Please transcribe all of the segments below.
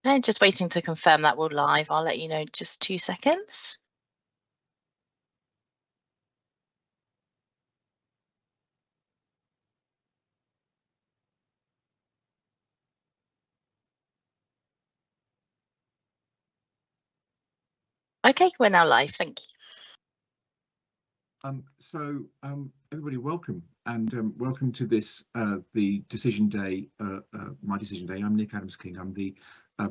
Okay, just waiting to confirm that we're live. I'll let you know in just 2 seconds. Okay, we're now live. Thank you. Everybody, welcome and welcome to this the decision day, my decision day. I'm Nick Adams-King. I'm the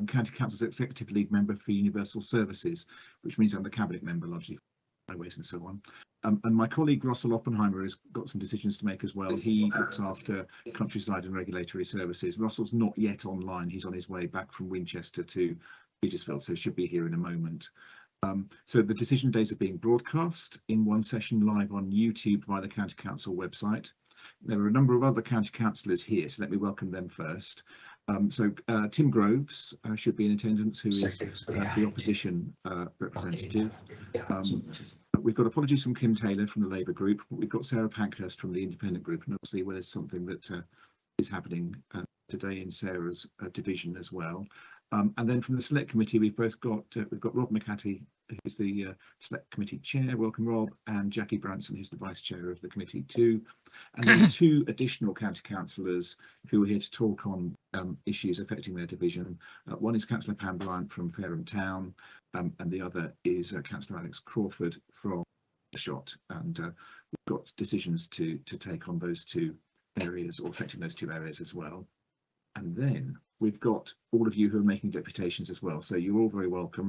County Council's Executive Lead Member for Universal Services, which means I'm the Cabinet Member largely for byways and so on. And my colleague Russell Oppenheimer has got some decisions to make as well. He looks after countryside and regulatory services. Russell's not yet online. He's on his way back from Winchester to Petersfield, so should be here in a moment. So the decision days are being broadcast in one session live on YouTube via the County Council website. There are a number of other County Councillors here, so let me welcome them first. Tim Groves should be in attendance, who is the opposition representative. We've got apologies from Kim Taylor from the Labour group. We've got Sarah Pankhurst from the Independent group, and obviously there's something that is happening today in Sarah's division as well. And then from the Select Committee, we've got Rob McCarthy, who's the Select Committee Chair. Welcome, Rob, and Jackie Branson, who's the Vice Chair of the committee too. And then two additional County Councillors who are here to talk on issues affecting their division. One is Councillor Pam Bryant from Fareham Town, and the other is Councillor Alex Crawford from Aldershot. And we've got decisions to take on those two areas, or affecting those two areas as well. And then we've got all of you who are making deputations as well, so you're all very welcome.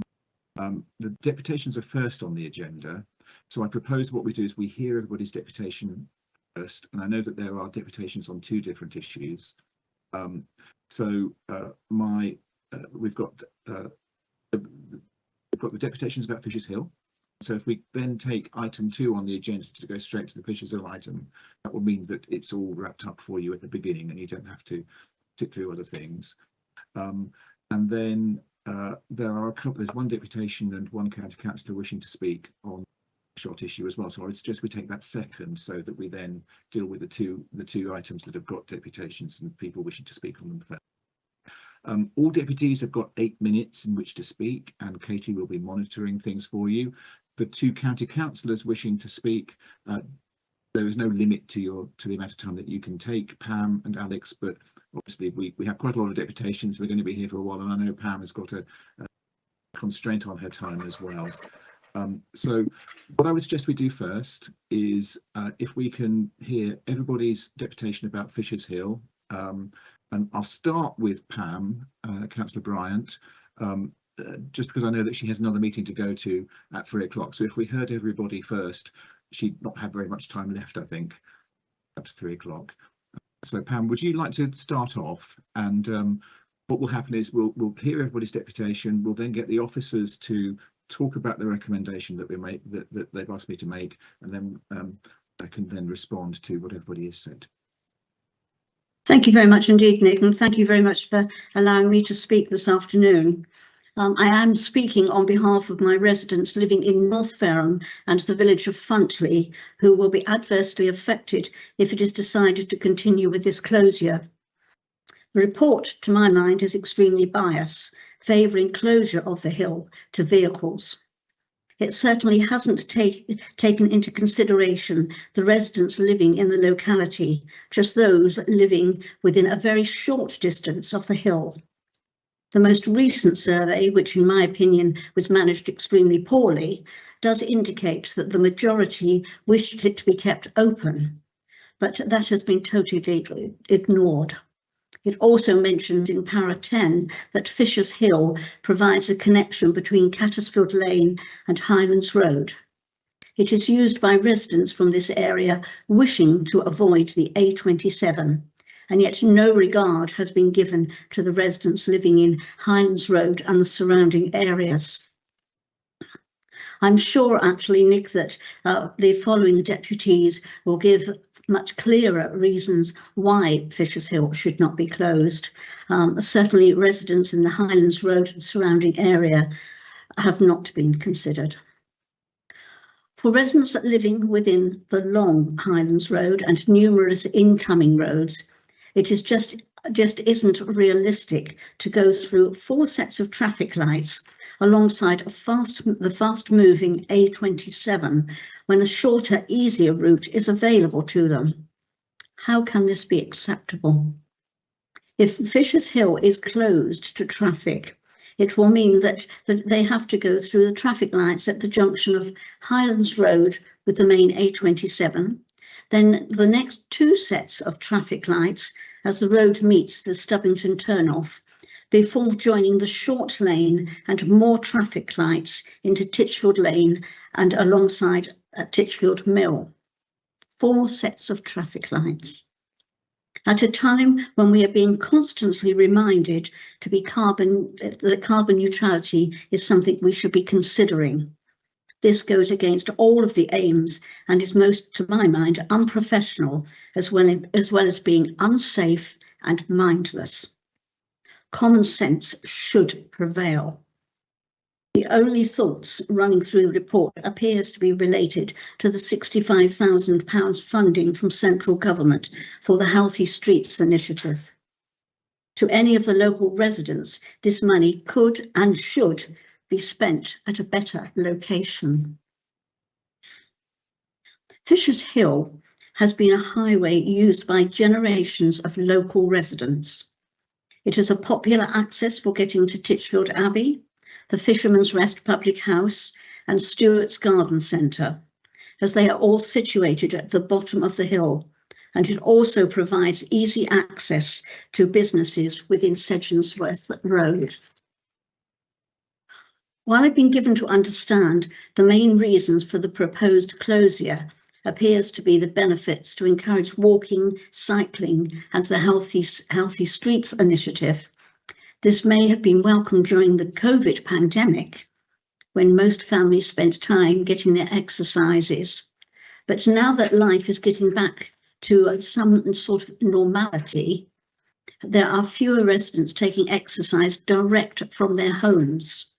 The deputations are first on the agenda, so I propose what we do is we hear everybody's deputation first, and I know that there are deputations on two different issues. We've got the deputations about Fisher's Hill. So if we then take item 2 on the agenda to go straight to the Fisher's Hill item, that will mean that it's all wrapped up for you at the beginning and you don't have to sit through other things. And then there's one deputation and one County Councillor wishing to speak on the short issue as well. So I would suggest we take that second, so that we then deal with the two items that have got deputations and people wishing to speak on them first. All deputies have got 8 minutes in which to speak, and Katie will be monitoring things for you. The two County Councillors wishing to speak, there is no limit to the amount of time that you can take, Pam and Alex, but obviously we have quite a lot of deputations. We're going to be here for a while, and I know Pam has got a constraint on her time as well. So what I would suggest we do first is if we can hear everybody's deputation about Fisher's Hill, and I'll start with Pam, Councillor Bryant, just because I know that she has another meeting to go to at 3 o'clock. So if we heard everybody first, she'd not have very much time left, I think, up to 3 o'clock. So Pam, would you like to start off? And what will happen is we'll hear everybody's deputation. We'll then get the officers to talk about the recommendation that we make, that they've asked me to make, and then I can then respond to what everybody has said. Thank you very much indeed, Nick, and thank you very much for allowing me to speak this afternoon. I am speaking on behalf of my residents living in North Fareham and the village of Funtley, who will be adversely affected if it is decided to continue with this closure. The report, to my mind, is extremely biased, favouring closure of the hill to vehicles. It certainly hasn't taken into consideration the residents living in the locality, just those living within a very short distance of the hill. The most recent survey, which in my opinion was managed extremely poorly, does indicate that the majority wished it to be kept open, but that has been totally ignored. It also mentions in para 10 that Fisher's Hill provides a connection between Cattersfield Lane and Highlands Road. It is used by residents from this area wishing to avoid the A27. And yet no regard has been given to the residents living in Highlands Road and the surrounding areas. I'm sure, actually, Nick, that the following deputies will give much clearer reasons why Fisher's Hill should not be closed. Certainly residents in the Highlands Road and surrounding area have not been considered. For residents living within the long Highlands Road and numerous incoming roads, it is just just isn't realistic to go through 4 sets of traffic lights alongside the fast-moving A27 when a shorter, easier route is available to them. How can this be acceptable? If Fisher's Hill is closed to traffic, it will mean that they have to go through the traffic lights at the junction of Highlands Road with the main A27, then the next 2 sets of traffic lights as the road meets the Stubbington turnoff, before joining the short lane and more traffic lights into Titchfield Lane and alongside Titchfield Mill. 4 sets of traffic lights. At a time when we are being constantly reminded that carbon neutrality is something we should be considering. This goes against all of the aims and is most, to my mind, unprofessional, as well as being unsafe and mindless. Common sense should prevail. The only thoughts running through the report appears to be related to the £65,000 funding from central government for the Healthy Streets initiative. To any of the local residents, this money could and should be spent at a better location. Fisher's Hill has been a highway used by generations of local residents. It is a popular access for getting to Titchfield Abbey, the Fisherman's Rest Public House and Stewart's Garden Centre, as they are all situated at the bottom of the hill, and it also provides easy access to businesses within Sedgensworth Road. While I've been given to understand the main reasons for the proposed closure appears to be the benefits to encourage walking, cycling and the Healthy Streets initiative, this may have been welcomed during the COVID pandemic, when most families spent time getting their exercises. But now that life is getting back to some sort of normality, there are fewer residents taking exercise direct from their homes.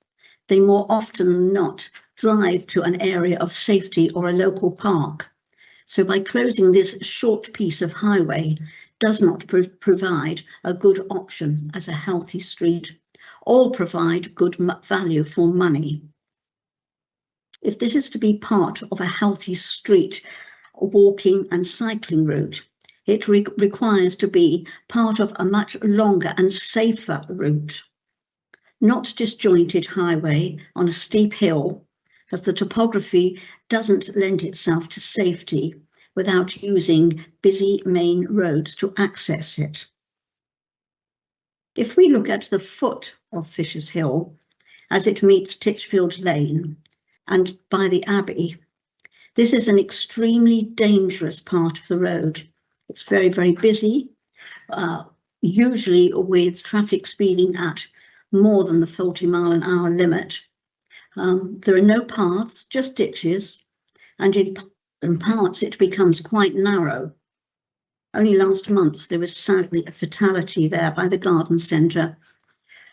They more often than not drive to an area of safety or a local park. So by closing this short piece of highway does not provide a good option as a healthy street or provide good value for money. If this is to be part of a healthy street walking and cycling route, it requires to be part of a much longer and safer route, not disjointed highway on a steep hill, as the topography doesn't lend itself to safety without using busy main roads to access it. If we look at the foot of Fisher's Hill as it meets Titchfield Lane and by the Abbey, this is an extremely dangerous part of the road. It's very, very busy, usually with traffic speeding at more than the 40-mile-an-hour limit. There are no paths, just ditches, and in parts it becomes quite narrow. Only last month there was sadly a fatality there by the garden centre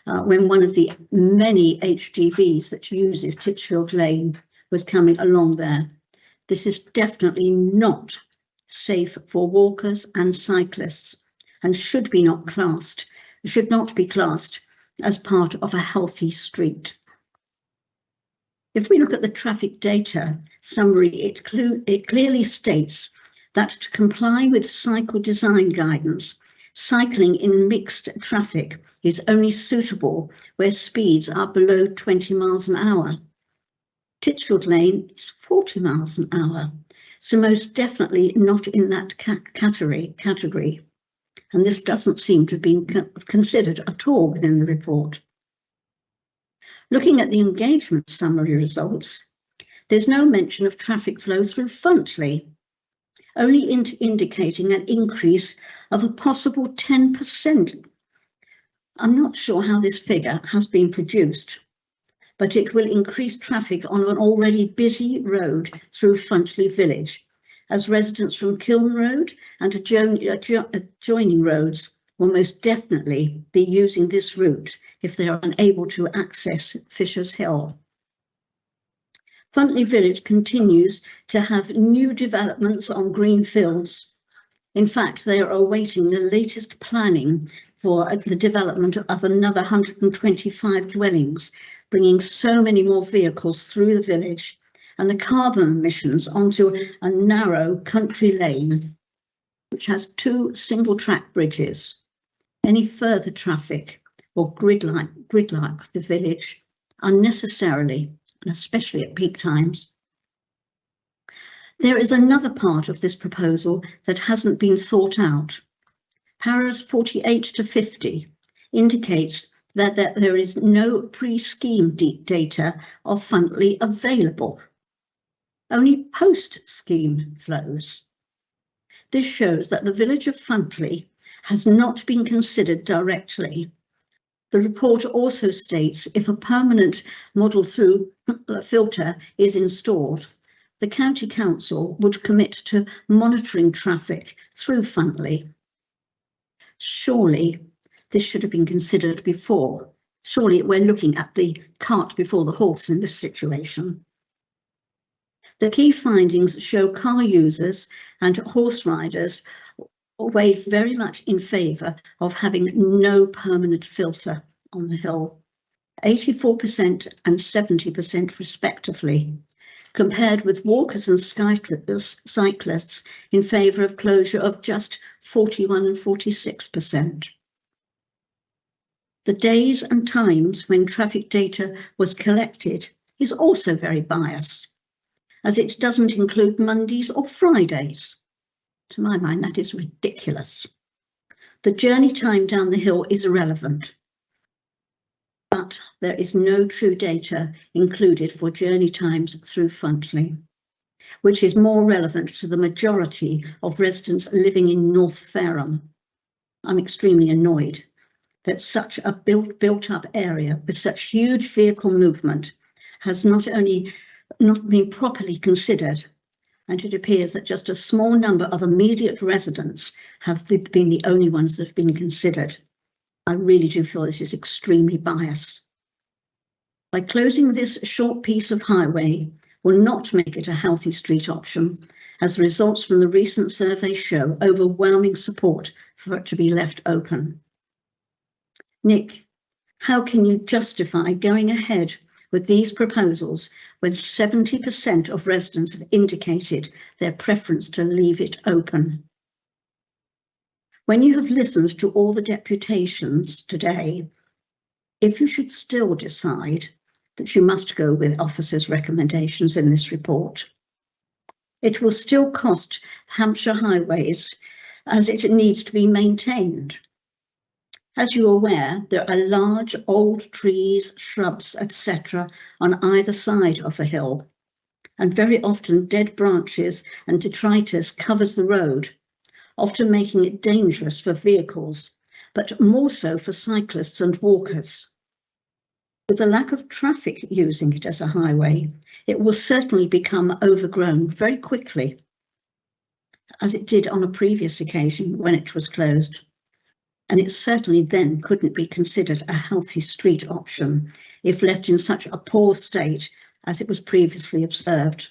when one of the many HGVs that uses Titchfield Lane was coming along there. This is definitely not safe for walkers and cyclists and should not be classed as part of a healthy street. If we look at the traffic data summary, it clearly states that to comply with cycle design guidance, cycling in mixed traffic is only suitable where speeds are below 20 miles an hour. Titchfield Lane is 40 miles an hour, so most definitely not in that category. And this doesn't seem to have been considered at all within the report. Looking at the engagement summary results, there's no mention of traffic flow through Funtley, only indicating an increase of a possible 10%. I'm not sure how this figure has been produced, but it will increase traffic on an already busy road through Funtley Village, as residents from Kiln Road and adjoining roads will most definitely be using this route if they are unable to access Fisher's Hill. Funtley Village continues to have new developments on green fields, In fact, they are awaiting the latest planning for the development of another 125 dwellings, bringing so many more vehicles through the village and the carbon emissions onto a narrow country lane, which has 2 single-track bridges. Any further traffic will gridlock the village unnecessarily, and especially at peak times. There is another part of this proposal that hasn't been thought out. Paras 48 to 50 indicates that there is no pre-scheme data of Funtley available, only post-scheme flows. This shows that the village of Funtley has not been considered directly. The report also states if a permanent model through filter is installed, the County Council would commit to monitoring traffic through Funtley. Surely this should have been considered before. Surely we're looking at the cart before the horse in this situation. The key findings show car users and horse riders weigh very much in favour of having no permanent filter on the hill, 84% and 70% respectively, compared with walkers and cyclists in favour of closure of just 41 and 46%. The days and times when traffic data was collected is also very biased, as it doesn't include Mondays or Fridays. To my mind, that is ridiculous. The journey time down the hill is irrelevant, but there is no true data included for journey times through Funtley, which is more relevant to the majority of residents living in North Fareham. I'm extremely annoyed that such a built-up area with such huge vehicle movement has not been properly considered, and it appears that just a small number of immediate residents have been the only ones that have been considered. I really do feel this is extremely biased. By closing this short piece of highway will not make it a healthy street option, as results from the recent survey show overwhelming support for it to be left open. Nick, how can you justify going ahead with these proposals when 70% of residents have indicated their preference to leave it open? When you have listened to all the deputations today, if you should still decide that you must go with officers' recommendations in this report, it will still cost Hampshire Highways as it needs to be maintained. As you're aware, there are large old trees, shrubs, etc. on either side of the hill, and very often dead branches and detritus covers the road, often making it dangerous for vehicles, but more so for cyclists and walkers. With the lack of traffic using it as a highway, it will certainly become overgrown very quickly, as it did on a previous occasion when it was closed. And it certainly then couldn't be considered a healthy street option if left in such a poor state as it was previously observed.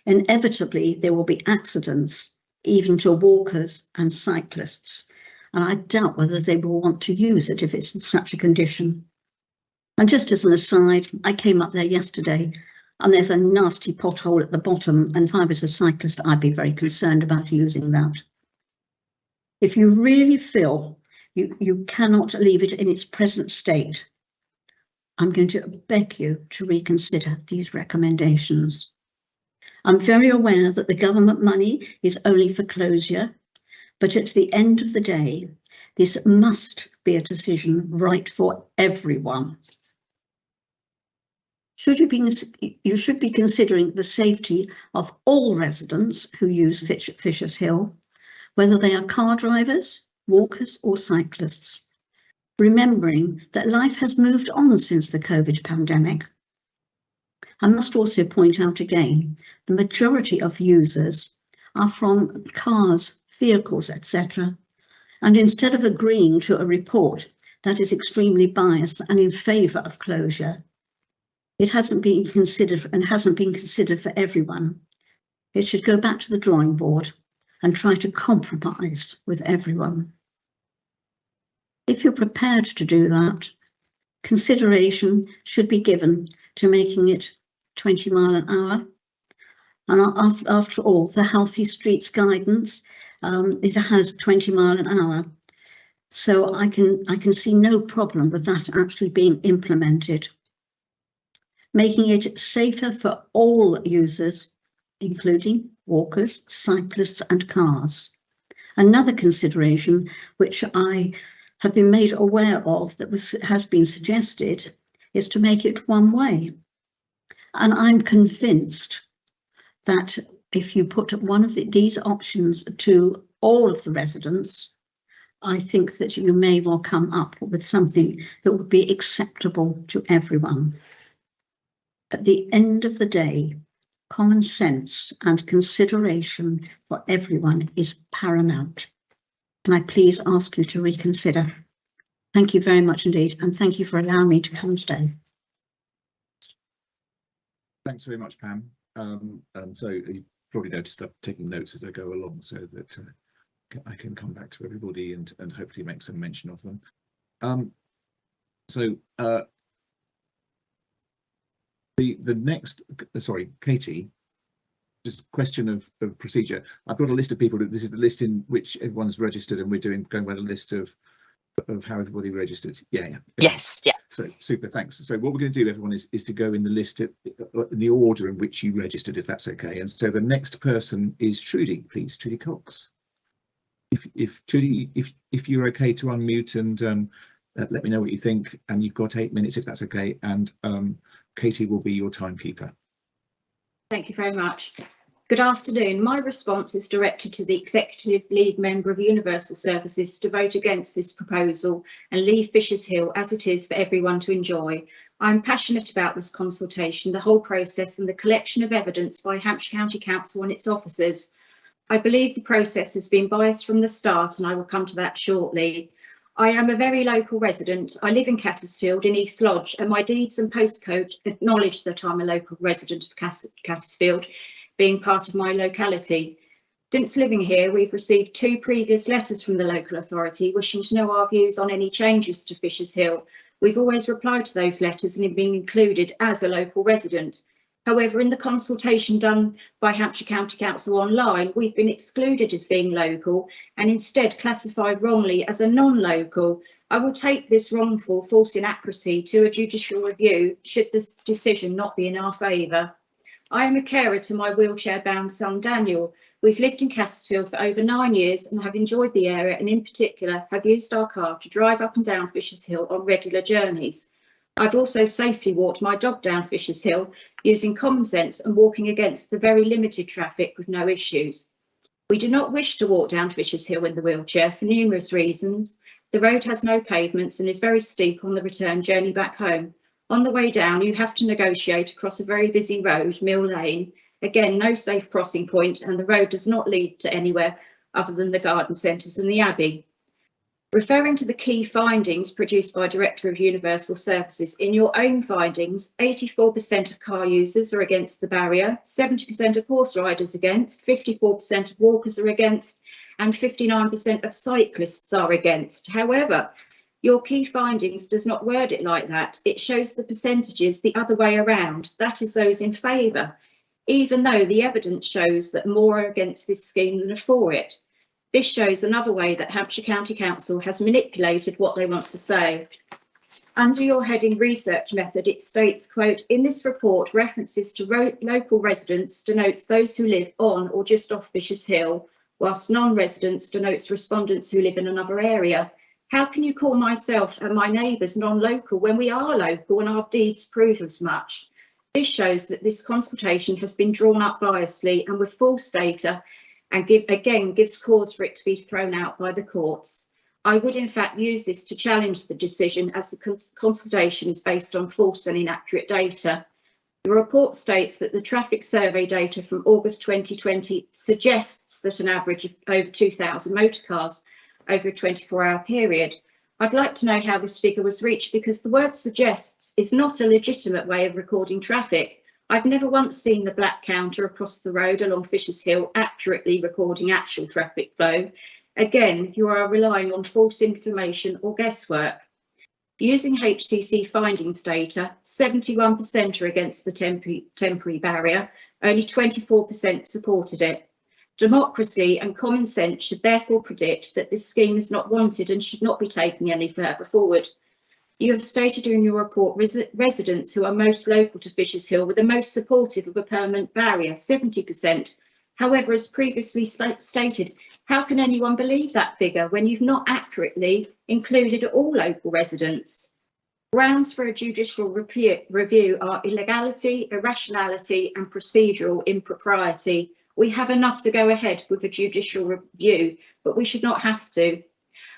Inevitably, there will be accidents, even to walkers and cyclists, and I doubt whether they will want to use it if it's in such a condition. And just as an aside, I came up there yesterday and there's a nasty pothole at the bottom, and if I was a cyclist, I'd be very concerned about using that. If you really feel you cannot leave it in its present state, I'm going to beg you to reconsider these recommendations. I'm very aware that the government money is only for closure, but at the end of the day, this must be a decision right for everyone. You should be considering the safety of all residents who use Fisher's Hill, whether they are car drivers, walkers or cyclists, remembering that life has moved on since the COVID pandemic. I must also point out again, the majority of users are from cars, vehicles, etc. And instead of agreeing to a report that is extremely biased and in favour of closure, it hasn't been considered and hasn't been considered for everyone. It should go back to the drawing board and try to compromise with everyone. If you're prepared to do that, consideration should be given to making it 20 miles an hour. And after all, the Healthy Streets guidance, it has 20 miles an hour. So I can see no problem with that actually being implemented. Making it safer for all users, including walkers, cyclists and cars. Another consideration which I have been made aware of that has been suggested is to make it one way. And I'm convinced that if you put one of these options to all of the residents, I think that you may well come up with something that would be acceptable to everyone. At the end of the day, common sense and consideration for everyone is paramount. Can I please ask you to reconsider? Thank you very much indeed, and thank you for allowing me to come today. Thanks very much, Pam. So you probably noticed I'm taking notes as I go along so that I can come back to everybody and hopefully make some mention of them. The next, sorry, Katie, just question of procedure. I've got a list of people. This is the list in which everyone's registered, and we're going by the list of how everybody registered. Yeah. Yes, yeah. So super, thanks. So what we're going to do, everyone, is to go in the list in the order in which you registered, if that's okay. And so the next person is Trudy, please, Trudy Cox. If Trudy, if you're okay to unmute and let me know what you think, and you've got 8 minutes, if that's okay, and Katie will be your timekeeper. Thank you very much. Good afternoon. My response is directed to the Executive Lead Member of Universal Services to vote against this proposal and leave Fishes Hill as it is for everyone to enjoy. I'm passionate about this consultation, the whole process and the collection of evidence by Hampshire County Council and its officers. I believe the process has been biased from the start, and I will come to that shortly. I am a very local resident. I live in Cattersfield in East Lodge, and my deeds and postcode acknowledge that I'm a local resident of Cattersfield, being part of my locality. Since living here, we've received 2 previous letters from the local authority wishing to know our views on any changes to Fishes Hill. We've always replied to those letters and have been included as a local resident. However, in the consultation done by Hampshire County Council online, we've been excluded as being local and instead classified wrongly as a non-local. I will take this wrongful false inaccuracy to a judicial review should this decision not be in our favour. I am a carer to my wheelchair-bound son Daniel. We've lived in Cattersfield for over 9 years and have enjoyed the area, and in particular have used our car to drive up and down Fishes Hill on regular journeys. I've also safely walked my dog down Fishes Hill using common sense and walking against the very limited traffic with no issues. We do not wish to walk down Fishes Hill in the wheelchair for numerous reasons. The road has no pavements and is very steep on the return journey back home. On the way down, you have to negotiate across a very busy road, Mill Lane. Again, no safe crossing point, and the road does not lead to anywhere other than the garden centres and the Abbey. Referring to the key findings produced by Director of Universal Services, in your own findings, 84% of car users are against the barrier, 70% of horse riders against, 54% of walkers are against, and 59% of cyclists are against. However, your key findings does not word it like that. It shows the percentages the other way around, that is those in favour, even though the evidence shows that more are against this scheme than are for it. This shows another way that Hampshire County Council has manipulated what they want to say. Under your heading research method, it states, quote, in this report, references to local residents denotes those who live on or just off Fishes Hill, whilst non-residents denotes respondents who live in another area. How can you call myself and my neighbours non-local when we are local and our deeds prove as much? This shows that this consultation has been drawn up biasly and with false data, and gives cause for it to be thrown out by the courts. I would in fact use this to challenge the decision, as the consultation is based on false and inaccurate data. The report states that the traffic survey data from August 2020 suggests that an average of over 2,000 motor cars over a 24-hour period. I'd like to know how this figure was reached, because the word suggests is not a legitimate way of recording traffic. I've never once seen the black counter across the road along Fisher's Hill accurately recording actual traffic flow. Again, you are relying on false information or guesswork. Using HCC findings data, 71% are against the temporary barrier, only 24% supported it. Democracy and common sense should therefore predict that this scheme is not wanted and should not be taken any further forward. You have stated in your report residents who are most local to Fisher's Hill were the most supportive of a permanent barrier, 70%. However, as previously stated, how can anyone believe that figure when you've not accurately included all local residents? Grounds for a judicial review are illegality, irrationality and procedural impropriety. We have enough to go ahead with a judicial review, but we should not have to.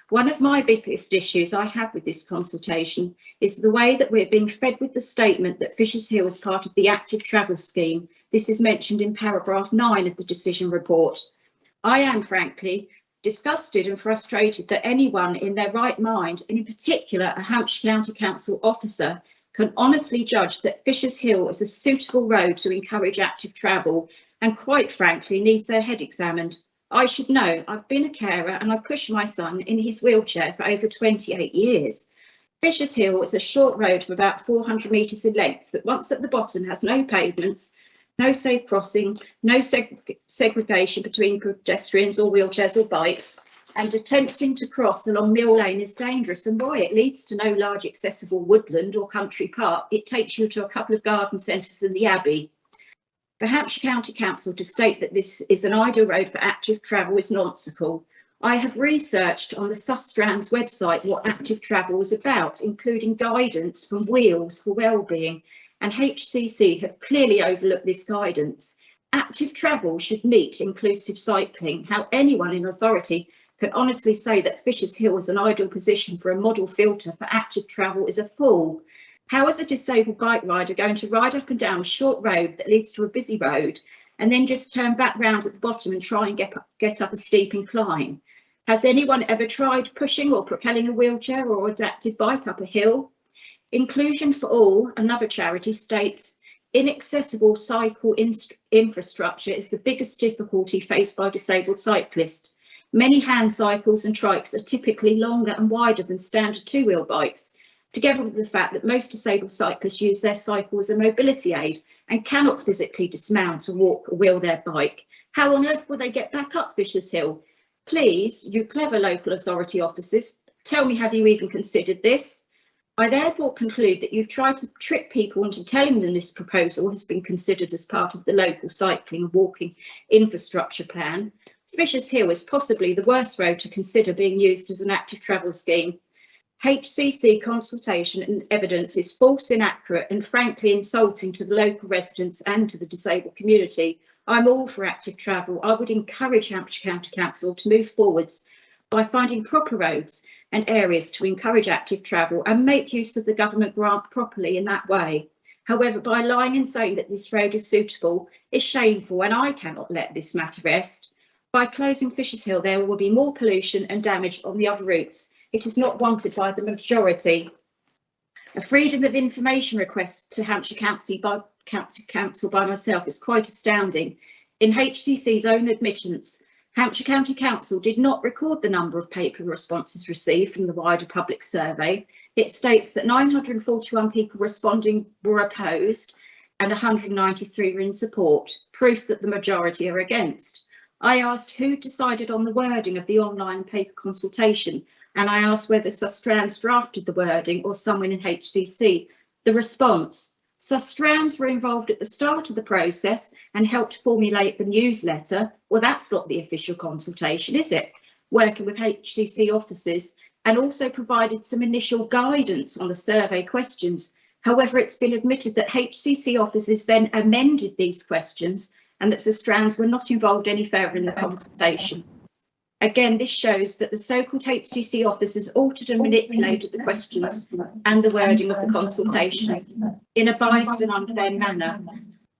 One of my biggest issues I have with this consultation is the way that we're being fed with the statement that Fisher's Hill is part of the active travel scheme. This is mentioned in paragraph 9 of the decision report. I am frankly disgusted and frustrated that anyone in their right mind, and in particular a Hampshire County Council officer, can honestly judge that Fisher's Hill is a suitable road to encourage active travel and quite frankly needs their head examined. I should know, I've been a carer and I pushed my son in his wheelchair for over 28 years. Fisher's Hill is a short road of about 400 metres in length that once at the bottom has no pavements, no safe crossing, no segregation between pedestrians or wheelchairs or bikes, and attempting to cross along Mill Lane is dangerous, and why it leads to no large accessible woodland or country park. It takes you to a couple of garden centres and the Abbey. For Hampshire County Council to state that this is an ideal road for active travel is nonsensical. I have researched on the Sustrans website what active travel is about, including guidance from Wheels for Wellbeing, and HCC have clearly overlooked this guidance. Active travel should meet inclusive cycling. How anyone in authority can honestly say that Fisher's Hill is an ideal position for a model filter for active travel is a fool. How is a disabled bike rider going to ride up and down a short road that leads to a busy road and then just turn back round at the bottom and try and get up a steep incline? Has anyone ever tried pushing or propelling a wheelchair or adapted bike up a hill? Inclusion for All, another charity, states inaccessible cycle infrastructure is the biggest difficulty faced by disabled cyclists. Many hand cycles and trikes are typically longer and wider than standard two-wheel bikes, together with the fact that most disabled cyclists use their cycle as a mobility aid and cannot physically dismount or walk or wheel their bike. How on earth will they get back up Fisher's Hill? Please, you clever local authority officers, tell me, have you even considered this? I therefore conclude that you've tried to trick people into telling them this proposal has been considered as part of the local cycling and walking infrastructure plan. Fisher's Hill is possibly the worst road to consider being used as an active travel scheme. HCC consultation and evidence is false, inaccurate and frankly insulting to the local residents and to the disabled community. I'm all for active travel. I would encourage Hampshire County Council to move forwards by finding proper roads and areas to encourage active travel and make use of the government grant properly in that way. However, by lying and saying that this road is suitable is shameful, and I cannot let this matter rest. By closing Fisher's Hill, there will be more pollution and damage on the other routes. It is not wanted by the majority. A freedom of information request to Hampshire Council by myself is quite astounding. In HCC's own admittance, Hampshire County Council did not record the number of paper responses received from the wider public survey. It states that 941 people responding were opposed and 193 were in support, proof that the majority are against. I asked who decided on the wording of the online paper consultation, and I asked whether Sustrans drafted the wording or someone in HCC. The response: Sustrans were involved at the start of the process and helped formulate the newsletter. Well, that's not the official consultation, is it? Working with HCC officers, and also provided some initial guidance on the survey questions. However, it's been admitted that HCC officers then amended these questions and that Sustrans were not involved any further in the consultation. Again, this shows that the so-called HCC officers altered and manipulated the questions and the wording of the consultation in a biased and unfair manner.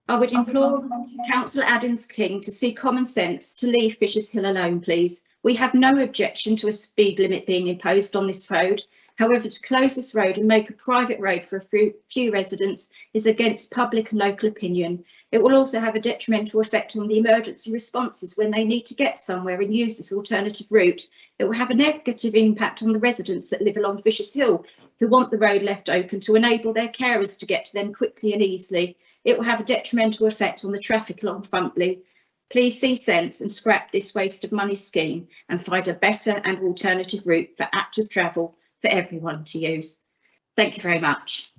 I would implore Councillor Adams-King to see common sense to leave Fisher's Hill alone, please. We have no objection to a speed limit being imposed on this road, However, to close this road and make a private road for a few residents is against public and local opinion. It will also have a detrimental effect on the emergency responses when they need to get somewhere and use this alternative route. It will have a negative impact on the residents that live along Fisher's Hill, who want the road left open to enable their carers to get to them quickly and easily. It will have a detrimental effect on the traffic along Funtley. Please see sense and scrap this waste of money scheme and find a better and alternative route for active travel for everyone to use. Thank you very much.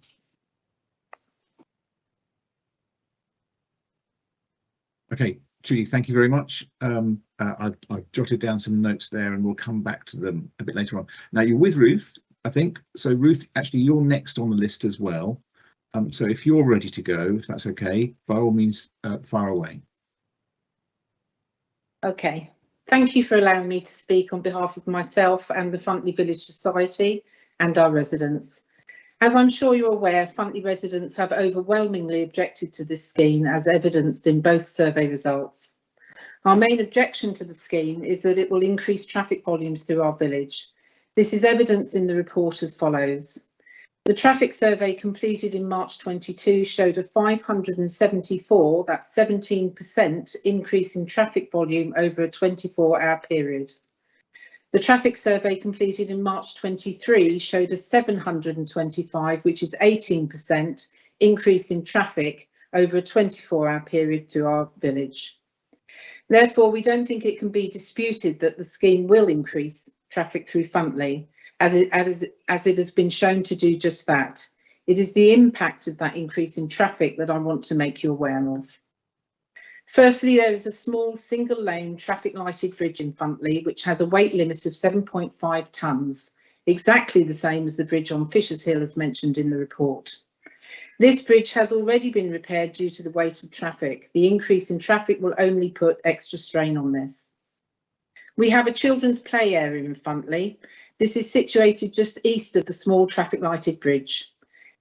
Okay, Judy, thank you very much. I've jotted down some notes there and we'll come back to them a bit later on. Now you're with Ruth, I think. So Ruth, actually you're next on the list as well. So if you're ready to go, if that's okay, by all means, fire away. Okay, thank you for allowing me to speak on behalf of myself and the Funtley Village Society and our residents. As I'm sure you're aware, Funtley residents have overwhelmingly objected to this scheme, as evidenced in both survey results. Our main objection to the scheme is that it will increase traffic volumes through our village. This is evidenced in the report as follows. The traffic survey completed in March 22 showed a 574, that's 17% increase in traffic volume over a 24-hour period. The traffic survey completed in March 23 showed a 725, which is 18% increase in traffic over a 24-hour period through our village. Therefore, we don't think it can be disputed that the scheme will increase traffic through Funtley, as it has been shown to do just that. It is the impact of that increase in traffic that I want to make you aware of. Firstly, there is a small single lane traffic lighted bridge in Funtley, which has a weight limit of 7.5 tonnes, exactly the same as the bridge on Fisher's Hill as mentioned in the report. This bridge has already been repaired due to the weight of traffic. The increase in traffic will only put extra strain on this. We have a children's play area in Funtley. This is situated just east of the small traffic lighted bridge.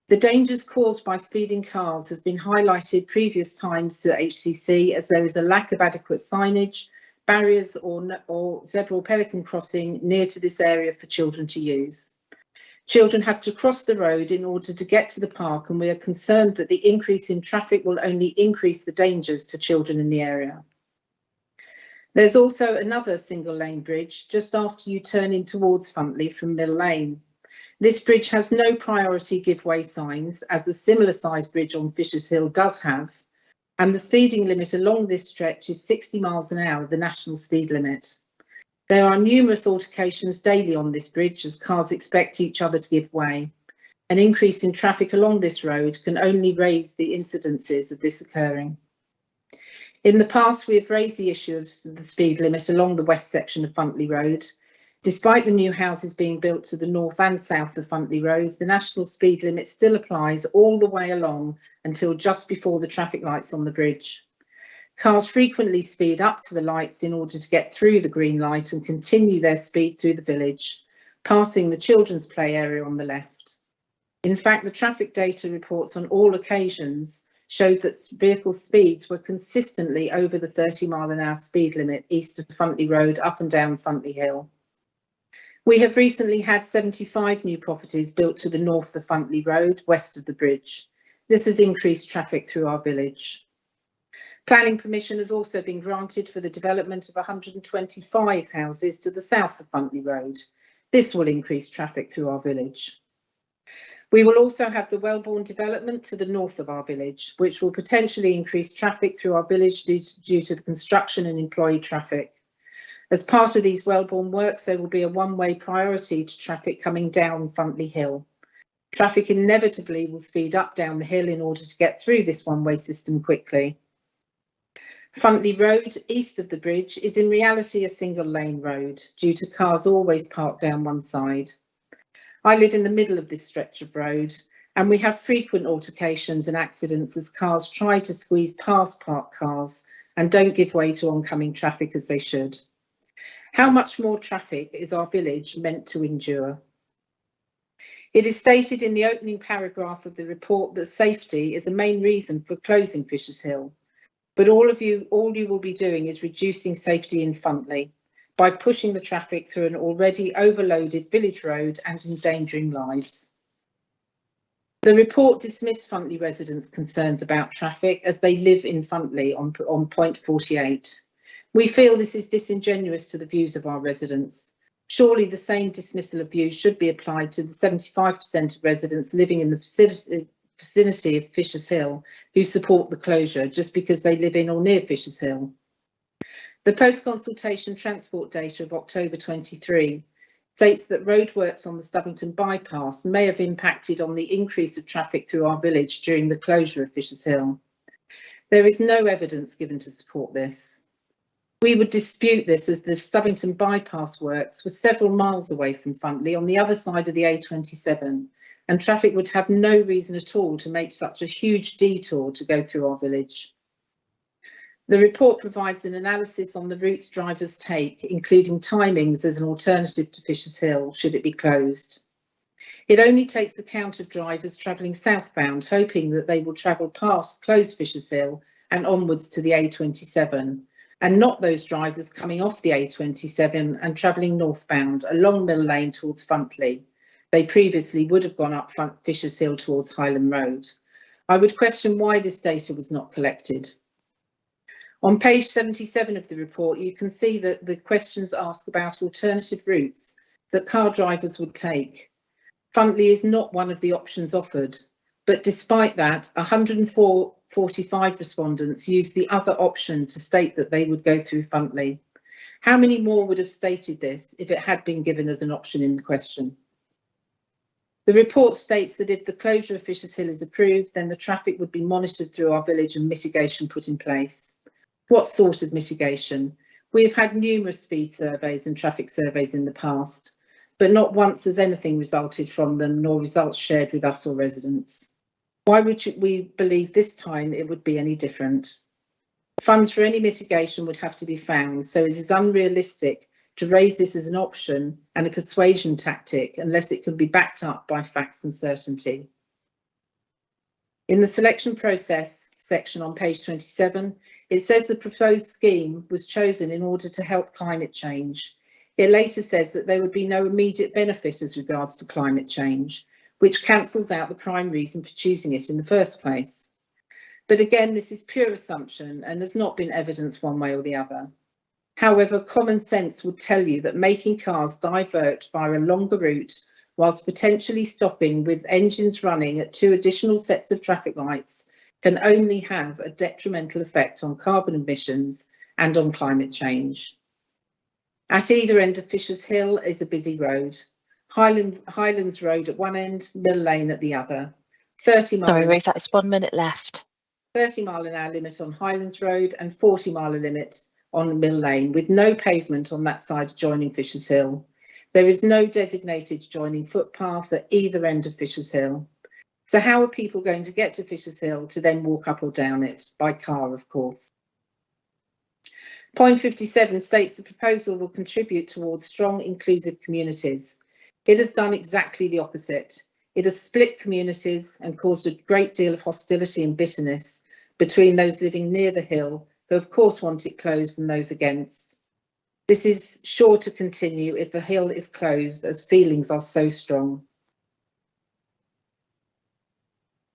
The dangers caused by speeding cars has been highlighted previous times to HCC, as there is a lack of adequate signage, barriers or zebra or pelican crossing near to this area for children to use. Children have to cross the road in order to get to the park, and we are concerned that the increase in traffic will only increase the dangers to children in the area. There's also another single lane bridge just after you turn in towards Funtley from Mill Lane. This bridge has no priority give way signs, as the similar sized bridge on Fisher's Hill does have, and the speeding limit along this stretch is 60 miles an hour, the national speed limit. There are numerous altercations daily on this bridge as cars expect each other to give way. An increase in traffic along this road can only raise the incidences of this occurring. In the past, we have raised the issue of the speed limit along the west section of Funtley Road. Despite the new houses being built to the north and south of Funtley Road, the national speed limit still applies all the way along until just before the traffic lights on the bridge. Cars frequently speed up to the lights in order to get through the green light and continue their speed through the village, passing the children's play area on the left. In fact, the traffic data reports on all occasions showed that vehicle speeds were consistently over the 30-mile-an-hour speed limit east of Funtley Road up and down Funtley Hill. We have recently had 75 new properties built to the north of Funtley Road, west of the bridge. This has increased traffic through our village. Planning permission has also been granted for the development of 125 houses to the south of Funtley Road. This will increase traffic through our village. We will also have the Wellbourne development to the north of our village, which will potentially increase traffic through our village due to the construction and employee traffic. As part of these Wellbourne works, there will be a one-way priority to traffic coming down Funtley Hill. Traffic inevitably will speed up down the hill in order to get through this one-way system quickly. Funtley Road, east of the bridge, is in reality a single lane road due to cars always parked down one side. I live in the middle of this stretch of road, and we have frequent altercations and accidents as cars try to squeeze past parked cars and don't give way to oncoming traffic as they should. How much more traffic is our village meant to endure? It is stated in the opening paragraph of the report that safety is a main reason for closing Fisher's Hill, but all you will be doing is reducing safety in Funtley. by pushing the traffic through an already overloaded village road and endangering lives. The report dismissed Funtley residents' concerns about traffic as they live in Funtley on point 48. We feel this is disingenuous to the views of our residents. Surely the same dismissal of views should be applied to the 75% of residents living in the vicinity of Fisher's Hill who support the closure just because they live in or near Fisher's Hill. The post-consultation transport data of October 23 states that roadworks on the Stubbington bypass may have impacted on the increase of traffic through our village during the closure of Fisher's Hill. There is no evidence given to support this. We would dispute this as the Stubbington bypass works were several miles away from Funtley on the other side of the A27, and traffic would have no reason at all to make such a huge detour to go through our village. The report provides an analysis on the routes drivers take, including timings as an alternative to Fisher's Hill, should it be closed. It only takes account of drivers travelling southbound, hoping that they will travel past closed Fisher's Hill and onwards to the A27, and not those drivers coming off the A27 and travelling northbound along Mill Lane towards Funtley. They previously would have gone up Fisher's Hill towards Highland Road. I would question why this data was not collected. On page 77 of the report, you can see that the questions ask about alternative routes that car drivers would take. Funtley is not one of the options offered, but despite that, 145 respondents used the other option to state that they would go through Funtley. How many more would have stated this if it had been given as an option in the question? The report states that if the closure of Fisher's Hill is approved, then the traffic would be monitored through our village and mitigation put in place. What sort of mitigation? We have had numerous speed surveys and traffic surveys in the past, but not once has anything resulted from them, nor results shared with us or residents. Why would we believe this time it would be any different? Funds for any mitigation would have to be found, so it is unrealistic to raise this as an option and a persuasion tactic unless it can be backed up by facts and certainty. In the selection process section on page 27, it says the proposed scheme was chosen in order to help climate change. It later says that there would be no immediate benefit as regards to climate change, which cancels out the prime reason for choosing it in the first place. But again, this is pure assumption and has not been evidenced one way or the other. However, common sense would tell you that making cars divert via a longer route whilst potentially stopping with engines running at 2 additional sets of traffic lights can only have a detrimental effect on carbon emissions and on climate change. At either end of Fisher's Hill is a busy road. Highlands Road at one end, Mill Lane at the other. 30 mile. Sorry, Ruth, that's 1 minute left. 30 mph limit on Highlands Road and 40 mph limit on Mill Lane, with no pavement on that side adjoining Fisher's Hill. There is no designated adjoining footpath at either end of Fisher's Hill. So how are people going to get to Fisher's Hill to then walk up or down it? By car, of course. Point 57 states the proposal will contribute towards strong, inclusive communities. It has done exactly the opposite. It has split communities and caused a great deal of hostility and bitterness between those living near the hill, who of course want it closed, and those against. This is sure to continue if the hill is closed, as feelings are so strong.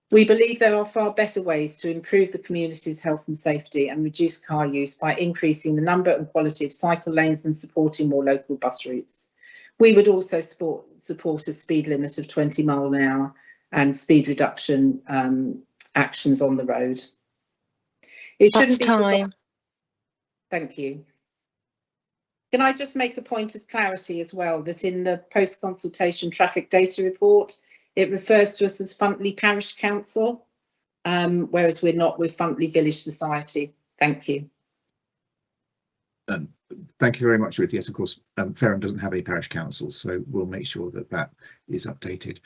We believe there are far better ways to improve the community's health and safety and reduce car use by increasing the number and quality of cycle lanes and supporting more local bus routes. We would also support a speed limit of 20 mph and speed reduction actions on the road. It shouldn't be time. Thank you. Can I just make a point of clarity as well, that in the post-consultation traffic data report, it refers to us as Funtley Parish Council, whereas we're not with Funtley Village Society. Thank you. Thank you very much, Ruth. Yes, of course, Fareham doesn't have any parish councils, so we'll make sure that that is updated.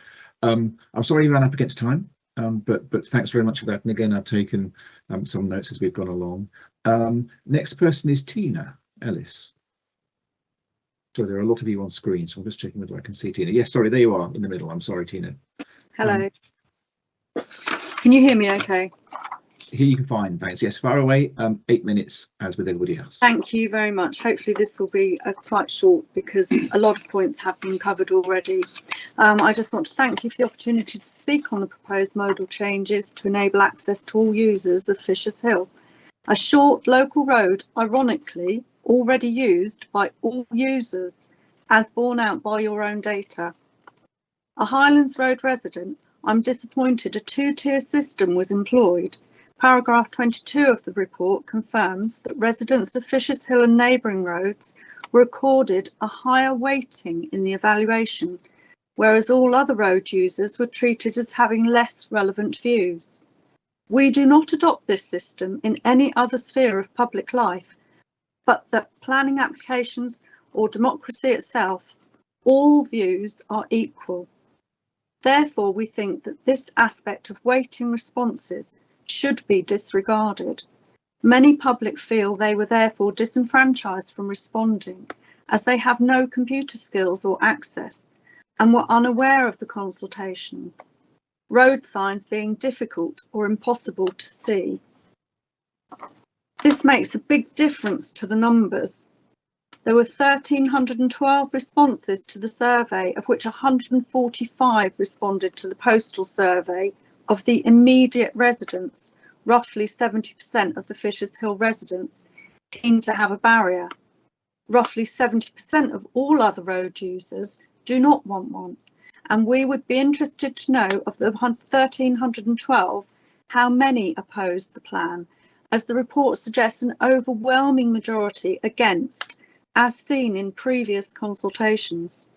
I'm sorry we ran up against time, but thanks very much for that. And again, I've taken some notes as we've gone along. Next person is Tina Ellis. So there are a lot of you on screen, so I'm just checking whether I can see Tina. Yes, sorry, there you are in the middle. I'm sorry, Tina. Hello. Can you hear me okay? Yes, here you can find. Thanks. Yes, far away. 8 minutes, as with everybody else. Thank you very much. Hopefully this will be quite short because a lot of points have been covered already. I just want to thank you for the opportunity to speak on the proposed modal changes to enable access to all users of Fisher's Hill, a short local road, ironically, already used by all users, as borne out by your own data. A Highlands Road resident, I'm disappointed a two-tier system was employed. Paragraph 22 of the report confirms that residents of Fisher's Hill and neighbouring roads were accorded a higher weighting in the evaluation, whereas all other road users were treated as having less relevant views. We do not adopt this system in any other sphere of public life, but that planning applications or democracy itself, all views are equal. Therefore, we think that this aspect of weighting responses should be disregarded. Many public feel they were therefore disenfranchised from responding, as they have no computer skills or access and were unaware of the consultations, road signs being difficult or impossible to see. This makes a big difference to the numbers. There were 1,312 responses to the survey, of which 145 responded to the postal survey of the immediate residents, roughly 70% of the Fisher's Hill residents, keen to have a barrier. Roughly 70% of all other road users do not want one, and we would be interested to know of the 1,312 how many opposed the plan, as the report suggests an overwhelming majority against, as seen in previous consultations.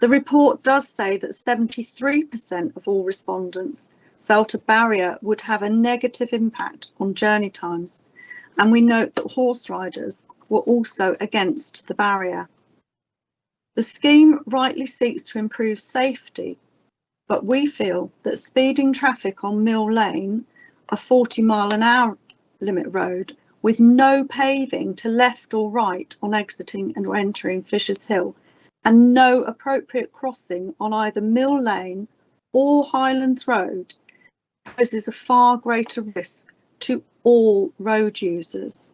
The report does say that 73% of all respondents felt a barrier would have a negative impact on journey times, and we note that horse riders were also against the barrier. The scheme rightly seeks to improve safety, but we feel that speeding traffic on Mill Lane, a 40-mile-an-hour limit road, with no paving to left or right on exiting and entering Fisher's Hill, and no appropriate crossing on either Mill Lane or Highlands Road, poses a far greater risk to all road users.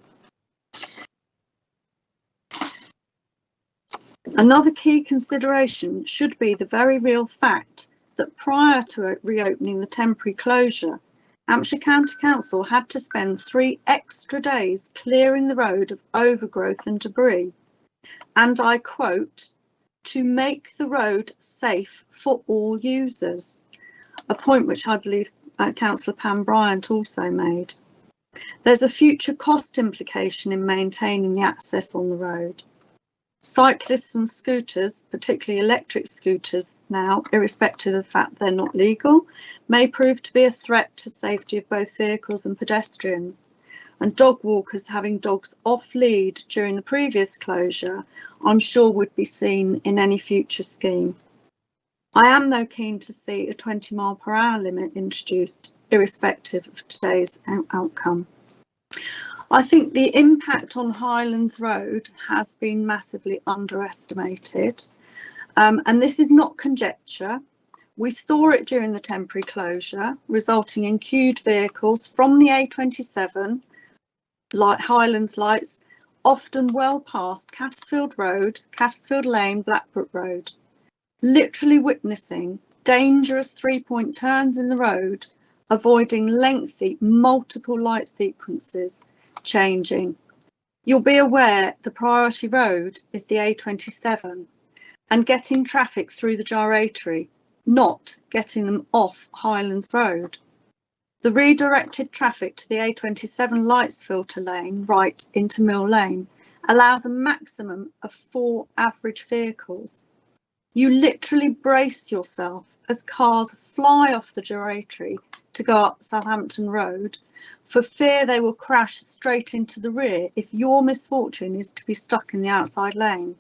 Another key consideration should be the very real fact that prior to reopening the temporary closure, Hampshire County Council had to spend 3 extra days clearing the road of overgrowth and debris, and I quote, to make the road safe for all users, a point which I believe Councillor Pam Bryant also made. There's a future cost implication in maintaining the access on the road. Cyclists and scooters, particularly electric scooters now, irrespective of the fact they're not legal, may prove to be a threat to safety of both vehicles and pedestrians. And dog walkers having dogs off lead during the previous closure, I'm sure would be seen in any future scheme. I am though keen to see a 20-mile-per-hour limit introduced, irrespective of today's outcome. I think the impact on Highlands Road has been massively underestimated, and this is not conjecture. We saw it during the temporary closure, resulting in queued vehicles from the A27, like Highlands lights, often well past Cassfield Road, Cassfield Lane, Blackbrook Road, literally witnessing dangerous three-point turns in the road, avoiding lengthy multiple light sequences changing. You'll be aware the priority road is the A27 and getting traffic through the gyratory, not getting them off Highlands Road. The redirected traffic to the A27 lights filter lane right into Mill Lane allows a maximum of 4 average vehicles. You literally brace yourself as cars fly off the gyratory to go up Southampton Road for fear they will crash straight into the rear if your misfortune is to be stuck in the outside lane.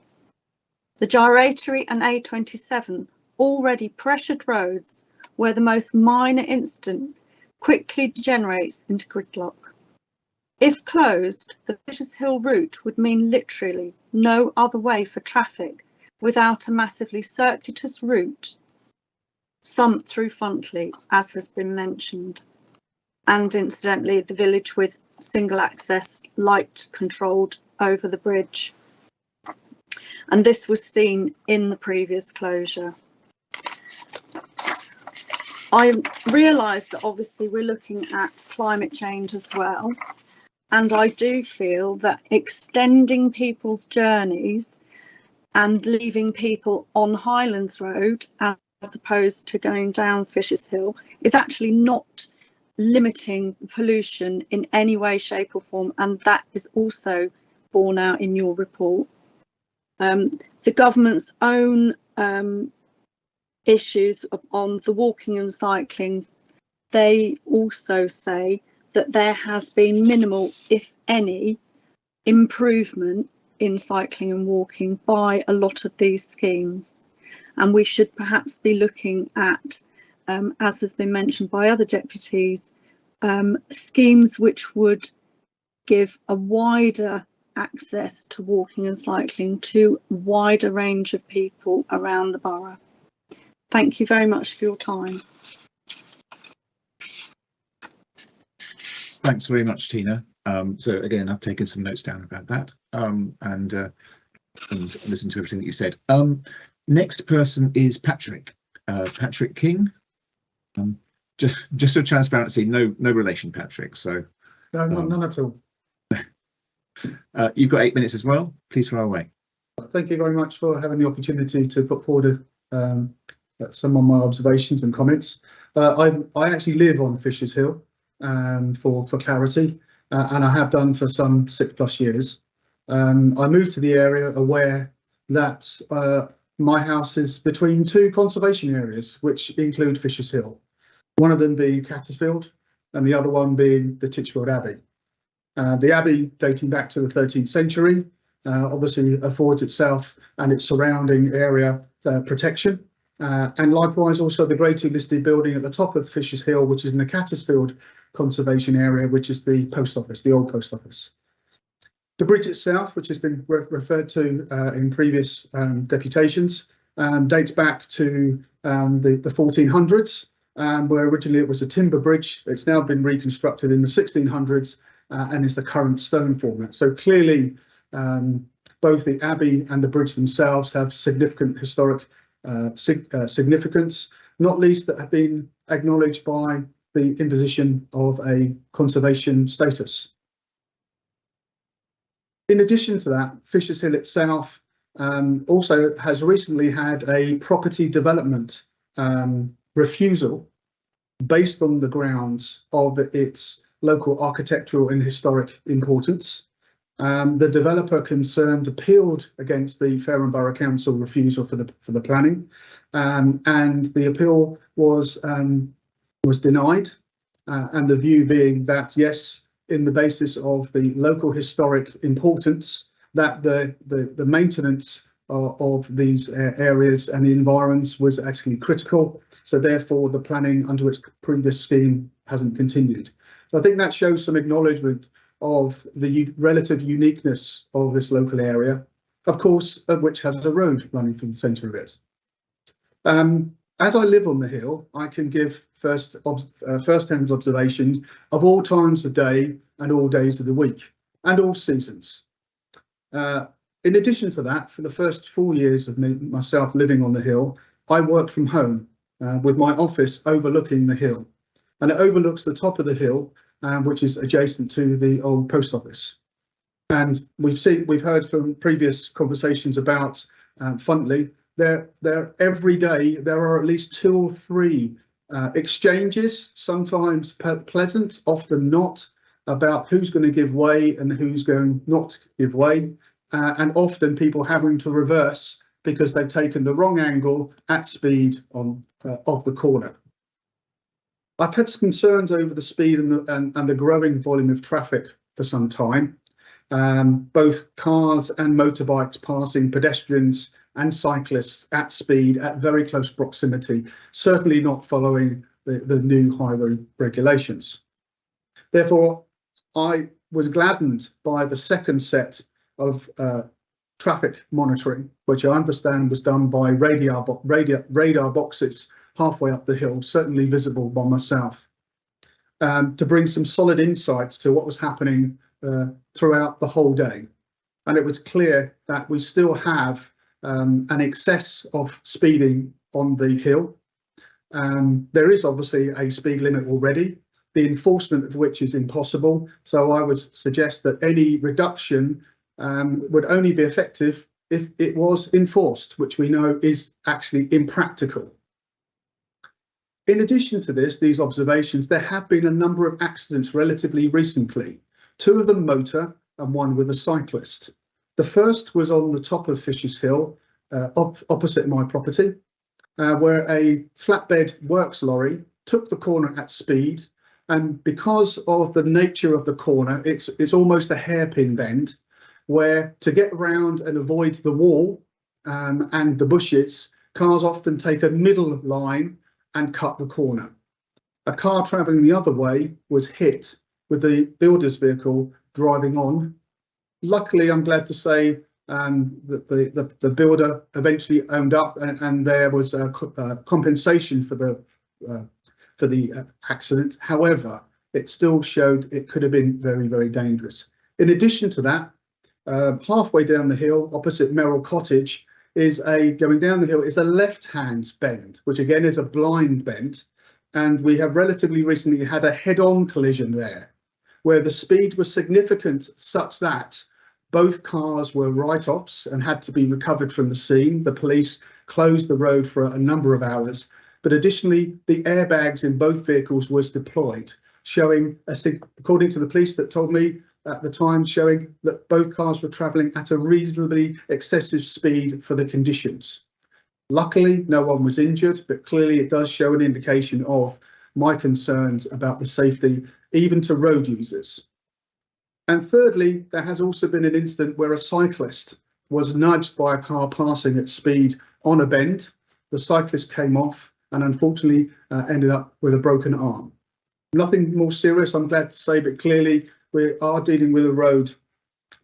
The gyratory and A27 already pressured roads where the most minor incident quickly degenerates into gridlock. If closed, the Fisher's Hill route would mean literally no other way for traffic without a massively circuitous route, some through Funtley, as has been mentioned. and incidentally the village with single access light controlled over the bridge. And this was seen in the previous closure. I realise that obviously we're looking at climate change as well, and I do feel that extending people's journeys and leaving people on Highlands Road as opposed to going down Fishes Hill is actually not limiting pollution in any way, shape or form, and that is also borne out in your report. The government's own issues on the walking and cycling, they also say that there has been minimal, if any, improvement in cycling and walking by a lot of these schemes. And we should perhaps be looking at, as has been mentioned by other deputies, schemes which would give a wider access to walking and cycling to a wider range of people around the borough. Thank you very much for your time. Thanks very much, Tina. So again, I've taken some notes down about that and listened to everything that you said. Next person is Patrick. Patrick King. Just for transparency, no relation, Patrick. So no, none at all. You've got 8 minutes as well. Please fire away. Thank you very much for having the opportunity to put forward some of my observations and comments. I actually live on Fishes Hill, for clarity, and I have done for some 6+ years. I moved to the area aware that my house is between 2 conservation areas, which include Fishes Hill. One of them being Cattersfield, and the other one being the Titchfield Abbey. The Abbey, dating back to the 13th century, obviously affords itself and its surrounding area protection. And likewise also the Grade 2 listed building at the top of Fishes Hill, which is in the Cattersfield conservation area, which is the post office, the old post office. The bridge itself, which has been referred to in previous deputations, dates back to the 1400s, where originally it was a timber bridge. It's now been reconstructed in the 1600s and is the current stone format. So clearly both the Abbey and the bridge themselves have significant historic significance, not least that have been acknowledged by the imposition of a conservation status. In addition to that, Fishes Hill itself also has recently had a property development refusal based on the grounds of its local architectural and historic importance. The developer concerned appealed against the Fareham Borough Council refusal for the planning, and the appeal was denied, and the view being that yes, in the basis of the local historic importance, that the maintenance of these areas and the environs was actually critical. So therefore, the planning under its previous scheme hasn't continued. So I think that shows some acknowledgement of the relative uniqueness of this local area, of course, which has a road running through the centre of it. As I live on the hill, I can give first-hand observations of all times of day and all days of the week and all seasons. In addition to that, for the first 4 years of myself living on the hill, I worked from home with my office overlooking the hill, and it overlooks the top of the hill, which is adjacent to the old post office. And we've heard from previous conversations about Funtley. There every day there are at least 2 or 3 exchanges, sometimes pleasant, often not, about who's going to give way and who's going not to give way, and often people having to reverse because they've taken the wrong angle at speed of the corner. I've had some concerns over the speed and the growing volume of traffic for some time, both cars and motorbikes passing pedestrians and cyclists at speed at very close proximity, certainly not following the new highway regulations. Therefore, I was gladdened by the second set of traffic monitoring, which I understand was done by radar boxes halfway up the hill, certainly visible by myself. to bring some solid insights to what was happening throughout the whole day. And it was clear that we still have an excess of speeding on the hill. There is obviously a speed limit already, the enforcement of which is impossible. So I would suggest that any reduction would only be effective if it was enforced, which we know is actually impractical. In addition to these observations, there have been a number of accidents relatively recently, 2 of them motor and 1 with a cyclist. The first was on the top of Fisher's Hill, opposite my property, where a flatbed works lorry took the corner at speed, and because of the nature of the corner, it's almost a hairpin bend, where to get around and avoid the wall and the bushes, cars often take a middle line and cut the corner. A car travelling the other way was hit with the builder's vehicle driving on. Luckily, I'm glad to say that the builder eventually owned up, and there was a compensation for the accident. However, it still showed it could have been very, very dangerous. In addition to that, halfway down the hill, opposite Merrill Cottage, going down the hill is a left-hand bend, which again is a blind bend, and we have relatively recently had a head-on collision there, where the speed was significant such that both cars were write-offs and had to be recovered from the scene. The police closed the road for a number of hours, but additionally the airbags in both vehicles was deployed, showing, according to the police that told me at the time, showing that both cars were travelling at a reasonably excessive speed for the conditions. Luckily, no one was injured, but clearly it does show an indication of my concerns about the safety, even to road users. And thirdly, there has also been an incident where a cyclist was nudged by a car passing at speed on a bend. The cyclist came off and unfortunately ended up with a broken arm. Nothing more serious, I'm glad to say, but clearly we are dealing with a road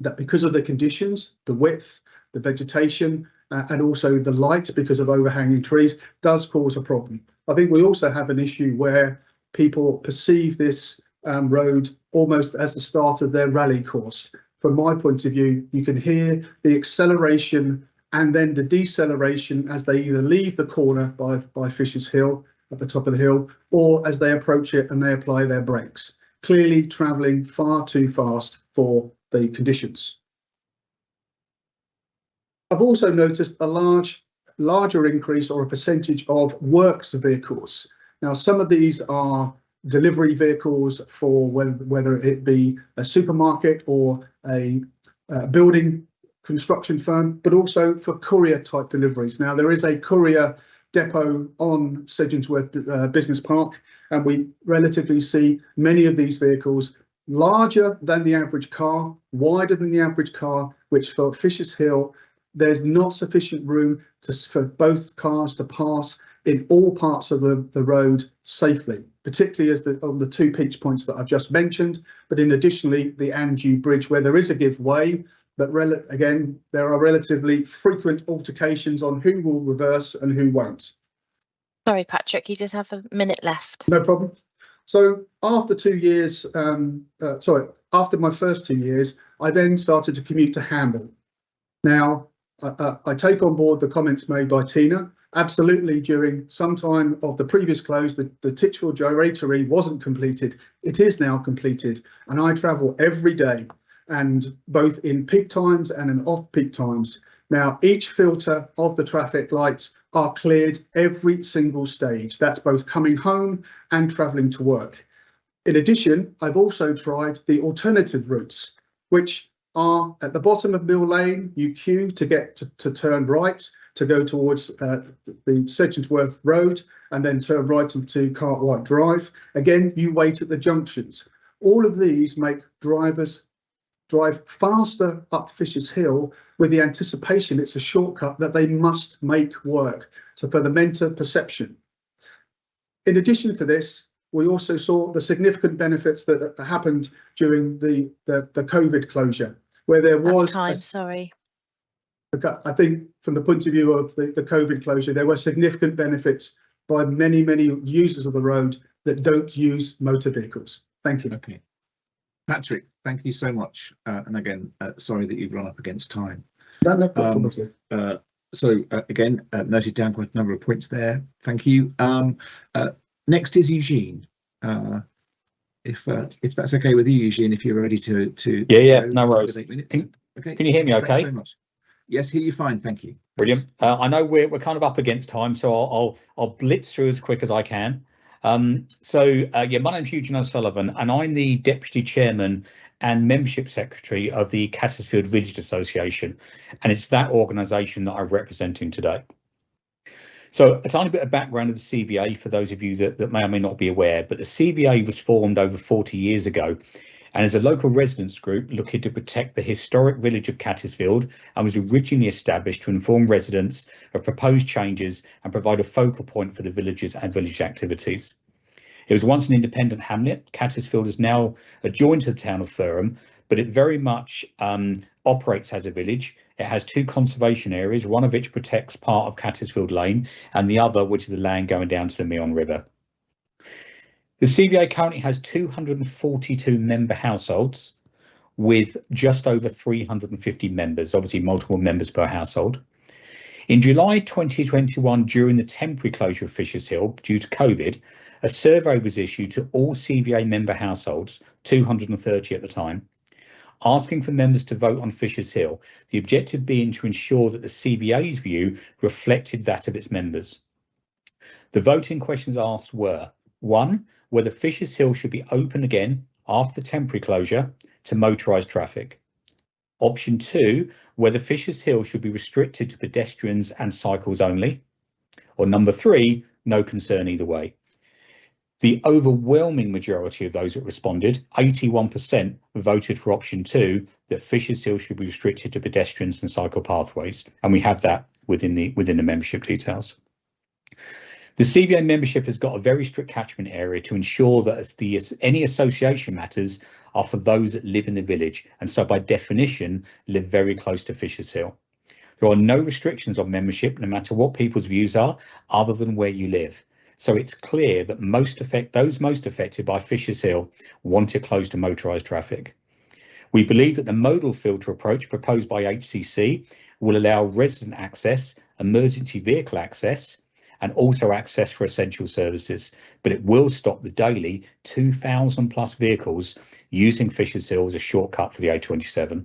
that, because of the conditions, the width, the vegetation, and also the light because of overhanging trees, does cause a problem. I think we also have an issue where people perceive this road almost as the start of their rally course. From my point of view, you can hear the acceleration and then the deceleration as they either leave the corner by Fisher's Hill at the top of the hill, or as they approach it and they apply their brakes, clearly travelling far too fast for the conditions. I've also noticed a larger increase or a percentage of works vehicles. Now, some of these are delivery vehicles for whether it be a supermarket or a building construction firm, but also for courier type deliveries. Now, there is a courier depot on Sedgensworth Business Park, and we relatively see many of these vehicles larger than the average car, wider than the average car, which for Fisher's Hill, there's not sufficient room for both cars to pass in all parts of the road safely, particularly on the 2 pinch points that I've just mentioned, but in additionally the Andew Bridge, where there is a give way, but again, there are relatively frequent altercations on who will reverse and who won't. Sorry, Patrick, you just have a minute left. No problem. So after 2 years, after my first 2 years, I then started to commute to Hamble. Now, I take on board the comments made by Tina. Absolutely, during some time of the previous close, the Titchfield Gyratory wasn't completed. It is now completed, and I travel every day, and both in peak times and in off-peak times. Now, each filter of the traffic lights are cleared every single stage. That's both coming home and travelling to work. In addition, I've also tried the alternative routes, which are at the bottom of Mill Lane. You queue to get to turn right to go towards the Sedgensworth Road and then turn right into Cartwright Drive. Again, you wait at the junctions. All of these make drivers drive faster up Fisher's Hill with the anticipation it's a shortcut that they must make work, so for the mental perception. In addition to this, we also saw the significant benefits that happened during the COVID closure, where there was sorry. I think from the point of view of the COVID closure, there were significant benefits by many users of the road that don't use motor vehicles. Thank you. Okay. Patrick, thank you so much. And again, sorry that you've run up against time. No problem at all. So again, noted down quite a number of points there. Thank you. Next is Eugene. If that's okay with you, Eugene, if you're ready to yeah, no worries. 8 minutes. Okay. Can you hear me okay? Thanks very much. Yes, hear you fine, thank you. Brilliant. I know we're kind of up against time, so I'll blitz through as quick as I can. Yeah, my name's Eugene O'Sullivan, and I'm the Deputy Chairman and Membership Secretary of the Cattersfield Village Association, and it's that organisation that I'm representing today. So a tiny bit of background of the CVA for those of you that may or may not be aware, but the CVA was formed over 40 years ago and is a local residents group looking to protect the historic village of Cattersfield, and was originally established to inform residents of proposed changes and provide a focal point for the villages and village activities. It was once an independent hamlet. Cattersfield is now adjoined to the town of Thurham, but it very much operates as a village. It has 2 conservation areas, one of which protects part of Cattersfield Lane and the other which is the land going down to the Meon River. The CVA currently has 242 member households with just over 350 members, obviously multiple members per household. In July 2021, during the temporary closure of Fisher's Hill due to COVID, a survey was issued to all CVA member households, 230 at the time, asking for members to vote on Fisher's Hill, the objective being to ensure that the CVA's view reflected that of its members. The voting questions asked were: 1, whether Fisher's Hill should be open again after the temporary closure to motorised traffic. Option 2, whether Fisher's Hill should be restricted to pedestrians and cycles only. Or number 3, no concern either way. The overwhelming majority of those that responded, 81%, voted for option 2, that Fisher's Hill should be restricted to pedestrians and cycle pathways, and we have that within the membership details. The CVA membership has got a very strict catchment area to ensure that any association matters are for those that live in the village, and so by definition live very close to Fisher's Hill. There are no restrictions on membership, no matter what people's views are, other than where you live. So it's clear that those most affected by Fisher's Hill want it closed to motorised traffic. We believe that the modal filter approach proposed by HCC will allow resident access, emergency vehicle access, and also access for essential services, but it will stop the daily 2,000 plus vehicles using Fisher's Hill as a shortcut for the A27.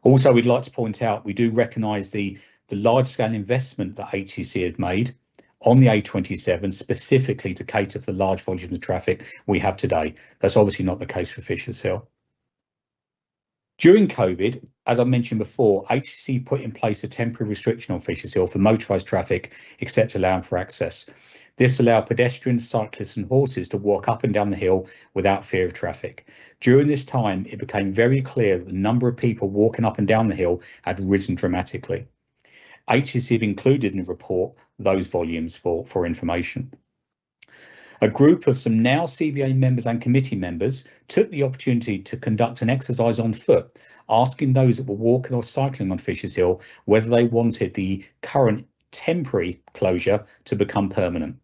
Also, we'd like to point out, we do recognise the large-scale investment that HCC has made on the A27 specifically to cater for the large volumes of traffic we have today. That's obviously not the case for Fisher's Hill. During COVID, as I mentioned before, HCC put in place a temporary restriction on Fisher's Hill for motorised traffic, except allowing for access. This allowed pedestrians, cyclists and horses to walk up and down the hill without fear of traffic. During this time, it became very clear that the number of people walking up and down the hill had risen dramatically. HCC have included in the report those volumes for information. A group of some now CVA members and committee members took the opportunity to conduct an exercise on foot, asking those that were walking or cycling on Fisher's Hill whether they wanted the current temporary closure to become permanent.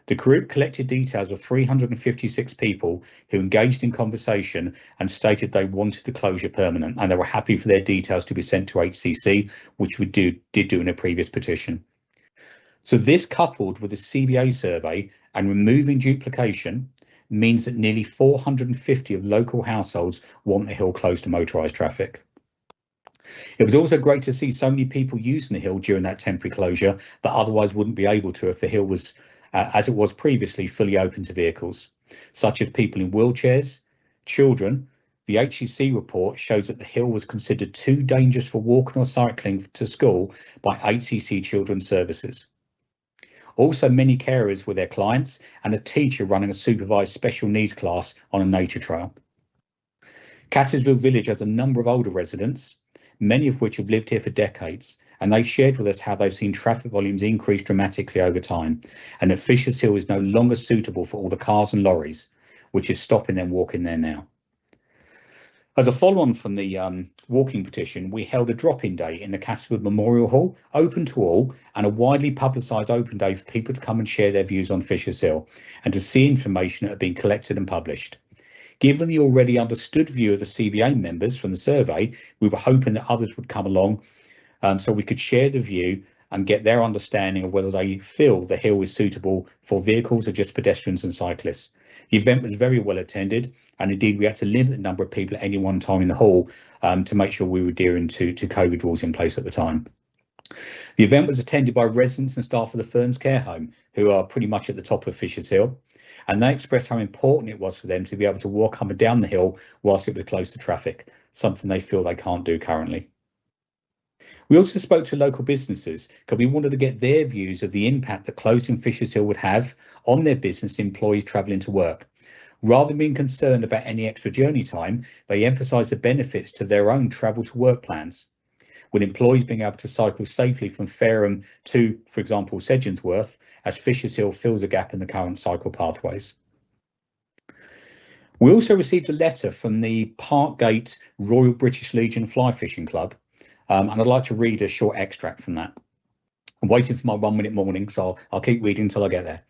The group collected details of 356 people who engaged in conversation and stated they wanted the closure permanent, and they were happy for their details to be sent to HCC, which we did do in a previous petition. So this, coupled with the CVA survey and removing duplication, means that nearly 450 of local households want the hill closed to motorised traffic. It was also great to see so many people using the hill during that temporary closure that otherwise wouldn't be able to if the hill was, as it was previously, fully open to vehicles, such as people in wheelchairs, children. The HCC report shows that the hill was considered too dangerous for walking or cycling to school by HCC Children's Services. Also, many carers were their clients and a teacher running a supervised special needs class on a nature trail. Cattersfield Village has a number of older residents, many of which have lived here for decades, and they shared with us how they've seen traffic volumes increase dramatically over time, and that Fisher's Hill is no longer suitable for all the cars and lorries, which is stopping them walking there now. As a follow-on from the walking petition, we held a drop-in day in the Catesfield Memorial Hall, open to all, and a widely publicised open day for people to come and share their views on Fisher's Hill and to see information that had been collected and published. Given the already understood view of the CVA members from the survey, we were hoping that others would come along so we could share the view and get their understanding of whether they feel the hill is suitable for vehicles or just pedestrians and cyclists. The event was very well attended, and indeed we had to limit the number of people at any one time in the hall to make sure we were adhering to COVID rules in place at the time. The event was attended by residents and staff of the Ferns Care Home, who are pretty much at the top of Fisher's Hill, and they expressed how important it was for them to be able to walk up and down the hill whilst it was closed to traffic, something they feel they can't do currently. We also spoke to local businesses because we wanted to get their views of the impact that closing Fisher's Hill would have on their business employees travelling to work. Rather than being concerned about any extra journey time, they emphasised the benefits to their own travel to work plans, with employees being able to cycle safely from Fareham to, for example, Sedgensworth, as Fisher's Hill fills a gap in the current cycle pathways. We also received a letter from the Parkgate Royal British Legion Fly Fishing Club, and I'd like to read a short extract from that. I'm waiting for my 1 minute warning, so I'll keep reading until I get there.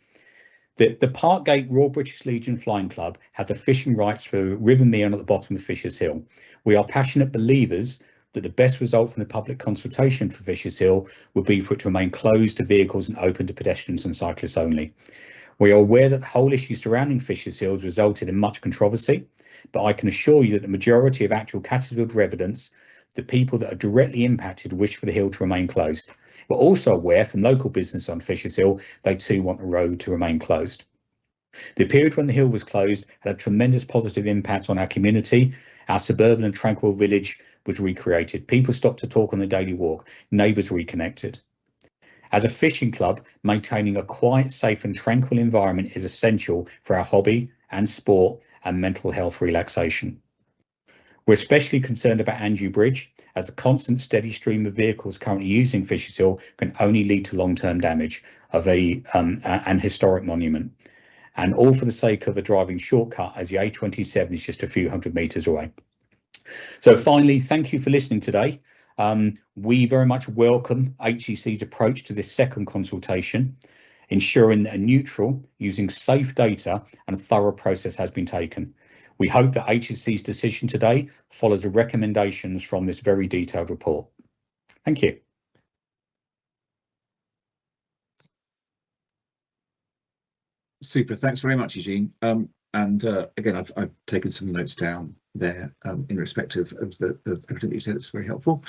The Parkgate Royal British Legion Flying Club have the fishing rights for River Meon at the bottom of Fisher's Hill. We are passionate believers that the best result from the public consultation for Fisher's Hill would be for it to remain closed to vehicles and open to pedestrians and cyclists only. We are aware that the whole issue surrounding Fisher's Hill has resulted in much controversy, but I can assure you that the majority of actual Catesfield residents, the people that are directly impacted, wish for the hill to remain closed. We're also aware from local business on Fisher's Hill, they too want the road to remain closed. The period when the hill was closed had a tremendous positive impact on our community. Our suburban and tranquil village was recreated. People stopped to talk on the daily walk. Neighbours reconnected. As a fishing club, maintaining a quiet, safe and tranquil environment is essential for our hobby and sport and mental health relaxation. We're especially concerned about Andew Bridge, as a constant steady stream of vehicles currently using Fisher's Hill can only lead to long-term damage of an historic monument, and all for the sake of a driving shortcut, as the A27 is just a few hundred metres away. So finally, thank you for listening today. We very much welcome HEC's approach to this second consultation, ensuring that a neutral, using safe data and a thorough process has been taken. We hope that HEC's decision today follows the recommendations from this very detailed report. Thank you. Super, thanks very much, Eugene. Again, I've taken some notes down there in respect of everything that you said. It's very helpful.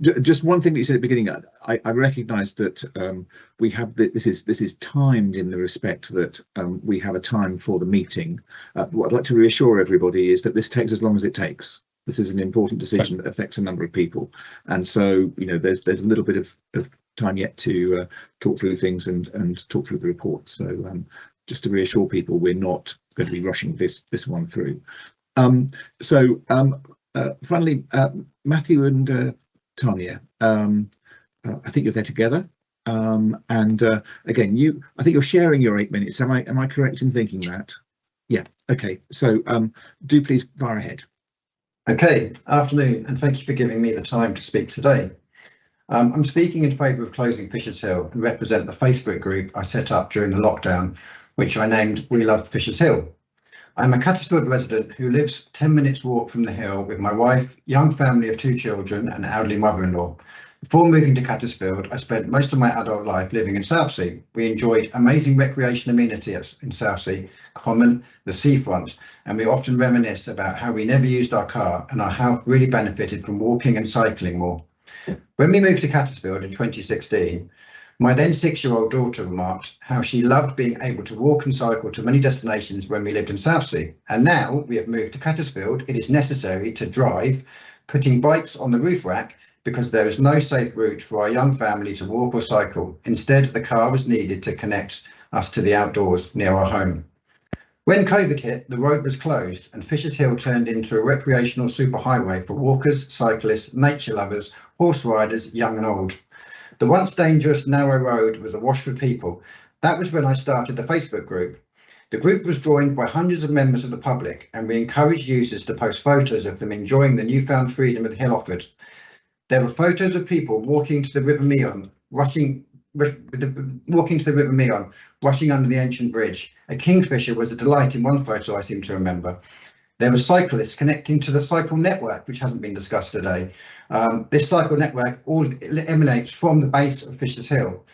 Just one thing that you said at the beginning, I recognise that we have this is timed in the respect that we have a time for the meeting. What I'd like to reassure everybody is that this takes as long as it takes. This is an important decision that affects a number of people, and so there's a little bit of time yet to talk through things and talk through the report. So just to reassure people, we're not going to be rushing this one through. Finally, Matthew and Tanya, I think you're there together, again, I think you're sharing your 8 minutes. Am I correct in thinking that? Yeah. Okay. So do please fire ahead. Okay. Afternoon, and thank you for giving me the time to speak today. I'm speaking in favour of closing Fisher's Hill and represent the Facebook group I set up during the lockdown, which I named We Love Fisher's Hill. I'm a Catesfield resident who lives 10 minutes walk from the hill with my wife, young family of 2 children and elderly mother-in-law. Before moving to Catesfield, I spent most of my adult life living in Southsea. We enjoyed amazing recreation amenities in Southsea Common, the seafront, and we often reminisce about how we never used our car and our health really benefited from walking and cycling more. When we moved to Catesfield in 2016, my then 6-year-old daughter remarked how she loved being able to walk and cycle to many destinations when we lived in Southsea. And now we have moved to Catesfield, it is necessary to drive, putting bikes on the roof rack because there is no safe route for our young family to walk or cycle. Instead, the car was needed to connect us to the outdoors near our home. When COVID hit, the road was closed and Fisher's Hill turned into a recreational superhighway for walkers, cyclists, nature lovers, horse riders, young and old. The once dangerous narrow road was awash with people. That was when I started the Facebook group. The group was joined by hundreds of members of the public, and we encouraged users to post photos of them enjoying the newfound freedom the hill offered. There were photos of people walking to the River Meon, rushing under the ancient bridge. A kingfisher was a delight in one photo, I seem to remember. There were cyclists connecting to the cycle network, which hasn't been discussed today. This cycle network all emanates from the base of Fisher's Hill.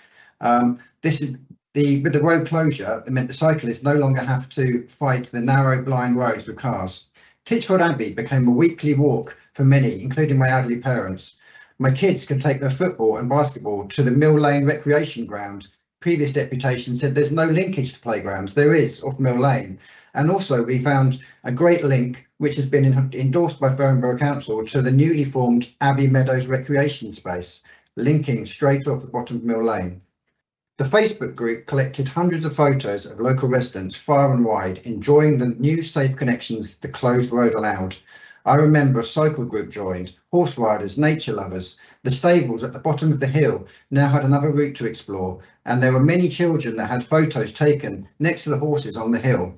With the road closure, it meant the cyclists no longer have to fight the narrow blind roads with cars. Titchfield Abbey became a weekly walk for many, including my elderly parents. My kids could take their football and basketball to the Mill Lane recreation ground. Previous deputation said there's no linkage to playgrounds. There is off Mill Lane. And also we found a great link, which has been endorsed by Fareham Borough Council, to the newly formed Abbey Meadows recreation space, linking straight off the bottom of Mill Lane. The Facebook group collected hundreds of photos of local residents far and wide, enjoying the new safe connections the closed road allowed. I remember a cycle group joined, horse riders, nature lovers. The stables at the bottom of the hill now had another route to explore, and there were many children that had photos taken next to the horses on the hill.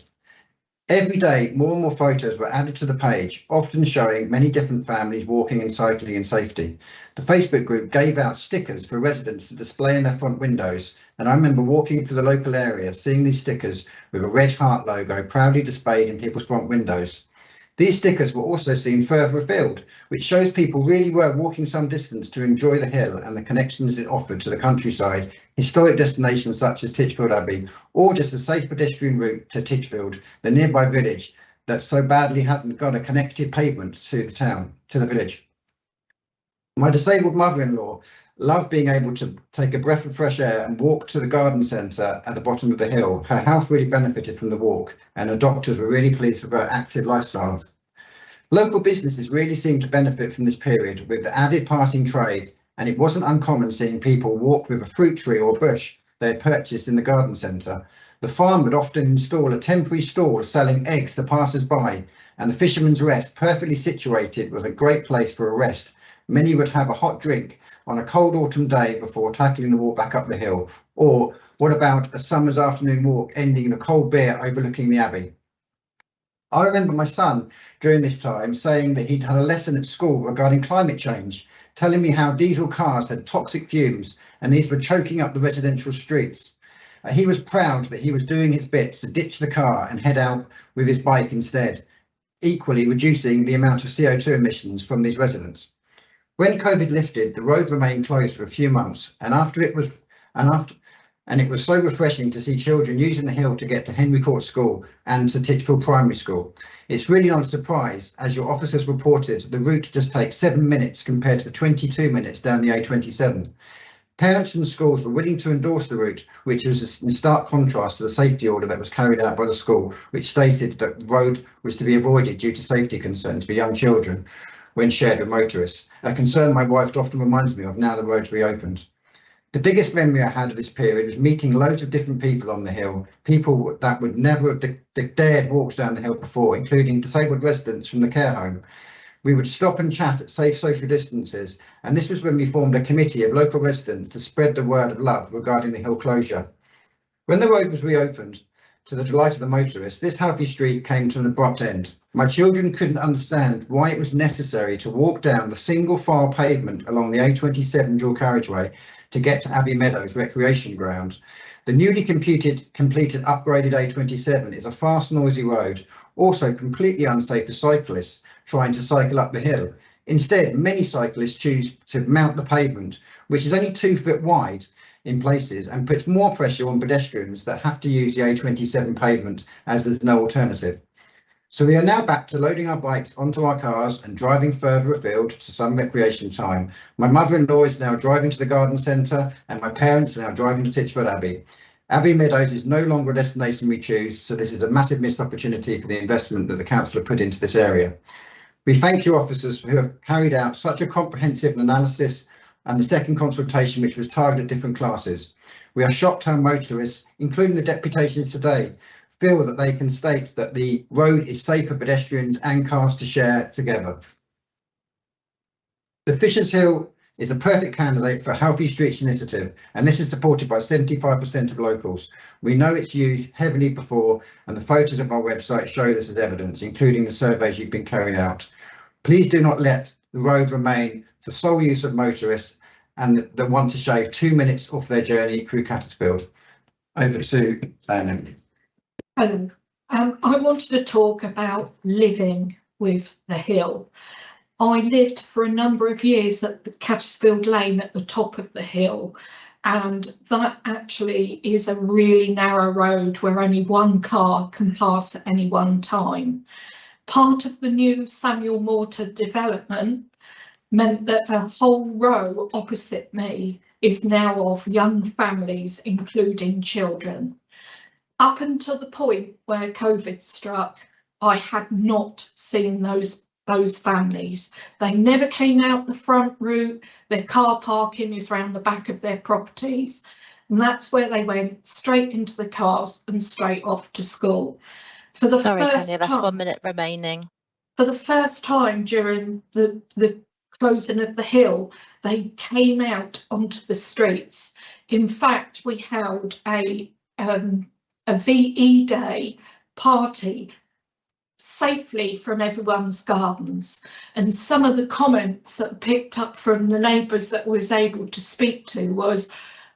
Every day, more and more photos were added to the page, often showing many different families walking and cycling in safety. The Facebook group gave out stickers for residents to display in their front windows, and I remember walking through the local area, seeing these stickers with a red heart logo proudly displayed in people's front windows. These stickers were also seen further afield, which shows people really were walking some distance to enjoy the hill and the connections it offered to the countryside, historic destinations such as Titchfield Abbey, or just a safe pedestrian route to Titchfield, the nearby village that so badly hasn't got a connected pavement to the town, to the village. My disabled mother-in-law loved being able to take a breath of fresh air and walk to the garden centre at the bottom of the hill. Her health really benefited from the walk, and her doctors were really pleased with her active lifestyle. Local businesses really seemed to benefit from this period with the added passing trade, and it wasn't uncommon seeing people walk with a fruit tree or bush they had purchased in the garden centre. The farm would often install a temporary stall selling eggs to passers-by, and the Fisherman's Rest, perfectly situated, was a great place for a rest. Many would have a hot drink on a cold autumn day before tackling the walk back up the hill, or what about a summer's afternoon walk ending in a cold beer overlooking the Abbey? I remember my son during this time saying that he'd had a lesson at school regarding climate change, telling me how diesel cars had toxic fumes and these were choking up the residential streets. He was proud that he was doing his bit to ditch the car and head out with his bike instead, equally reducing the amount of CO2 emissions from these residents. When COVID lifted, the road remained closed for a few months, and it was so refreshing to see children using the hill to get to Henry Court School and to Titchfield Primary School. It's really not a surprise, as your officers reported, the route just takes 7 minutes compared to the 22 minutes down the A27. Parents and schools were willing to endorse the route, which was in stark contrast to the safety order that was carried out by the school, which stated that the road was to be avoided due to safety concerns for young children when shared with motorists, a concern my wife often reminds me of now the road's reopened. The biggest memory I had of this period was meeting loads of different people on the hill, people that would never have dared walk down the hill before, including disabled residents from the care home. We would stop and chat at safe social distances, and this was when we formed a committee of local residents to spread the word of love regarding the hill closure. When the road was reopened, to the delight of the motorists, this healthy street came to an abrupt end. My children couldn't understand why it was necessary to walk down the single file pavement along the A27 dual carriageway to get to Abbey Meadows recreation ground. The newly completed upgraded A27 is a fast, noisy road, also completely unsafe for cyclists trying to cycle up the hill. Instead, many cyclists choose to mount the pavement, which is only 2 foot wide in places, and puts more pressure on pedestrians that have to use the A27 pavement as there's no alternative. So we are now back to loading our bikes onto our cars and driving further afield to some recreation time. My mother-in-law is now driving to the garden centre and my parents are now driving to Titchfield Abbey. Abbey Meadows is no longer a destination we choose, so this is a massive missed opportunity for the investment that the council have put into this area. We thank you officers who have carried out such a comprehensive analysis and the second consultation, which was targeted at different classes. We are shocked how motorists, including the deputations today, feel that they can state that the road is safe for pedestrians and cars to share together. The Fisher's Hill is a perfect candidate for a Healthy Streets initiative, and this is supported by 75% of locals. We know it's used heavily before, and the photos of our website show this as evidence, including the surveys you've been carrying out. Please do not let the road remain for sole use of motorists and that want to shave 2 minutes off their journey through Cattersfield. Over to Emily. Hello. I wanted to talk about living with the hill. I lived for a number of years at the Cattersfield Lane at the top of the hill, and that actually is a really narrow road where only one car can pass at any one time. Part of the new Samuel Mortar development meant that the whole row opposite me is now of young families, including children. Up until the point where COVID struck, I had not seen those families. They never came out the front route. Their car parking is round the back of their properties, and that's where they went, straight into the cars and straight off to school. For the Sorry, first Tanya, that's time, 1 minute remaining. For the first time during the closing of the hill, they came out onto the streets. In fact, we held a VE Day party safely from everyone's gardens, and some of the comments that picked up from the neighbours that was able to speak to was,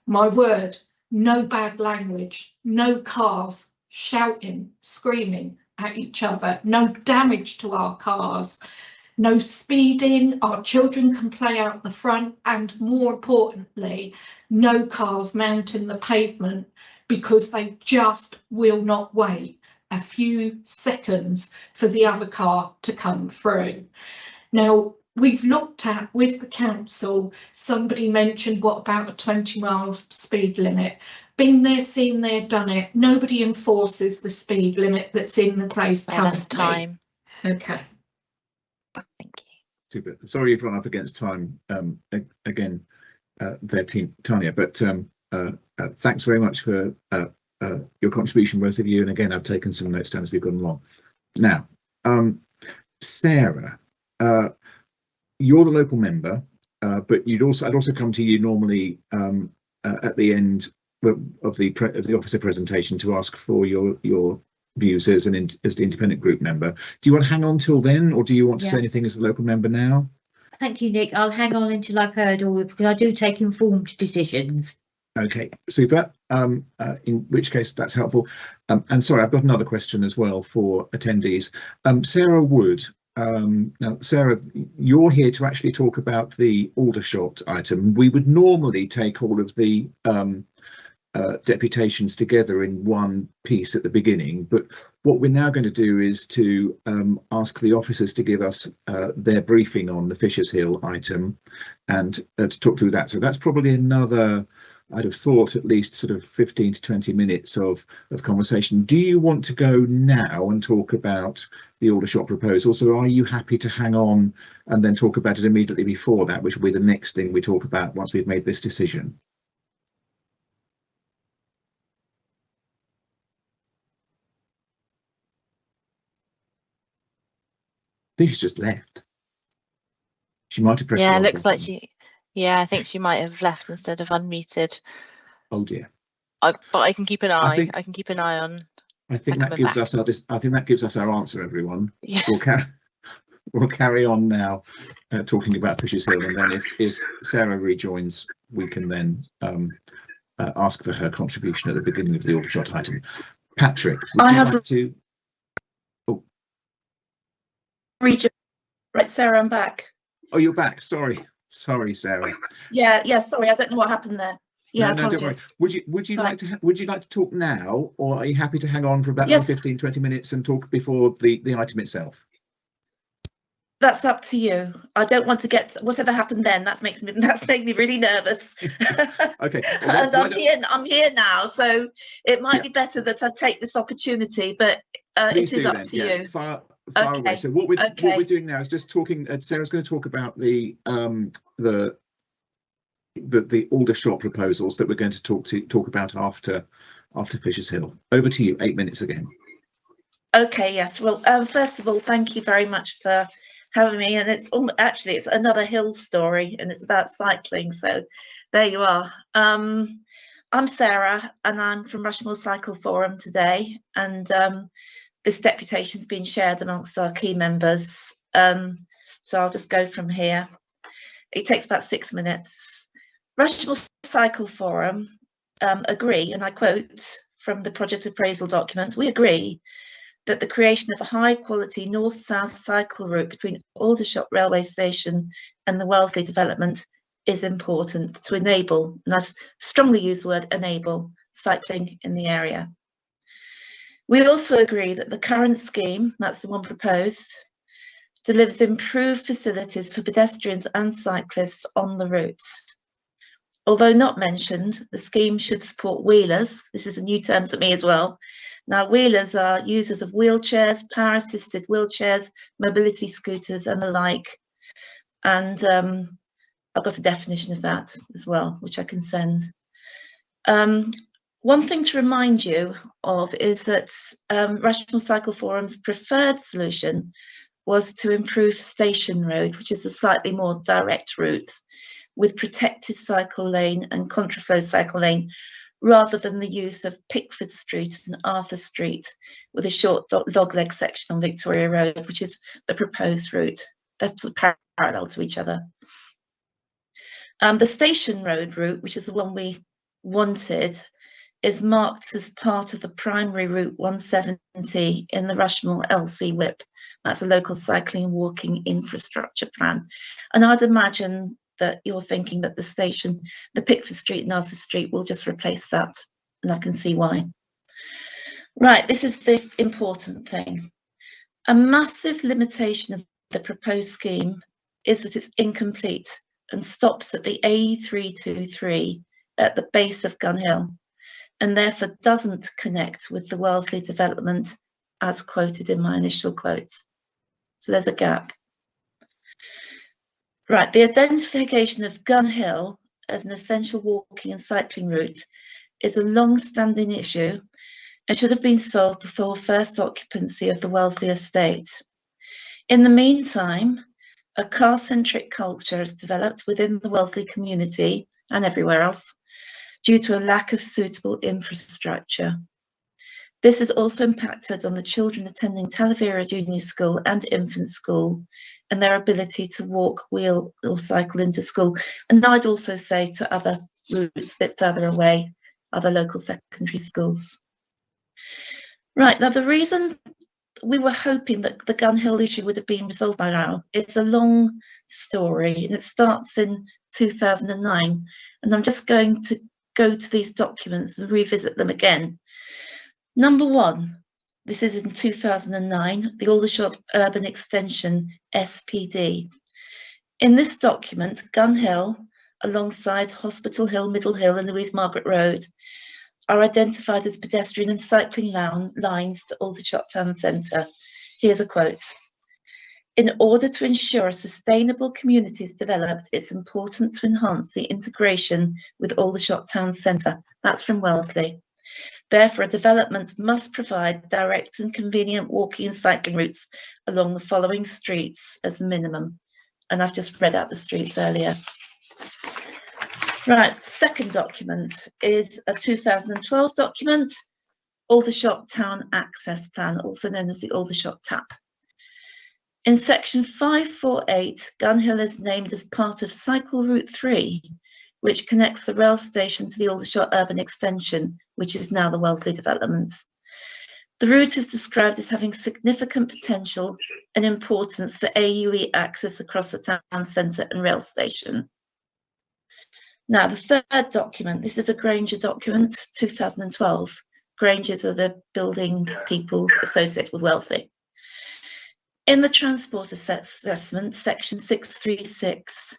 my word, no bad language, no cars shouting, screaming at each other, no damage to our cars, no speeding, our children can play out the front, and more importantly, no cars mounting the pavement because they just will not wait a few seconds for the other car to come through. Now, we've looked at with the council, somebody mentioned, what about a 20-mile speed limit? Been there, seen there, done it. Nobody enforces the speed limit that's in the place currently. That's time. Okay. Thank you. Super. Sorry you've run up against time again there, Tanya, but thanks very much for your contribution, both of you. And again, I've taken some notes down as we've gone along. Now, Sarah, you're the local member, but I'd also come to you normally at the end of the officer presentation to ask for your views as the independent group member. Do you want to hang on till then, or do you want to say anything as a local member now? Thank you, Nick. I'll hang on until I've heard all, because I do take informed decisions. Okay, super. In which case that's helpful. And sorry, I've got another question as well for attendees. Sarah Wood. Now, Sarah, you're here to actually talk about the Aldershot item. We would normally take all of the deputations together in one piece at the beginning, but what we're now going to do is to ask the officers to give us their briefing on the Fisher's Hill item and to talk through that. So that's probably another, I'd have thought, at least sort of 15 to 20 minutes of conversation. Do you want to go now and talk about the Aldershot proposals, or are you happy to hang on and then talk about it immediately before that, which will be the next thing we talk about once we've made this decision? I think she's just left. She might have pressed. Yeah, it looks like she. Yeah, I think she might have left instead of unmuted. Oh dear. But I can keep an eye. I can keep an eye on. I think that gives us our. I think that gives us our answer, everyone. Yeah. We'll carry on now, talking about Fisher's Hill, and then if Sarah rejoins, we can then ask for her contribution at the beginning of the Aldershot item. Patrick, would you like to? Oh. Right, Sarah, I'm back. Oh, you're back. Sorry, Sarah. Yeah. Sorry, I don't know what happened there. Yeah, no, don't worry. Would you like to talk now, or are you happy to hang on for about 15-20 minutes and talk before the item itself? That's up to you. I don't want to get whatever happened then. That's made me really nervous. Okay. Well, and I'm here now, so it might be better that I take this opportunity. But it is up to you. Far away. So what we're doing now is just talking. Sarah's going to talk about the Aldershot proposals that we're going to talk about after Fisher's Hill. Over to you. 8 minutes again. Okay. Yes. Well, first of all, thank you very much for having me. And it's actually it's another hill story, and it's about cycling. So there you are. I'm Sarah, and I'm from Rushmore Cycle Forum today. And this deputation's been shared amongst our key members. So I'll just go from here. It takes about 6 minutes. Rushmore Cycle Forum agree, and I quote from the project appraisal document, we agree that the creation of a high quality north-south cycle route between Aldershot railway station and the Wellesley development is important to enable, and I strongly use the word enable, cycling in the area. We also agree that the current scheme, that's the one proposed, delivers improved facilities for pedestrians and cyclists on the route. Although not mentioned, the scheme should support wheelers. This is a new term to me as well. Now, wheelers are users of wheelchairs, power-assisted wheelchairs, mobility scooters and the like. And I've got a definition of that as well, which I can send. One thing to remind you of is that Rushmore Cycle Forum's preferred solution was to improve Station Road, which is a slightly more direct route with protected cycle lane and contraflow cycle lane, rather than the use of Pickford Street and Arthur Street with a short dogleg section on Victoria Road, which is the proposed route. That's parallel to each other. The Station Road route, which is the one we wanted, is marked as part of the primary route 170 in the Rushmore LC WIP. That's a local cycling and walking infrastructure plan. And I'd imagine that you're thinking that the station, the Pickford Street and Arthur Street, will just replace that, and I can see why. Right, this is the important thing. A massive limitation of the proposed scheme is that it's incomplete and stops at the A323 at the base of Gun Hill, and therefore doesn't connect with the Wellesley development as quoted in my initial quotes. So there's a gap. Right, the identification of Gun Hill as an essential walking and cycling route is a long-standing issue and should have been solved before first occupancy of the Wellesley estate. In the meantime, a car-centric culture has developed within the Wellesley community and everywhere else due to a lack of suitable infrastructure. This has also impacted on the children attending Talavera Junior School and Infant School and their ability to walk, wheel or cycle into school. And I'd also say to other routes a bit further away, other local secondary schools. Right, now the reason we were hoping that the Gun Hill issue would have been resolved by now, it's a long story and it starts in 2009. And I'm just going to go to these documents and revisit them again. Number one, this is in 2009, the Aldershot Urban Extension SPD. In this document, Gun Hill, alongside Hospital Hill, Middle Hill and Louise Margaret Road, are identified as pedestrian and cycling lines to Aldershot Town Centre. Here's a quote. In order to ensure a sustainable community is developed, it's important to enhance the integration with Aldershot Town Centre. That's from Wellesley. Therefore, a development must provide direct and convenient walking and cycling routes along the following streets as minimum. And I've just read out the streets earlier. Right, the second document is a 2012 document, Aldershot Town Access Plan, also known as the Aldershot TAP. In section 548, Gun Hill is named as part of Cycle Route 3, which connects the rail station to the Aldershot Urban Extension, which is now the Wellesley development. The route is described as having significant potential and importance for AUE access across the town centre and rail station. Now, the third document, this is a Granger document, 2012. Grangers are the building people associated with Wellesley. In the transport assessment, section 636,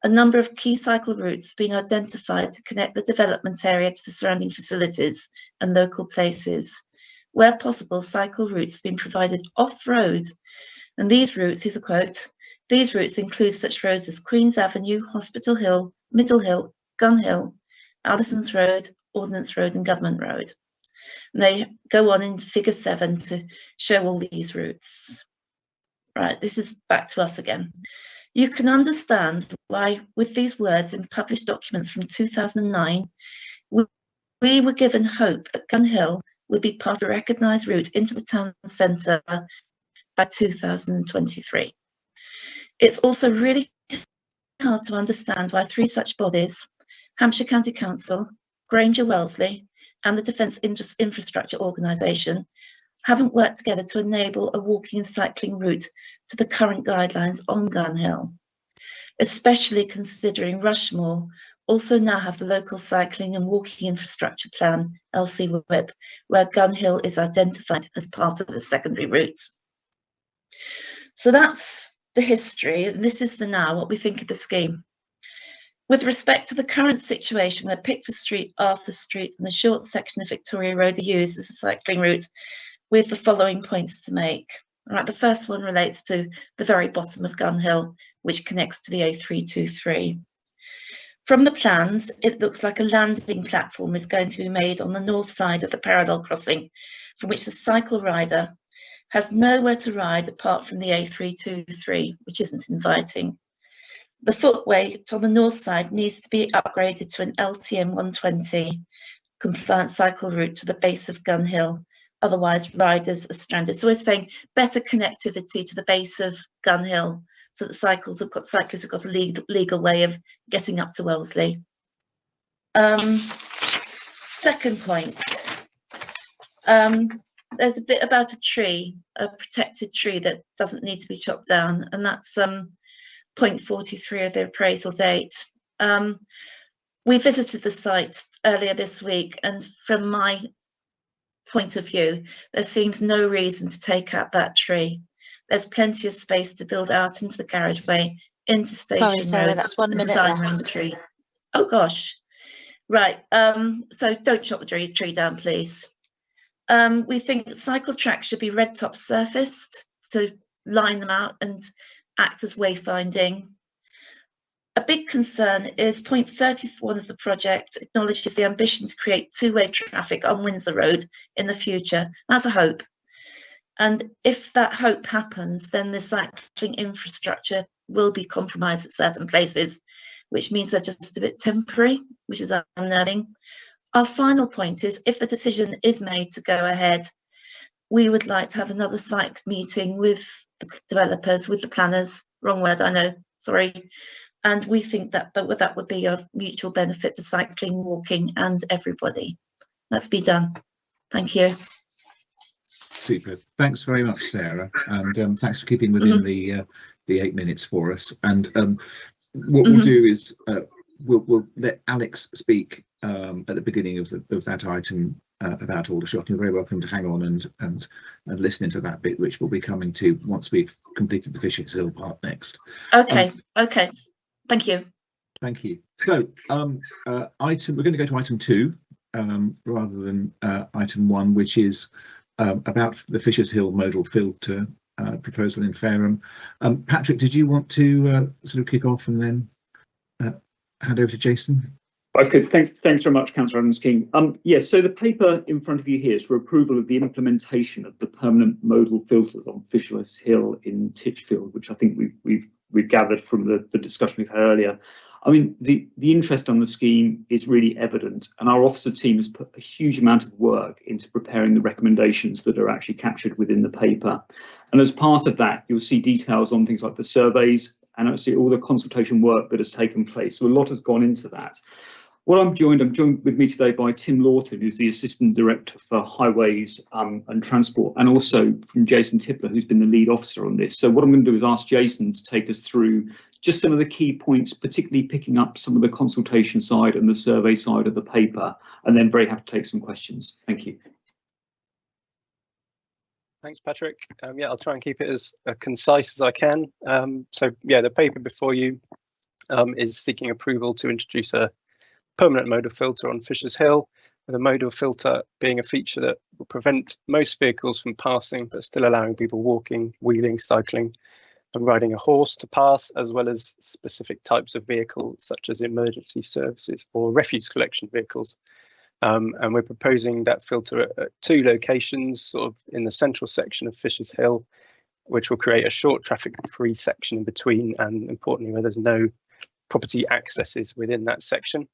a number of key cycle routes have been identified to connect the development area to the surrounding facilities and local places. Where possible, cycle routes have been provided off-road. And these routes, here's a quote, these routes include such roads as Queen's Avenue, Hospital Hill, Middle Hill, Gun Hill, Allison's Road, Ordnance Road and Government Road. And they go on in figure 7 to show all these routes. right, this is back to us again. You can understand why, with these words in published documents from 2009, we were given hope that Gun Hill would be part of a recognised route into the town centre by 2023. It's also really hard to understand why 3 such bodies, Hampshire County Council, Granger Wellesley and the Defence Infrastructure Organisation, haven't worked together to enable a walking and cycling route to the current guidelines on Gun Hill, especially considering Rushmore also now have the local cycling and walking infrastructure plan, LCWIP, where Gun Hill is identified as part of the secondary route. So that's the history, and this is the now, what we think of the scheme. With respect to the current situation where Pickford Street, Arthur Street and the short section of Victoria Road are used as a cycling route, we have the following points to make. All right, the first one relates to the very bottom of Gun Hill, which connects to the A323. From the plans, it looks like a landing platform is going to be made on the north side of the parallel crossing, from which the cycle rider has nowhere to ride apart from the A323, which isn't inviting. The footway on the north side needs to be upgraded to an LTM 120 compliant cycle route to the base of Gun Hill. Otherwise, riders are stranded. So we're saying better connectivity to the base of Gun Hill, so that cyclists have got a legal way of getting up to Wellesley. Second point, there's a bit about a tree, a protected tree that doesn't need to be chopped down, and that's point 43 of the appraisal date. We visited the site earlier this week, and from my point of view, there seems no reason to take out that tree. There's plenty of space to build out into the carriageway, into Station Sorry, Road, that's 1 minute design left. around the tree. Oh gosh, right. So don't chop the tree down, please. We think cycle tracks should be red top surfaced, so line them out and act as wayfinding. A big concern is point 31 of the project acknowledges the ambition to create two-way traffic on Windsor Road in the future. That's a hope. And if that hope happens, then the cycling infrastructure will be compromised at certain places, which means they're just a bit temporary, which is unnerving. Our final point is, if the decision is made to go ahead, we would like to have another site meeting with the developers, with the planners, wrong word, I know, sorry. And we think that that would be of mutual benefit to cycling, walking and everybody. Let's be done. Thank you. Super. Thanks very much, Sarah, and thanks for keeping within the 8 minutes for us. And what we'll do is we'll let Alex speak at the beginning of that item about Aldershot. You're very welcome to hang on and listen into that bit, which we'll be coming to once we've completed the Fishes Hill part next. Okay. Okay. Thank you. Thank you. So we're going to go to item 2 rather than item 1, which is about the Fishes Hill modal filter proposal in Fareham. Patrick, did you want to sort of kick off and then hand over to Jason? I could. Thanks very much, Councillor Adams-King. Yes, so the paper in front of you here is for approval of the implementation of the permanent modal filters on Fishes Hill in Titchfield, which I think we've gathered from the discussion we've had earlier. I mean, the interest on the scheme is really evident, and our officer team has put a huge amount of work into preparing the recommendations that are actually captured within the paper. And as part of that, you'll see details on things like the surveys and actually all the consultation work that has taken place. So a lot has gone into that. I'm joined with me today by Tim Lawton, who's the Assistant Director for Highways and Transport, and also from Jason Tippler, who's been the lead officer on this. So what I'm going to do is ask Jason to take us through just some of the key points, particularly picking up some of the consultation side and the survey side of the paper, and then very happy to take some questions. Thank you. Thanks, Patrick. I'll try and keep it as concise as I can. The paper before you is seeking approval to introduce a permanent modal filter on Fishes Hill, with a modal filter being a feature that will prevent most vehicles from passing, but still allowing people walking, wheeling, cycling and riding a horse to pass, as well as specific types of vehicles such as emergency services or refuse collection vehicles. And we're proposing that filter at 2 locations, sort of in the central section of Fishes Hill, which will create a short traffic-free section in between, and importantly, where there's no property accesses within that section.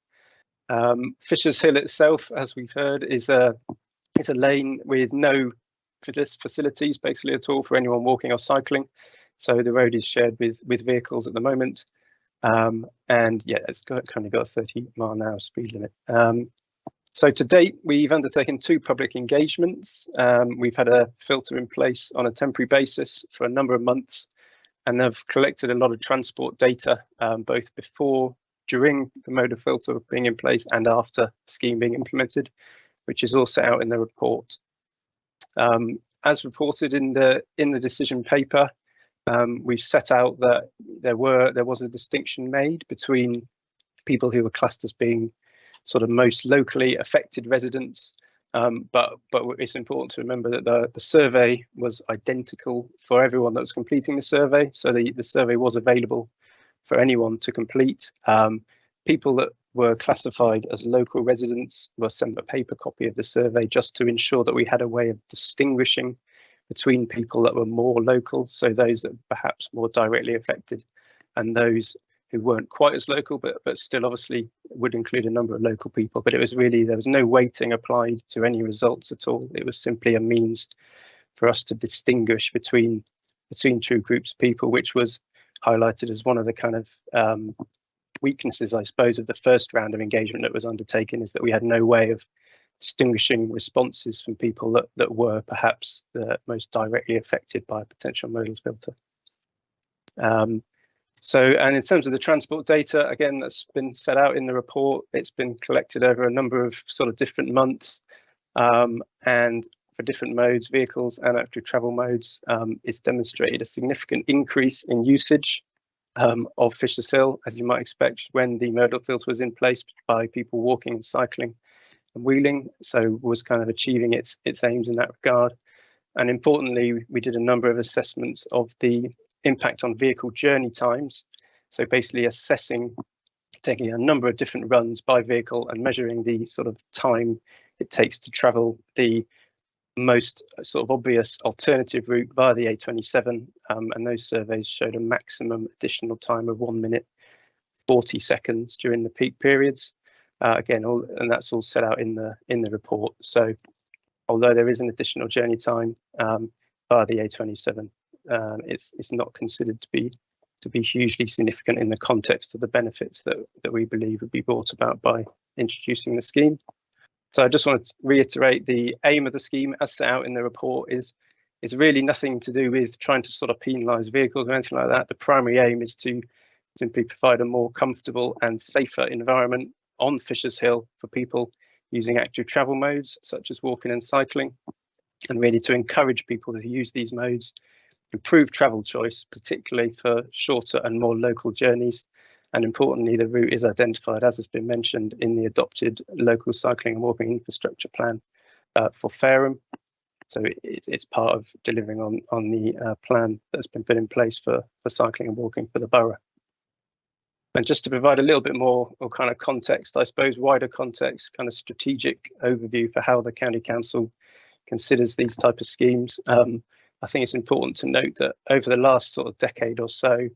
Fisher's Hill itself, as we've heard, is a lane with no facilities basically at all for anyone walking or cycling. So the road is shared with vehicles at the moment. And yeah, it's currently got a 30-mile-an-hour speed limit. So to date, we've undertaken 2 public engagements. We've had a filter in place on a temporary basis for a number of months, and have collected a lot of transport data, both before, during the modal filter being in place and after the scheme being implemented, which is all set out in the report. As reported in the decision paper, we've set out that there was a distinction made between people who were classed as being sort of most locally affected residents, but it's important to remember that the survey was identical for everyone that was completing the survey, so the survey was available for anyone to complete. People that were classified as local residents were sent a paper copy of the survey just to ensure that we had a way of distinguishing between people that were more local, so those that were perhaps more directly affected, and those who weren't quite as local, but still obviously would include a number of local people. But it was really, there was no weighting applied to any results at all. It was simply a means for us to distinguish between two groups of people, which was highlighted as one of the kind of weaknesses, I suppose, of the first round of engagement that was undertaken, is that we had no way of distinguishing responses from people that were perhaps the most directly affected by a potential modal filter. And in terms of the transport data, again, that's been set out in the report. It's been collected over a number of sort of different months, and for different modes, vehicles and active travel modes, it's demonstrated a significant increase in usage of Fisher's Hill, as you might expect, when the modal filter was in place by people walking and cycling and wheeling, so was kind of achieving its aims in that regard. And importantly, we did a number of assessments of the impact on vehicle journey times, so basically taking a number of different runs by vehicle and measuring the sort of time it takes to travel the most sort of obvious alternative route via the A27, and those surveys showed a maximum additional time of 1 minute 40 seconds during the peak periods. Again, and that's all set out in the report. So although there is an additional journey time via the A27, it's not considered to be hugely significant in the context of the benefits that we believe would be brought about by introducing the scheme. So I just want to reiterate, the aim of the scheme as set out in the report is really nothing to do with trying to sort of penalise vehicles or anything like that. The primary aim is to simply provide a more comfortable and safer environment on Fisher's Hill for people using active travel modes such as walking and cycling, and really to encourage people to use these modes, improve travel choice, particularly for shorter and more local journeys. And importantly, the route is identified, as has been mentioned, in the adopted local cycling and walking infrastructure plan for Fareham. So it's part of delivering on the plan that's been put in place for cycling and walking for the borough. And just to provide a little bit more or kind of context, I suppose, wider context, kind of strategic overview for how the County Council considers these type of schemes. I think it's important to note that over the last sort of decade or so,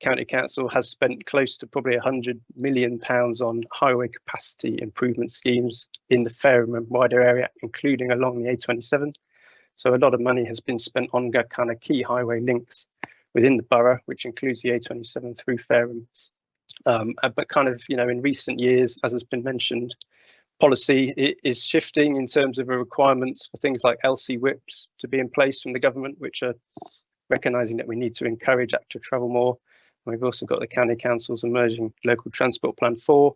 County Council has spent close to probably £100 million on highway capacity improvement schemes in the Fareham and wider area, including along the A27. So a lot of money has been spent on kind of key highway links within the borough, which includes the A27 through Fareham. But kind of, you know, in recent years, as has been mentioned, policy is shifting in terms of the requirements for things like LC whips to be in place from the government, which are recognising that we need to encourage active travel more. And we've also got the County Council's emerging local transport plan 4,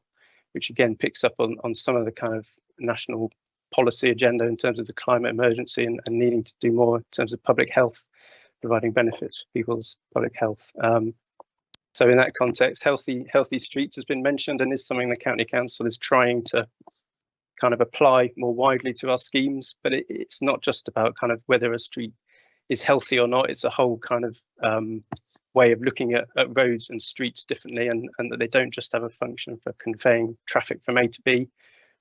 which again picks up on some of the kind of national policy agenda in terms of the climate emergency and needing to do more in terms of public health, providing benefits for people's public health. So in that context, healthy streets has been mentioned and is something the County Council is trying to kind of apply more widely to our schemes. But it's not just about kind of whether a street is healthy or not. It's a whole kind of way of looking at roads and streets differently, and that they don't just have a function for conveying traffic from A to B,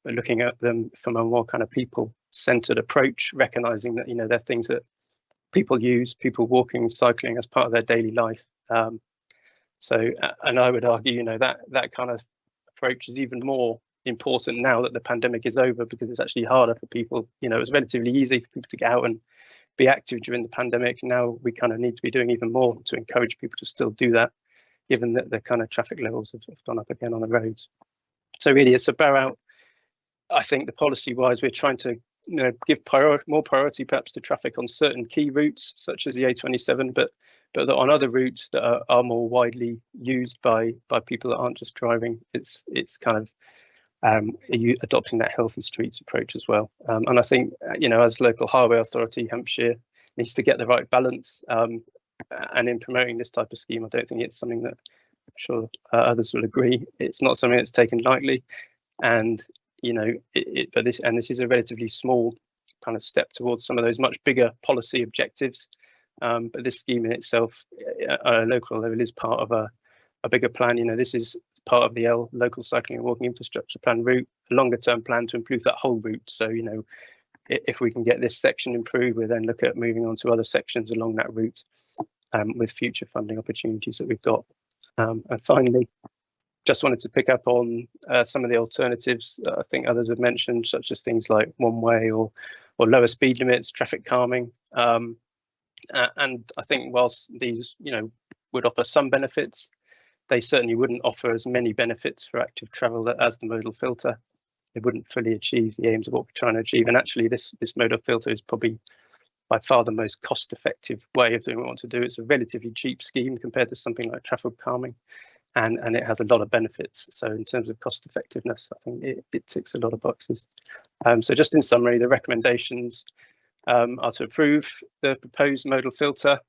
but looking at them from a more kind of people-centered approach, recognising that, you know, they're things that people use, people walking, cycling as part of their daily life. And I would argue, you know, that kind of approach is even more important now that the pandemic is over, because it's actually harder for people. You know, it was relatively easy for people to get out and be active during the pandemic. Now we kind of need to be doing even more to encourage people to still do that, given that the kind of traffic levels have gone up again on the roads. So really, it's about, I think, the policy wise, we're trying to, you know, give more priority perhaps to traffic on certain key routes such as the A27, but on other routes that are more widely used by people that aren't just driving, it's kind of adopting that healthy streets approach as well. And I think, you know, as local highway authority, Hampshire needs to get the right balance. And in promoting this type of scheme, I don't think it's something that I'm sure others will agree. It's not something that's taken lightly, and you know, but this is a relatively small kind of step towards some of those much bigger policy objectives. But this scheme in itself, at a local level, is part of a bigger plan. You know, this is part of the local cycling and walking infrastructure plan route, a longer term plan to improve that whole route. So, you know, if we can get this section improved, we'll then look at moving on to other sections along that route with future funding opportunities that we've got. And finally, just wanted to pick up on some of the alternatives that I think others have mentioned, such as things like one way or lower speed limits, traffic calming. And I think whilst these, you know, would offer some benefits, they certainly wouldn't offer as many benefits for active travel as the modal filter. It wouldn't fully achieve the aims of what we're trying to achieve. And actually, this modal filter is probably by far the most cost-effective way of doing what we want to do. It's a relatively cheap scheme compared to something like traffic calming, and it has a lot of benefits. So in terms of cost effectiveness, I think it ticks a lot of boxes. So just in summary, the recommendations are to approve the proposed modal filter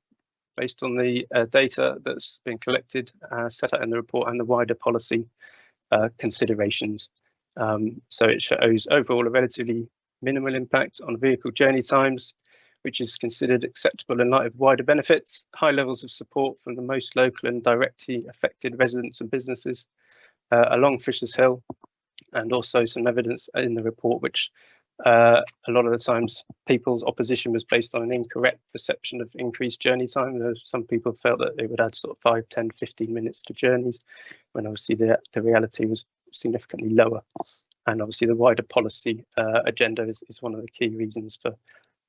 based on the data that's been collected, set out in the report, and the wider policy considerations. So it shows overall a relatively minimal impact on vehicle journey times, which is considered acceptable in light of wider benefits, high levels of support from the most local and directly affected residents and businesses along Fisher's Hill, and also some evidence in the report which a lot of the times people's opposition was based on an incorrect perception of increased journey time. Some people felt that it would add sort of 5, 10, 15 minutes to journeys, when obviously the reality was significantly lower. And obviously the wider policy agenda is one of the key reasons for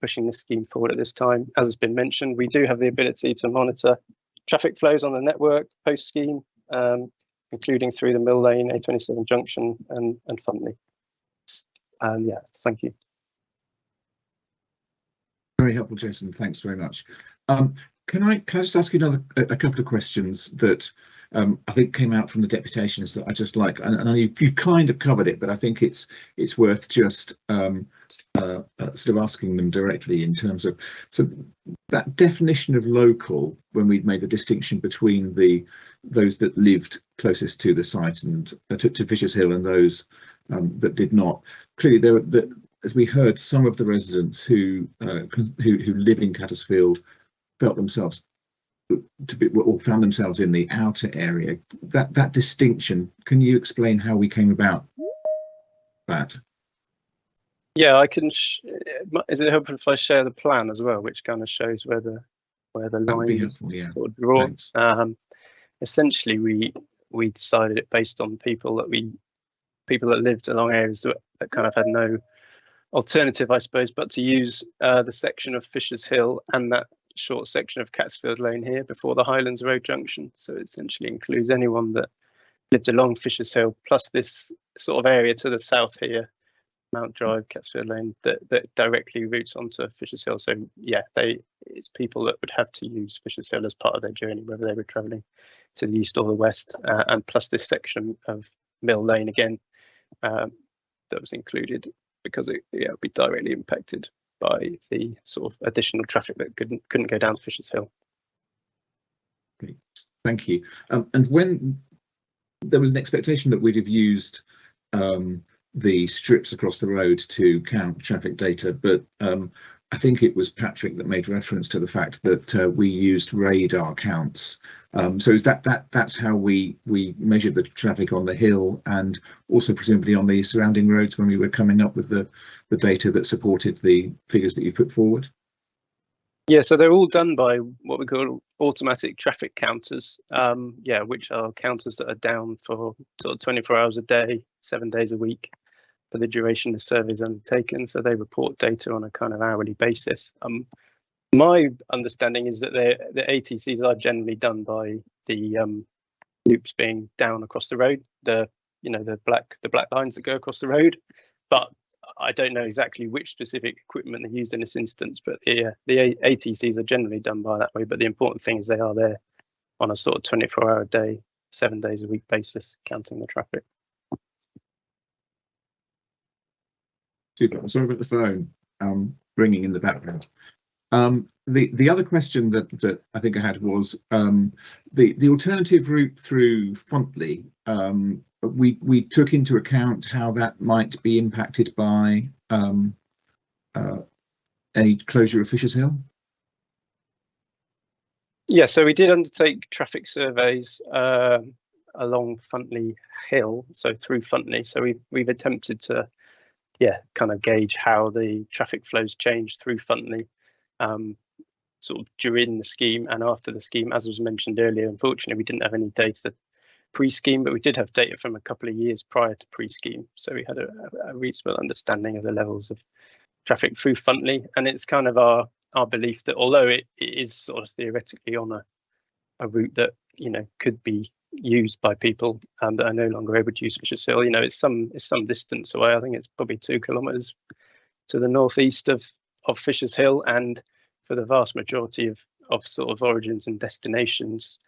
pushing this scheme forward at this time. As has been mentioned, we do have the ability to monitor traffic flows on the network post-scheme, including through the Mill Lane, A27 junction and Funtley. Yeah, thank you. Very helpful, Jason. Thanks very much. Can I just ask you a couple of questions that I think came out from the deputations that I just like, and you've kind of covered it, but I think it's worth just sort of asking them directly in terms of, so that definition of local, when we'd made the distinction between those that lived closest to the site and to Fisher's Hill and those that did not. Clearly, there were, as we heard, some of the residents who live in Cattersfield felt themselves or found themselves in the outer area. That distinction, can you explain how we came about that? Yeah, I can. Is it helpful if I share the plan as well, which kind of shows where the line is sort of drawn? Essentially, we decided it based on people that lived along areas that kind of had no alternative, I suppose, but to use the section of Fisher's Hill and that short section of Cattsfield Lane here before the Highlands Road junction. So it essentially includes anyone that lived along Fisher's Hill, plus this sort of area to the south here, Mount Drive, Cattsfield Lane, that directly routes onto Fisher's Hill. So yeah, it's people that would have to use Fisher's Hill as part of their journey, whether they were travelling to the east or the west, and plus this section of Mill Lane again that was included because it would be directly impacted by the sort of additional traffic that couldn't go down Fisher's Hill. Great, thank you. And when there was an expectation that we'd have used the strips across the road to count traffic data, but I think it was Patrick that made reference to the fact that we used radar counts. So is that's how we measured the traffic on the hill, and also presumably on the surrounding roads when we were coming up with the data that supported the figures that you put forward? Yeah, so they're all done by what we call automatic traffic counters, yeah, which are counters that are down for sort of 24 hours a day, 7 days a week for the duration the survey is undertaken. So they report data on a kind of hourly basis. My understanding is that the ATCs are generally done by the loops being down across the road, the black lines that go across the road, but I don't know exactly which specific equipment they used in this instance, but the ATCs are generally done by that way. But the important thing is they are there on a sort of 24-hour a day, 7 days a week basis, counting the traffic. Super. I'm sorry about the phone ringing in the background. The other question that I think I had was the alternative route through Fontley. We took into account how that might be impacted by any closure of Fisher's Hill. Yeah, so we did undertake traffic surveys along Fontley Hill, so through Fontley. So we've attempted to, kind of gauge how the traffic flows change through Fontley, sort of during the scheme and after the scheme. As was mentioned earlier, unfortunately, we didn't have any data pre-scheme, but we did have data from a couple of years prior to pre-scheme. So we had a reasonable understanding of the levels of traffic through Fontley. And it's kind of our belief that although it is sort of theoretically on a route that, could be used by people that are no longer able to use Fisher's Hill, it's some distance away. I think it's probably 2 kilometres to the northeast of Fisher's Hill. And for the vast majority of sort of origins and destinations,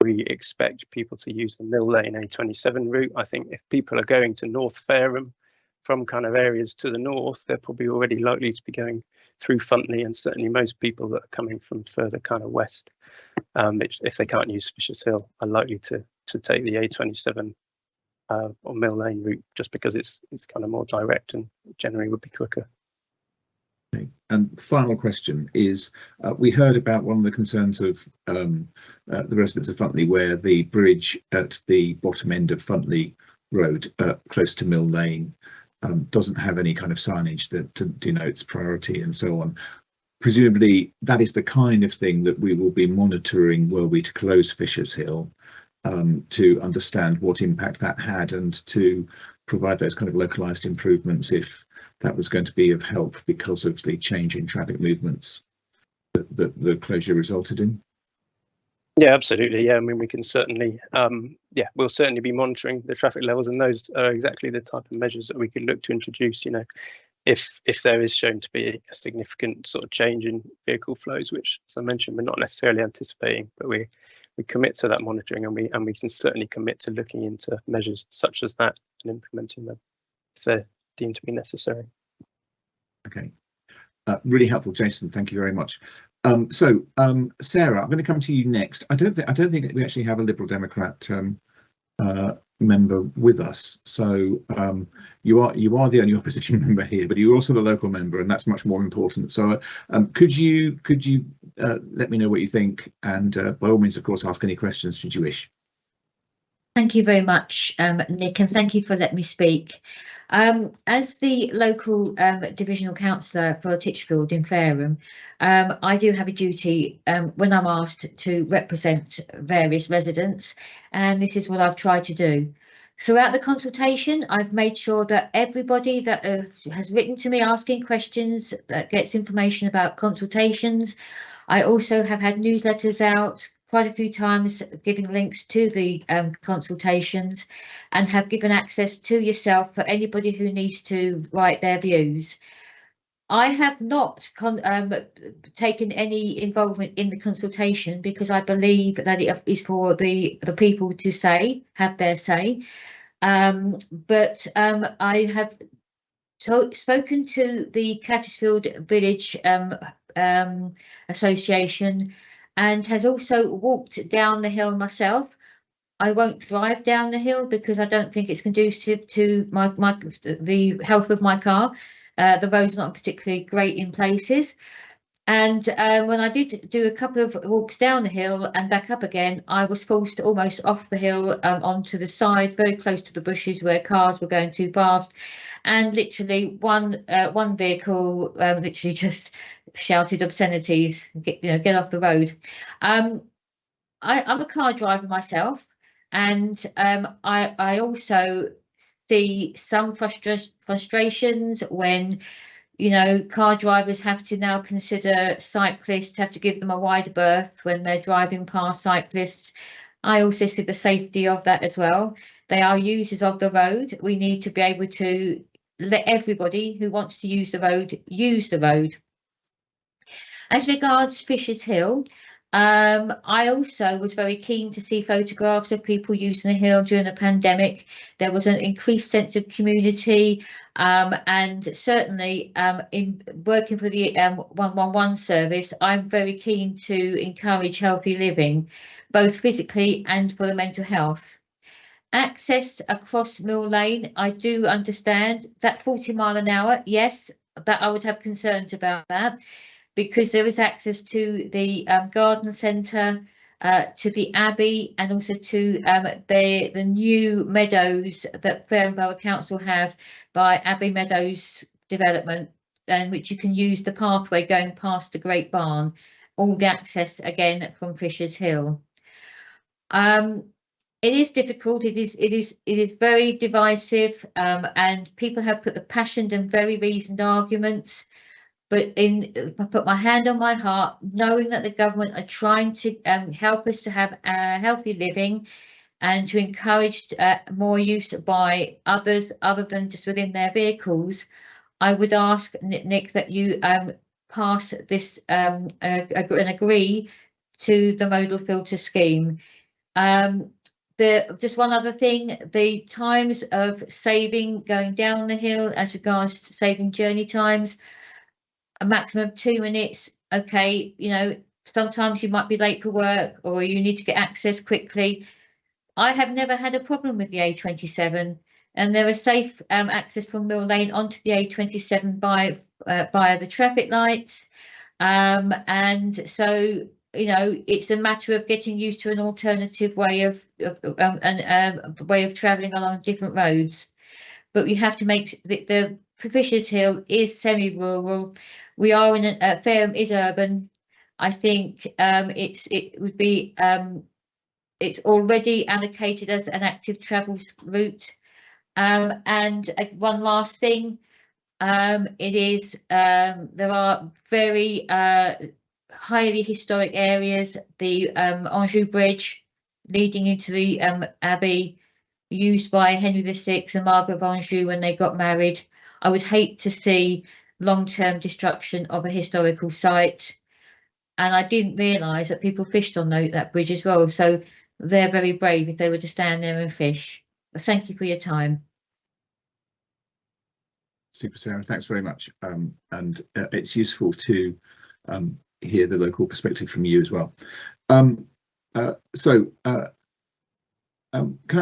we expect people to use the Mill Lane A27 route. I think if people are going to North Fareham from kind of areas to the north, they're probably already likely to be going through Fontley, and certainly most people that are coming from further kind of west, if they can't use Fisher's Hill, are likely to take the A27 or Mill Lane route, just because it's kind of more direct and generally would be quicker. Okay. And final question is, we heard about one of the concerns of the residents of Fontley, where the bridge at the bottom end of Fontley Road, close to Mill Lane, doesn't have any kind of signage that denotes priority and so on. Presumably that is the kind of thing that we will be monitoring were we to close Fisher's Hill, to understand what impact that had and to provide those kind of localised improvements if that was going to be of help because of the change in traffic movements that the closure resulted in. Yeah, absolutely. Yeah, I mean, we can certainly, we'll certainly be monitoring the traffic levels, and those are exactly the type of measures that we could look to introduce, if there is shown to be a significant sort of change in vehicle flows, which, as I mentioned, we're not necessarily anticipating, but we commit to that monitoring, and we can certainly commit to looking into measures such as that and implementing them if they're deemed to be necessary. Okay, really helpful, Jason. Thank you very much. So Sarah, I'm going to come to you next. I don't think we actually have a Liberal Democrat member with us. So you are the only opposition member here, but you're also the local member, and that's much more important. So could you let me know what you think, and by all means, of course, ask any questions should you wish. Thank you very much, Nick, and thank you for letting me speak. As the local divisional councillor for Titchfield in Fareham, I do have a duty when I'm asked to represent various residents, and this is what I've tried to do. Throughout the consultation, I've made sure that everybody that has written to me asking questions, that gets information about consultations. I also have had newsletters out quite a few times giving links to the consultations, and have given access to yourself for anybody who needs to write their views. I have not taken any involvement in the consultation because I believe that it is for the people to have their say. But I have spoken to the Catchfield Village Association, and has also walked down the hill myself. I won't drive down the hill because I don't think it's conducive to the health of my car. The road's not particularly great in places. And when I did do a couple of walks down the hill and back up again, I was forced almost off the hill onto the side, very close to the bushes where cars were going too fast. and literally one vehicle literally just shouted obscenities, get off the road. I'm a car driver myself, and I also see some frustrations when car drivers have to now consider cyclists, have to give them a wider berth when they're driving past cyclists. I also see the safety of that as well. They are users of the road. We need to be able to let everybody who wants to use the road use the road. As regards Fisher's Hill, I also was very keen to see photographs of people using the hill during the pandemic. There was an increased sense of community, and certainly in working for the 111 service, I'm very keen to encourage healthy living, both physically and for the mental health. Access across Mill Lane, I do understand that 40 mile an hour, yes, that I would have concerns about that, because there is access to the garden centre, to the Abbey, and also to the new meadows that Fareham Borough Council have by Abbey Meadows development, and which you can use the pathway going past the Great Barn, all the access again from Fisher's Hill. It is difficult. It is very divisive, and people have put the passionate and very reasoned arguments. But I put my hand on my heart, knowing that the government are trying to help us to have healthy living and to encourage more use by others other than just within their vehicles, I would ask, Nick, that you pass this and agree to the modal filter scheme. Just one other thing, the times of saving going down the hill as regards to saving journey times, a maximum of 2 minutes. Okay, sometimes you might be late for work or you need to get access quickly. I have never had a problem with the A27, and there is safe access from Mill Lane onto the A27 via the traffic lights, and so it's a matter of getting used to an alternative way of travelling along different roads. But we have to make the Fisher's Hill is semi-rural. We are in Fareham is urban. I think it's already allocated as an active travel route. And one last thing, there are very highly historic areas. The Anjou Bridge leading into the Abbey, used by Henry VI and Margaret of Anjou when they got married. I would hate to see long-term destruction of a historical site, and I didn't realise that people fished on that bridge as well, so they're very brave if they were to stand there and fish. But thank you for your time. Super, Sarah, thanks very much, and it's useful to hear the local perspective from you as well. Can I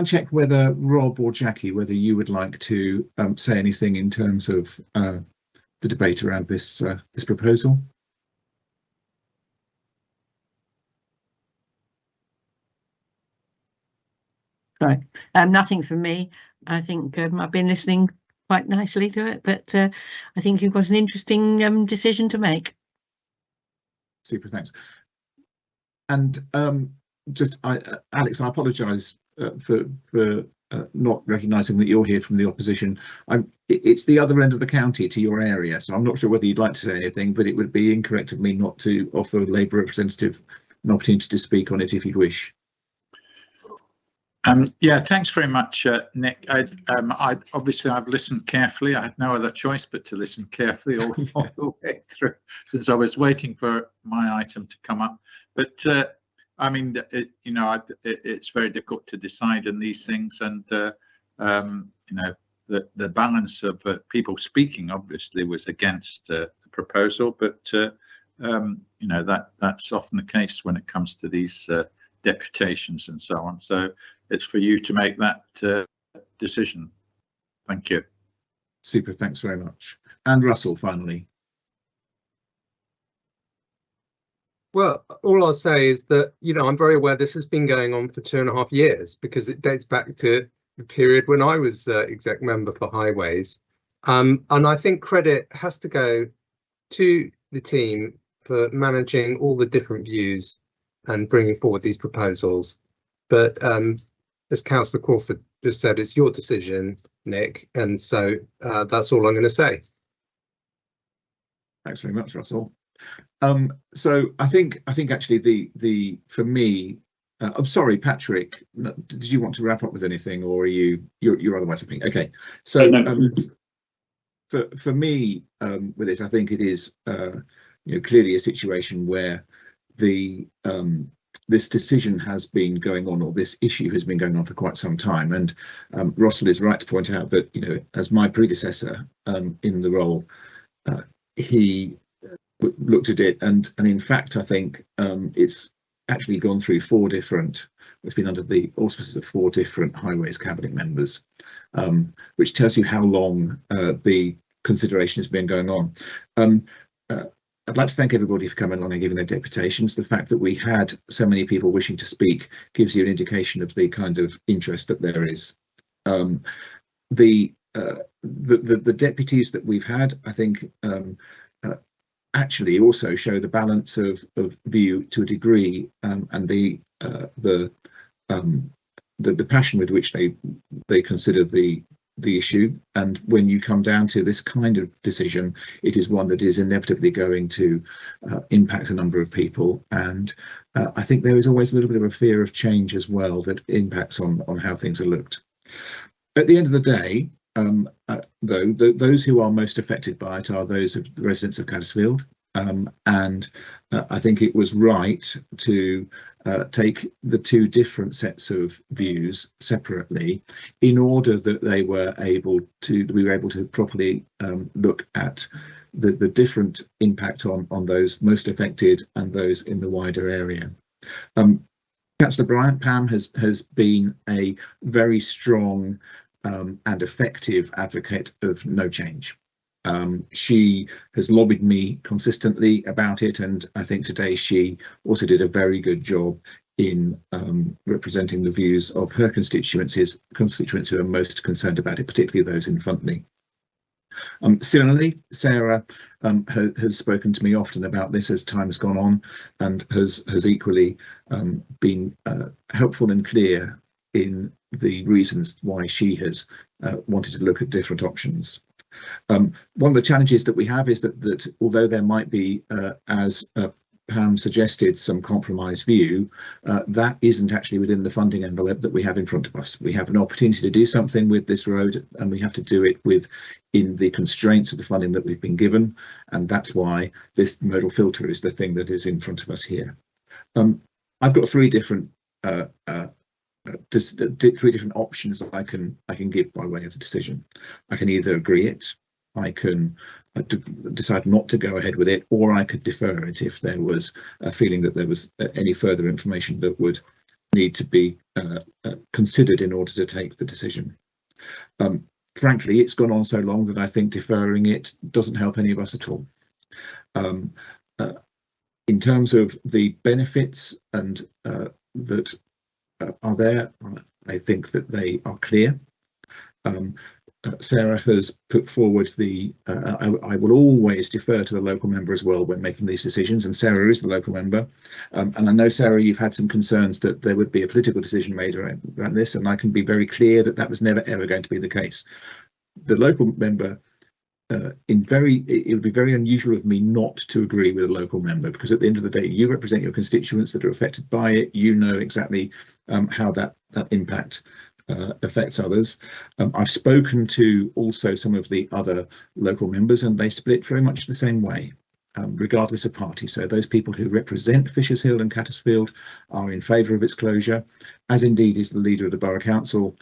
check whether Rob or Jackie, whether you would like to say anything in terms of the debate around this proposal? Right, nothing from me. I think I've been listening quite nicely to it, but I think you've got an interesting decision to make. Super, thanks. And Alex, I apologise for not recognising that you're here from the opposition. It's the other end of the county to your area, so I'm not sure whether you'd like to say anything, but it would be incorrect of me not to offer a Labour representative an opportunity to speak on it if you'd wish. Yeah, thanks very much, Nick. Obviously I've listened carefully. I had no other choice but to listen carefully all the way through, since I was waiting for my item to come up. But I mean, it's very difficult to decide on these things, and the balance of people speaking obviously was against the proposal, but that's often the case when it comes to these deputations and so on. So it's for you to make that decision. Thank you. Super, thanks very much. And Russell, finally. Well, all I'll say is that, I'm very aware this has been going on for 2.5 years, because it dates back to the period when I was exec member for highways. And I think credit has to go to the team for managing all the different views and bringing forward these proposals. But as Councillor Crawford just said, it's your decision, Nick, and so that's all I'm going to say. Thanks very much, Russell. So I think actually the for me, I'm sorry, Patrick, did you want to wrap up with anything, or are you're otherwise something? Okay, so for me with this, I think it is clearly a situation where the this decision has been going on, or this issue has been going on for quite some time, and Russell is right to point out that as my predecessor in the role, he looked at it, and in fact I think it's actually gone through it's been under the auspices of 4 different highways cabinet members, which tells you how long the consideration has been going on. I'd like to thank everybody for coming along and giving their deputations. The fact that we had so many people wishing to speak gives you an indication of the kind of interest that there is. The deputies that we've had, I think, actually also show the balance of view to a degree, and the passion with which they consider the issue. And when you come down to this kind of decision, it is one that is inevitably going to impact a number of people, and I think there is always a little bit of a fear of change as well that impacts on how things are looked. At the end of the day, though, those who are most affected by it are those of the residents of Caddisfield, and I think it was right to take the 2 different sets of views separately in order that we were able to properly look at the different impact on those most affected and those in the wider area. Councillor Bryant, Pam, has been a very strong and effective advocate of no change. She has lobbied me consistently about it, and I think today she also did a very good job in representing the views of her constituents who are most concerned about it, particularly those in Funtley. Similarly, Sarah has spoken to me often about this as time has gone on, and has equally been helpful and clear in the reasons why she has wanted to look at different options. One of the challenges that we have is that although there might be, as Pam suggested, some compromise view, that isn't actually within the funding envelope that we have in front of us. We have an opportunity to do something with this road, and we have to do it within the constraints of the funding that we've been given, and that's why this modal filter is the thing that is in front of us here. I've got 3 different options that I can give by way of the decision. I can either agree it, I can decide not to go ahead with it, or I could defer it if there was a feeling that there was any further information that would need to be considered in order to take the decision. Frankly, it's gone on so long that I think deferring it doesn't help any of us at all. In terms of the benefits and that are there, I think that they are clear. Sarah has put forward I will always defer to the local member as well when making these decisions, and Sarah is the local member, and I know, Sarah, you've had some concerns that there would be a political decision made around this, and I can be very clear that that was never ever going to be the case. The local member, it would be very unusual of me not to agree with a local member, because at the end of the day you represent your constituents that are affected by it. You know exactly how that impact affects others. I've spoken to also some of the other local members, and they split very much the same way, regardless of party. So those people who represent Fishes Hill and Caddisfield are in favour of its closure, as indeed is the leader of the Borough Council,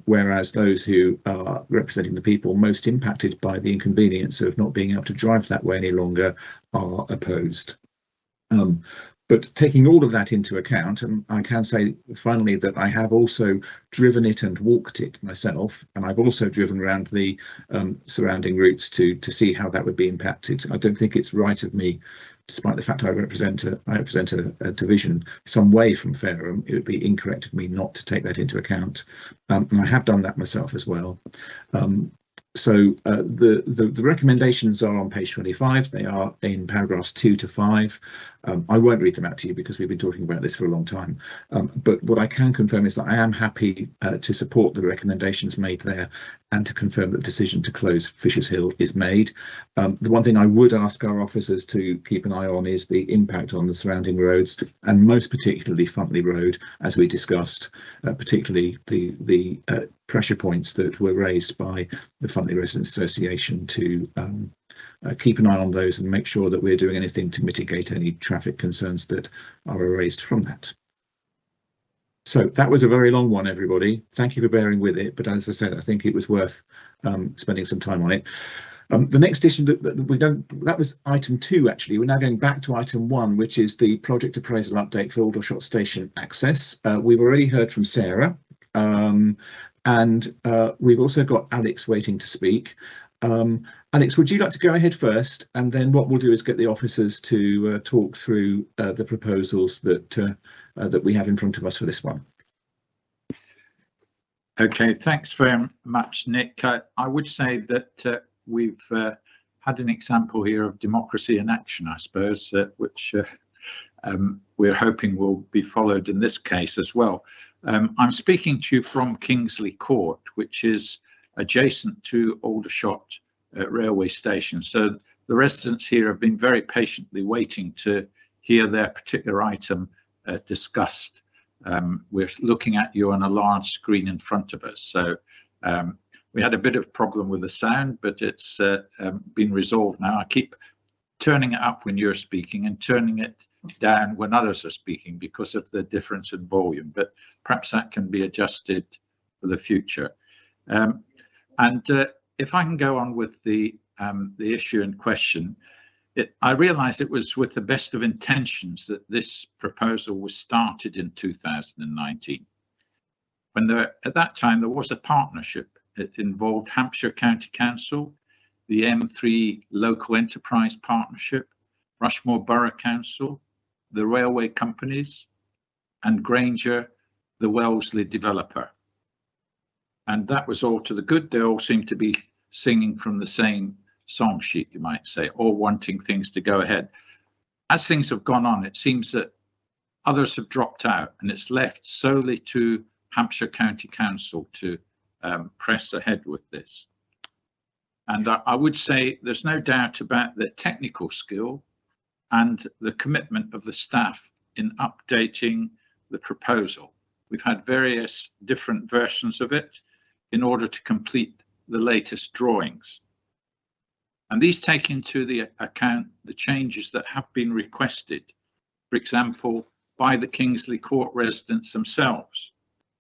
whereas those who are representing the people most impacted by the inconvenience of not being able to drive that way any longer are opposed. But taking all of that into account, and I can say finally that I have also driven it and walked it myself, and I've also driven around the surrounding routes to see how that would be impacted. I don't think it's right of me, despite the fact I represent a division some way from Fareham, it would be incorrect of me not to take that into account, and I have done that myself as well. So the recommendations are on page 25. They are in paragraphs 2 to 5. I won't read them out to you because we've been talking about this for a long time. But what I can confirm is that I am happy to support the recommendations made there and to confirm that the decision to close Fisher's Hill is made. The one thing I would ask our officers to keep an eye on is the impact on the surrounding roads, and most particularly Funtley Road, as we discussed, particularly the pressure points that were raised by the Funtley Residents Association to keep an eye on those and make sure that we're doing anything to mitigate any traffic concerns that are raised from that. So that was a very long one, everybody. Thank you for bearing with it. But as I said, I think it was worth spending some time on it. The next issue that was item 2, actually. We're now going back to item 1, which is the project appraisal update for Aldershot Station access. We've already heard from Sarah, and we've also got Alex waiting to speak. Alex, would you like to go ahead first, and then what we'll do is get the officers to talk through the proposals that that we have in front of us for this one. Okay, thanks very much, Nick. I would say that we've had an example here of democracy in action, I suppose, which we're hoping will be followed in this case as well. I'm speaking to you from Kingsley Court, which is adjacent to Aldershot railway station. So the residents here have been very patiently waiting to hear their particular item discussed. We're looking at you on a large screen in front of us. So we had a bit of problem with the sound, but it's been resolved now. I keep turning it up when you're speaking and turning it down when others are speaking because of the difference in volume, but perhaps that can be adjusted for the future. If I can go on with the issue in question, I realise it was with the best of intentions that this proposal was started in 2019. When at that time there was a partnership. It involved Hampshire County Council, the M3 Local Enterprise Partnership, Rushmore Borough Council, the railway companies, and Granger, the Wellesley developer. And that was all to the good. They all seemed to be singing from the same song sheet, you might say, all wanting things to go ahead. As things have gone on, it seems that others have dropped out and it's left solely to Hampshire County Council to press ahead with this. And I would say there's no doubt about the technical skill and the commitment of the staff in updating the proposal. We've had various different versions of it in order to complete the latest drawings. And these take into the account the changes that have been requested, for example, by the Kingsley Court residents themselves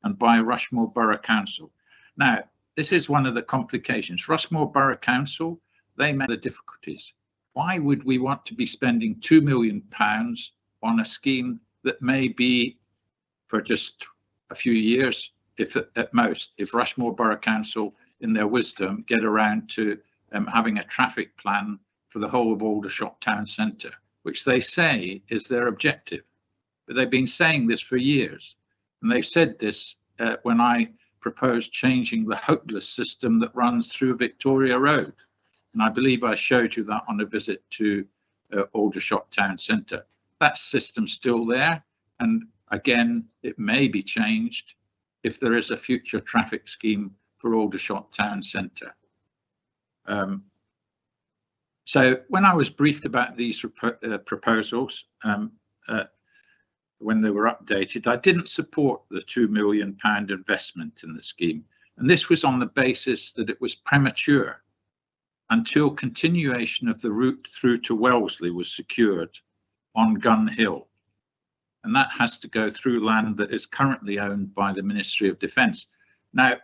and by Rushmore Borough Council. Now, this is one of the complications. Rushmore Borough Council, they met the difficulties. Why would we want to be spending £2 million on a scheme that may be for just a few years, if at most, if Rushmore Borough Council, in their wisdom, get around to having a traffic plan for the whole of Aldershot town centre, which they say is their objective. But they've been saying this for years. And they've said this when I proposed changing the hopeless system that runs through Victoria Road. And I believe I showed you that on a visit to Aldershot town centre. That system's still there. And again, it may be changed if there is a future traffic scheme for Aldershot town centre. So when I was briefed about these proposals, when they were updated, I didn't support the £2 million investment in the scheme. And this was on the basis that it was premature until continuation of the route through to Wellesley was secured on Gun Hill. And that has to go through land that is currently owned by the Ministry of Defence. Now,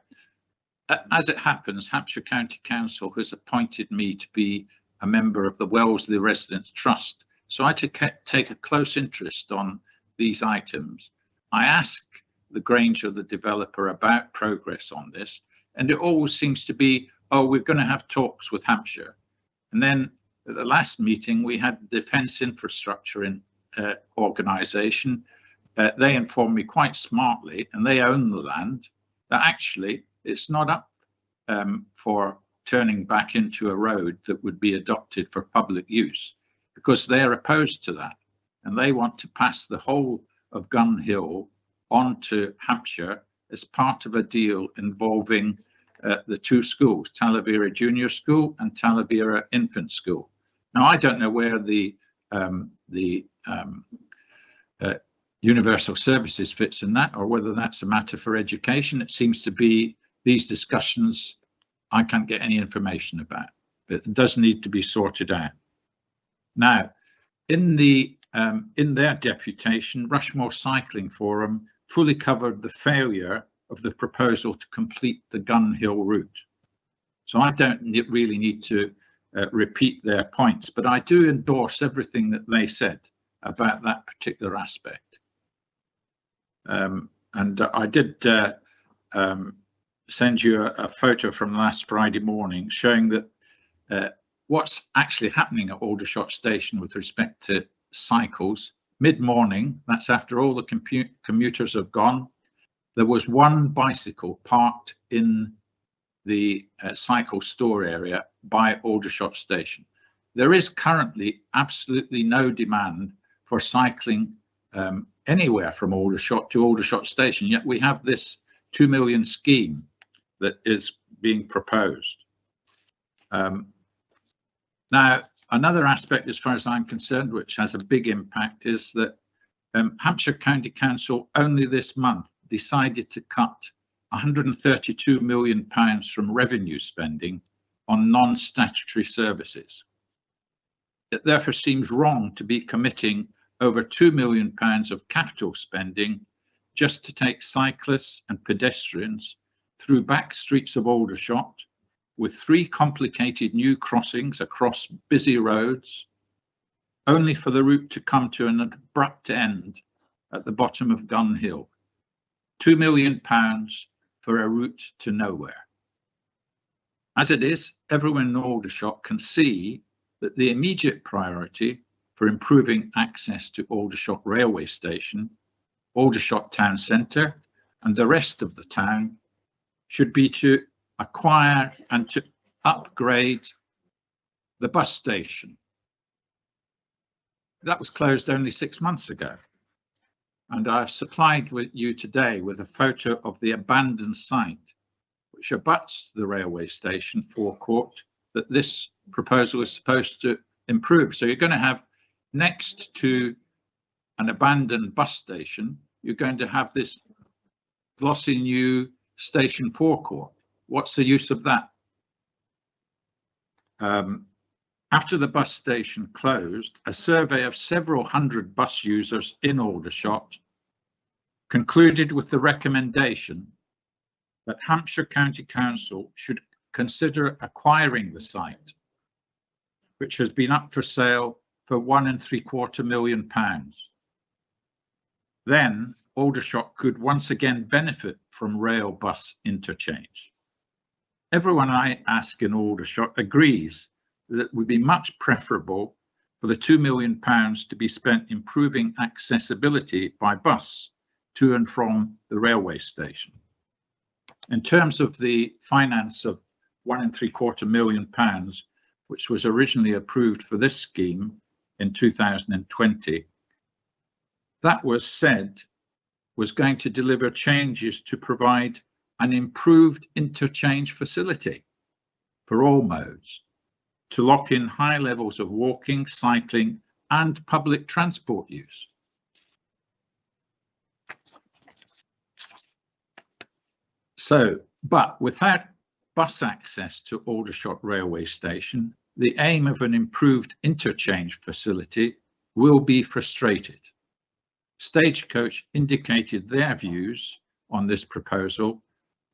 as it happens, Hampshire County Council has appointed me to be a member of the Wellesley Residents Trust. So I take a close interest on these items. I ask the Granger, the developer, about progress on this, and it always seems to be, oh, we're going to have talks with Hampshire. And then at the last meeting, we had Defence Infrastructure organisation. They informed me quite smartly, and they own the land, that actually it's not up for turning back into a road that would be adopted for public use, because they're opposed to that, and they want to pass the whole of Gun Hill onto Hampshire as part of a deal involving the two schools, Talavera Junior School and Talavera Infant School. Now, I don't know where the universal services fits in that, or whether that's a matter for education. It seems to be these discussions I can't get any information about, but it does need to be sorted out. Now, in their deputation, Rushmore Cycling Forum fully covered the failure of the proposal to complete the Gun Hill route. So I don't really need to repeat their points, but I do endorse everything that they said about that particular aspect. And I did send you a photo from last Friday morning showing that what's actually happening at Aldershot Station with respect to cycles. Mid-morning, that's after all the commuters have gone, there was one bicycle parked in the cycle store area by Aldershot Station. There is currently absolutely no demand for cycling anywhere from Aldershot to Aldershot Station, yet we have this 2 million scheme that is being proposed. Now, another aspect, as far as I'm concerned, which has a big impact, is that Hampshire County Council only this month decided to cut £132 million from revenue spending on non-statutory services. It therefore seems wrong to be committing over £2 million of capital spending just to take cyclists and pedestrians through back streets of Aldershot, with 3 complicated new crossings across busy roads, only for the route to come to an abrupt end at the bottom of Gun Hill. £2 million for a route to nowhere. As it is, everyone in Aldershot can see that the immediate priority for improving access to Aldershot railway station, Aldershot town centre, and the rest of the town should be to acquire and to upgrade the bus station. That was closed only 6 months ago. And I've supplied with you today with a photo of the abandoned site, which abuts the railway station forecourt that this proposal is supposed to improve. So you're going to have, next to an abandoned bus station, you're going to have this glossy new station forecourt. What's the use of that? After the bus station closed, a survey of several hundred bus users in Aldershot concluded with the recommendation that Hampshire County Council should consider acquiring the site, which has been up for sale for £1.75 million. Then Aldershot could once again benefit from rail bus interchange. Everyone I ask in Aldershot agrees that it would be much preferable for the £2 million to be spent improving accessibility by bus to and from the railway station. In terms of the finance of £1.75 million, which was originally approved for this scheme in 2020, that was said was going to deliver changes to provide an improved interchange facility for all modes, to lock in high levels of walking, cycling and public transport use. So, but without bus access to Aldershot railway station, the aim of an improved interchange facility will be frustrated. Stagecoach indicated their views on this proposal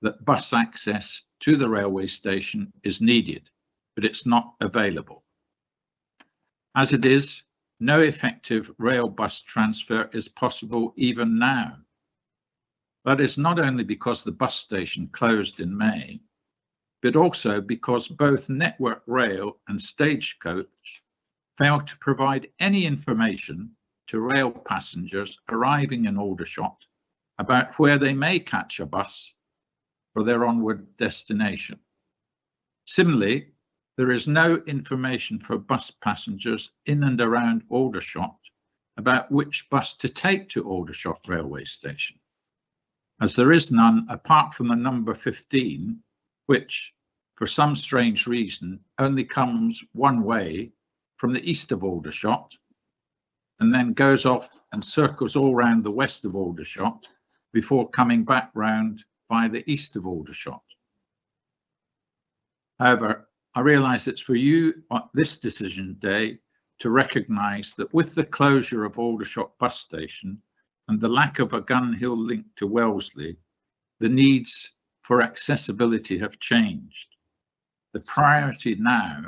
that bus access to the railway station is needed, but it's not available. As it is, no effective rail bus transfer is possible even now. That is not only because the bus station closed in May, but also because both Network Rail and Stagecoach failed to provide any information to rail passengers arriving in Aldershot about where they may catch a bus for their onward destination. Similarly, there is no information for bus passengers in and around Aldershot about which bus to take to Aldershot railway station, as there is none apart from the number 15, which, for some strange reason, only comes one way from the east of Aldershot and then goes off and circles all round the west of Aldershot before coming back round by the east of Aldershot. However, I realise it's for you on this decision day to recognise that with the closure of Aldershot bus station and the lack of a Gun Hill link to Wellesley, the needs for accessibility have changed. The priority now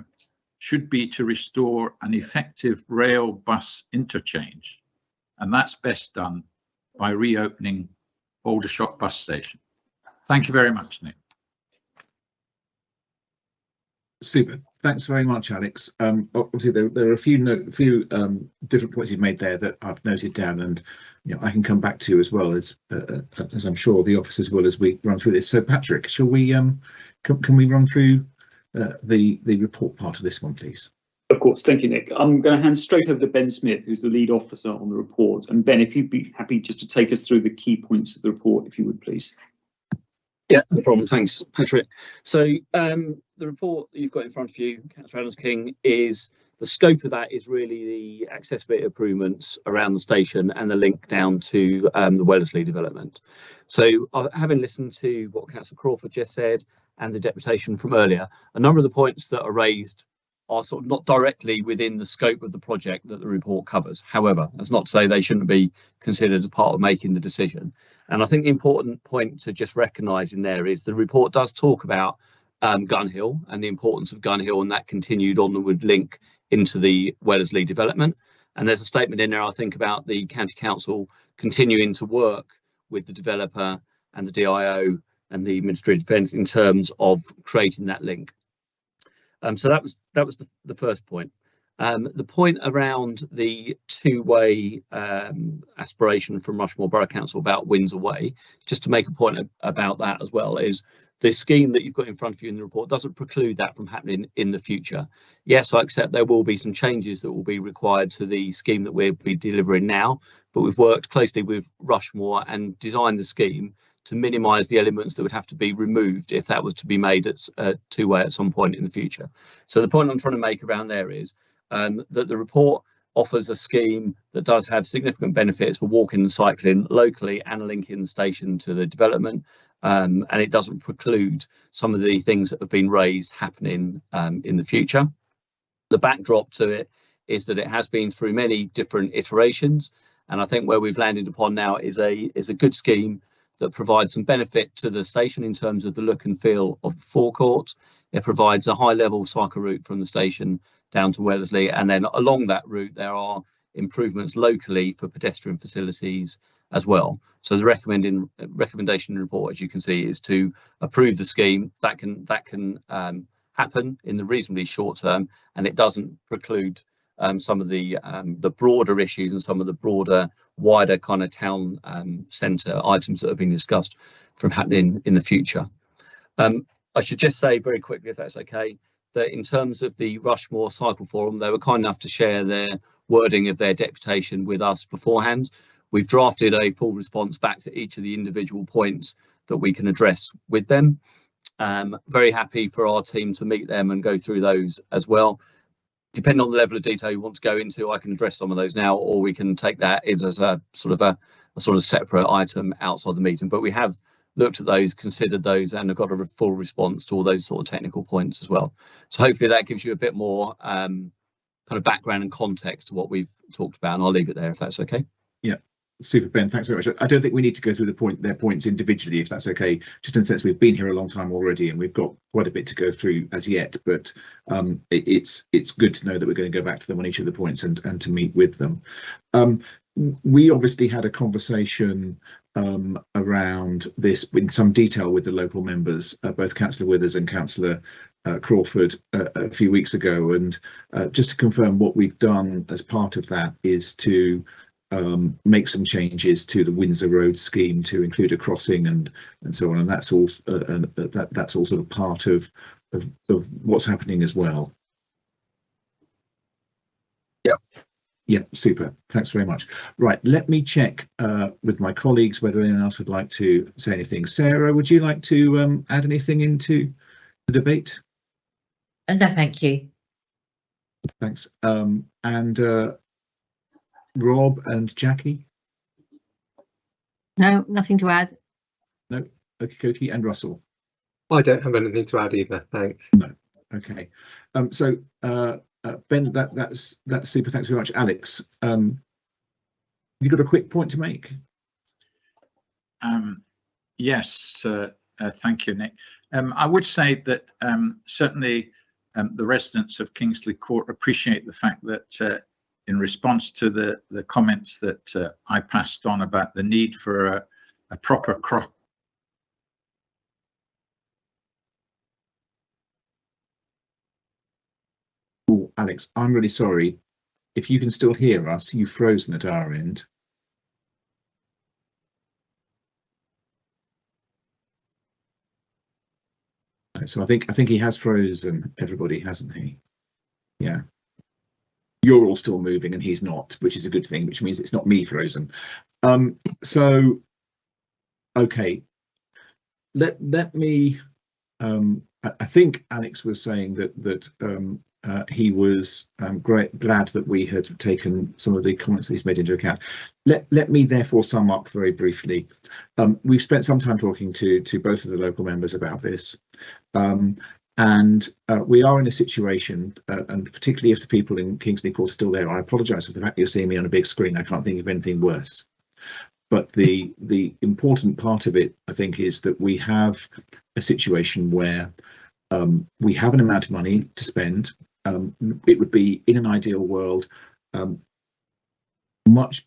should be to restore an effective rail bus interchange, and that's best done by reopening Aldershot bus station. Thank you very much, Nick. Super. Thanks very much, Alex. Obviously, there are a few different points you've made there that I've noted down, and I can come back to as well as I'm sure the officers will as we run through this. So, Patrick, shall we can we run through the report part of this one, please? Of course, thank you, Nick. I'm going to hand straight over to Ben Smith, who's the lead officer on the report. And Ben, if you'd be happy just to take us through the key points of the report, if you would, please. Yeah, no problem. Thanks, Patrick. So the report that you've got in front of you, Councillor Adams-King, is the scope of that is really the accessibility improvements around the station and the link down to the Wellesley development. So having listened to what Councillor Crawford just said and the deputation from earlier, a number of the points that are raised are sort of not directly within the scope of the project that the report covers. However, that's not to say they shouldn't be considered as part of making the decision. And I think the important point to just recognise in there is the report does talk about Gun Hill and the importance of Gun Hill and that continued onward link into the Wellesley development. And there's a statement in there, I think, about the County Council continuing to work with the developer and the DIO and the Ministry of Defence in terms of creating that link. So that was the first point. The point around the two-way aspiration from Rushmore Borough Council about Windsor Way, just to make a point about that as well, is the scheme that you've got in front of you in the report doesn't preclude that from happening in the future. Yes, I accept there will be some changes that will be required to the scheme that we'll be delivering now, but we've worked closely with Rushmore and designed the scheme to minimise the elements that would have to be removed if that was to be made at two-way at some point in the future. So the point I'm trying to make around there is that the report offers a scheme that does have significant benefits for walking and cycling locally and linking the station to the development, and it doesn't preclude some of the things that have been raised happening in the future. The backdrop to it is that it has been through many different iterations, and I think where we've landed upon now is a good scheme that provides some benefit to the station in terms of the look and feel of the forecourt. It provides a high level cycle route from the station down to Wellesley, and then along that route there are improvements locally for pedestrian facilities as well. So the recommendation report, as you can see, is to approve the scheme. That can happen in the reasonably short term, and it doesn't preclude some of the broader issues and some of the broader, wider kind of town centre items that have been discussed from happening in the future. I should just say very quickly, if that's okay, that in terms of the Rushmore Cycle Forum, they were kind enough to share their wording of their deputation with us beforehand. We've drafted a full response back to each of the individual points that we can address with them. Very happy for our team to meet them and go through those as well. Depending on the level of detail you want to go into, I can address some of those now, or we can take that as a sort of separate item outside the meeting. But we have looked at those, considered those, and have got a full response to all those sort of technical points as well. So hopefully that gives you a bit more kind of background and context to what we've talked about, and I'll leave it there if that's okay. Yeah. Super, Ben, thanks very much. I don't think we need to go through their points individually, if that's okay, just in the sense we've been here a long time already and we've got quite a bit to go through as yet, but it's good to know that we're going to go back to them on each of the points and to meet with them. We obviously had a conversation around this in some detail with the local members, both Councillor Withers and Councillor Crawford a few weeks ago, and just to confirm, what we've done as part of that is to make some changes to the Windsor Road scheme to include a crossing and so on, and that's all sort of part of of what's happening as well. Yeah, super. Thanks very much. Right, let me check with my colleagues whether anyone else would like to say anything. Sarah, would you like to add anything into the debate? No, thank you. Thanks. And Rob and Jackie? No, nothing to add. No, okie and Russell? I don't have anything to add either, thanks. No, okay. So Ben, that's super. Thanks very much. Alex, you got a quick point to make? Yes, thank you, Nick. I would say that certainly the residents of Kingsley Court appreciate the fact that in response to the comments that I passed on about the need for a proper Oh, Alex, I'm really sorry. If you can still hear us, you've frozen at our end. So I think he has frozen everybody, hasn't he? Yeah. You're all still moving and he's not, which is a good thing, which means it's not me frozen. So okay. Let me I think Alex was saying that he was glad that we had taken some of the comments that he's made into account. Let me therefore sum up very briefly. We've spent some time talking to both of the local members about this, and we are in a situation, and particularly if the people in Kingsley Court are still there, I apologise for the fact that you're seeing me on a big screen. I can't think of anything worse. But the important part of it, I think, is that we have a situation where we have an amount of money to spend. It would be, in an ideal world, much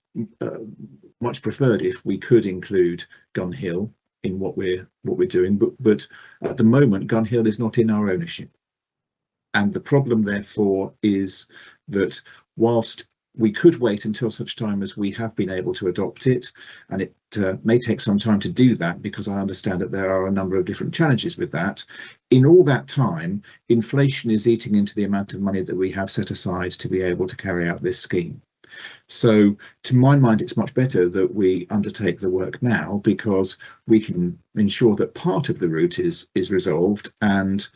preferred if we could include Gun Hill in what we're doing, but at the moment Gun Hill is not in our ownership, and the problem therefore is that whilst we could wait until such time as we have been able to adopt it, and it may take some time to do that because I understand that there are a number of different challenges with that. In all that time, inflation is eating into the amount of money that we have set aside to be able to carry out this scheme. So to my mind, it's much better that we undertake the work now, because we can ensure that part of the route is resolved, and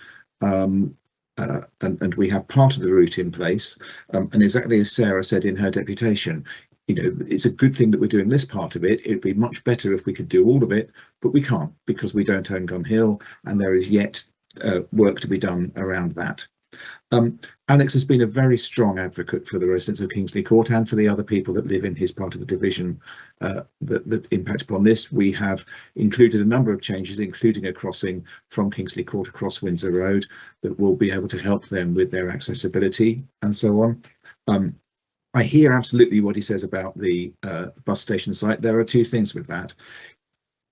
we have part of the route in place, and exactly as Sarah said in her deputation, you know, it's a good thing that we're doing this part of it. It'd be much better if we could do all of it, but we can't because we don't own Gun Hill, and there is yet work to be done around that. Alex has been a very strong advocate for the residents of Kingsley Court and for the other people that live in his part of the division that impact upon this. We have included a number of changes, including a crossing from Kingsley Court across Windsor Road that will be able to help them with their accessibility and so on. I hear absolutely what he says about the bus station site. There are two things with that.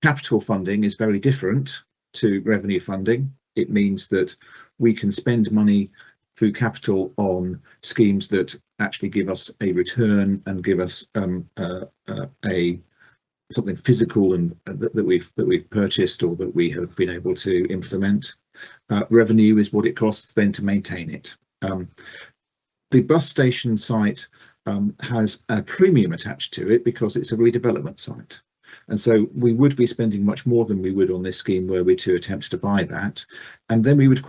Capital funding is very different to revenue funding. It means that we can spend money through capital on schemes that actually give us a return and give us something physical and that we've purchased or that we have been able to implement. Revenue is what it costs then to maintain it. The bus station site has a premium attached to it because it's a redevelopment site. And so we would be spending much more than we would on this scheme were we to attempt to buy that. And then we would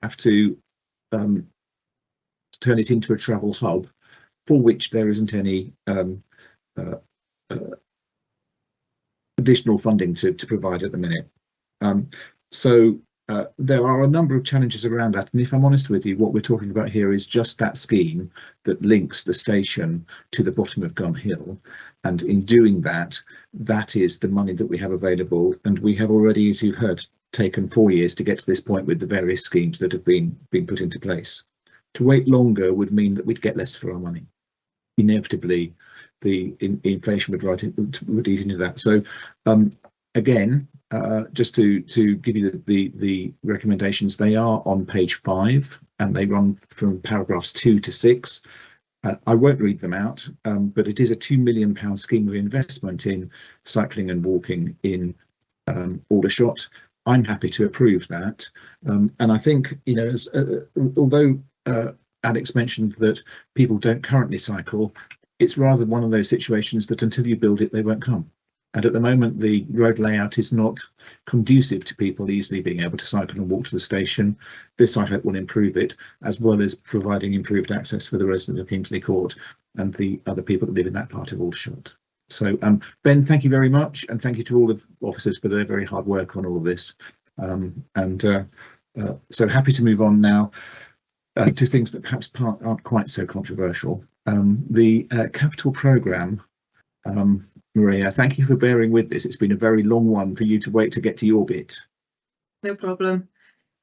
have to turn it into a travel hub for which there isn't any additional funding to provide at the minute. So there are a number of challenges around that, and if I'm honest with you, what we're talking about here is just that scheme that links the station to the bottom of Gun Hill, and in doing that, that is the money that we have available, and we have already, as you've heard, taken 4 years to get to this point with the various schemes that have been put into place. To wait longer would mean that we'd get less for our money. Inevitably, the inflation would eat into that. So again, just to give you the recommendations, they are on page 5 and they run from paragraphs 2 to 6. I won't read them out, but it is a £2 million scheme of investment in cycling and walking in Aldershot. I'm happy to approve that. And I think, you know, although Alex mentioned that people don't currently cycle, it's rather one of those situations that until you build it, they won't come. And at the moment, the road layout is not conducive to people easily being able to cycle and walk to the station. This, I hope, will improve it, as well as providing improved access for the residents of Kingsley Court and the other people that live in that part of Aldershot. So, Ben, thank you very much, and thank you to all the officers for their very hard work on all of this. So happy to move on now to things that perhaps aren't quite so controversial. The capital programme. Maria, thank you for bearing with this. It's been a very long one for you to wait to get to your bit. No problem.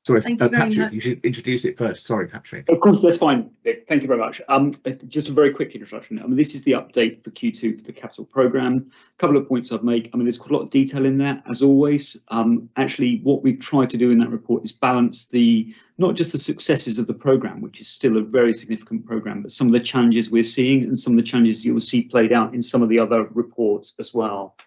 Sorry, Thank you very Patrick, much. you should introduce it first. Sorry, Patrick. Of course, that's fine. Thank you very much. Just a very quick introduction. I mean, this is the update for Q2 for the capital programme. A couple of points I'd make. I mean, there's quite a lot of detail in there, as always. Actually, what we've tried to do in that report is balance not just the successes of the programme, which is still a very significant programme, but some of the challenges we're seeing and some of the challenges you will see played out in some of the other reports as well.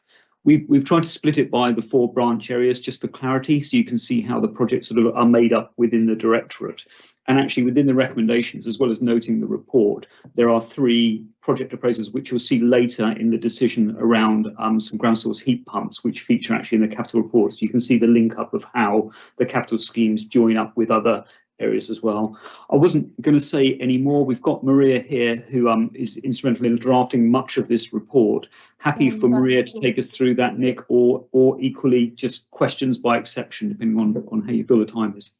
We've tried to split it by the 4 branch areas just for clarity, so you can see how the projects sort of are made up within the directorate. And actually within the recommendations, as well as noting the report, there are 3 project appraisals which you'll see later in the decision around some ground source heat pumps, which feature actually in the capital report. So you can see the link up of how the capital schemes join up with other areas as well. I wasn't going to say any more. We've got Maria here, who is instrumental in drafting much of this report. Happy for Maria to take us through that, Nick, or equally just questions by exception, depending on how you feel the time is.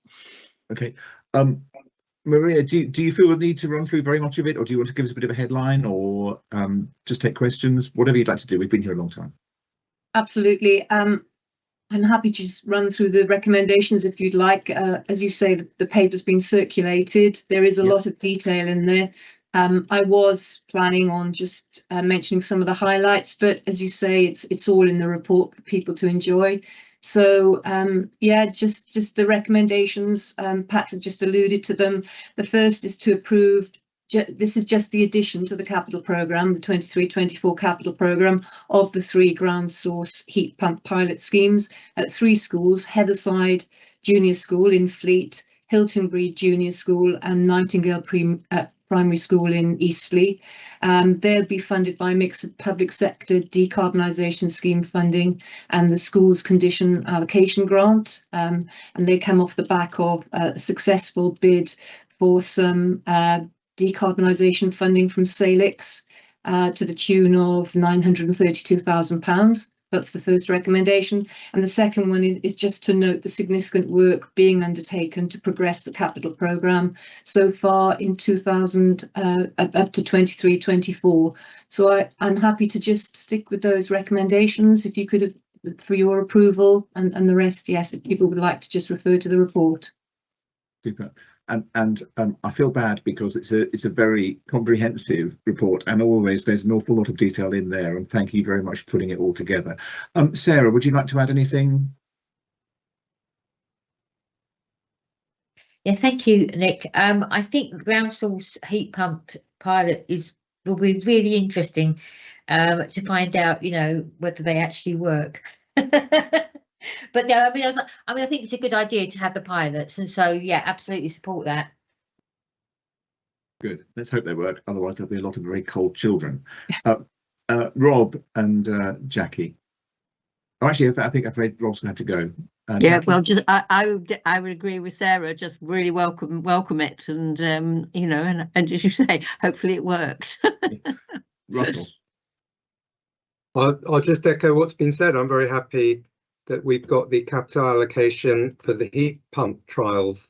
Okay. Maria, do you feel the need to run through very much of it, or do you want to give us a bit of a headline, or just take questions? Whatever you'd like to do. We've been here a long time. Absolutely. I'm happy to just run through the recommendations if you'd like. As you say, the paper's been circulated. There is a lot of detail in there. I was planning on just mentioning some of the highlights, but as you say, it's all in the report for people to enjoy. So yeah, just the recommendations. Patrick just alluded to them. The first is to approve. This is just the addition to the capital programme, the 23-24 capital programme, of the 3 ground source heat pump pilot schemes at 3 schools: Heatherside Junior School in Fleet, Hilton Breed Junior School and Nightingale Primary School in Eastleigh. They'll be funded by a mix of public sector decarbonisation scheme funding and the school's condition allocation grant. And they come off the back of a successful bid for some decarbonisation funding from Salix to the tune of £932,000. That's the first recommendation. And the second one is just to note the significant work being undertaken to progress the capital programme so far in 2000 up to 23-24. So I'm happy to just stick with those recommendations if you could, for your approval, and the rest, yes, if people would like to just refer to the report. Super. And I feel bad because it's a very comprehensive report, and always there's an awful lot of detail in there, and thank you very much for putting it all together. Sarah, would you like to add anything? Yeah, thank you, Nick. I think ground source heat pump pilot will be really interesting to find out, you know, whether they actually work. But no, I mean, I think it's a good idea to have the pilots, and so yeah, absolutely support that. Good. Let's hope they work. Otherwise, there'll be a lot of very cold children. Rob and Jackie. Oh, actually, I think afraid Rob's going to have to go. Yeah, Jackie? well, just I would agree with Sarah. Just really welcome it, and you know, and as you say, hopefully it works. Russell. I'll just echo what's been said. I'm very happy that we've got the capital allocation for the heat pump trials,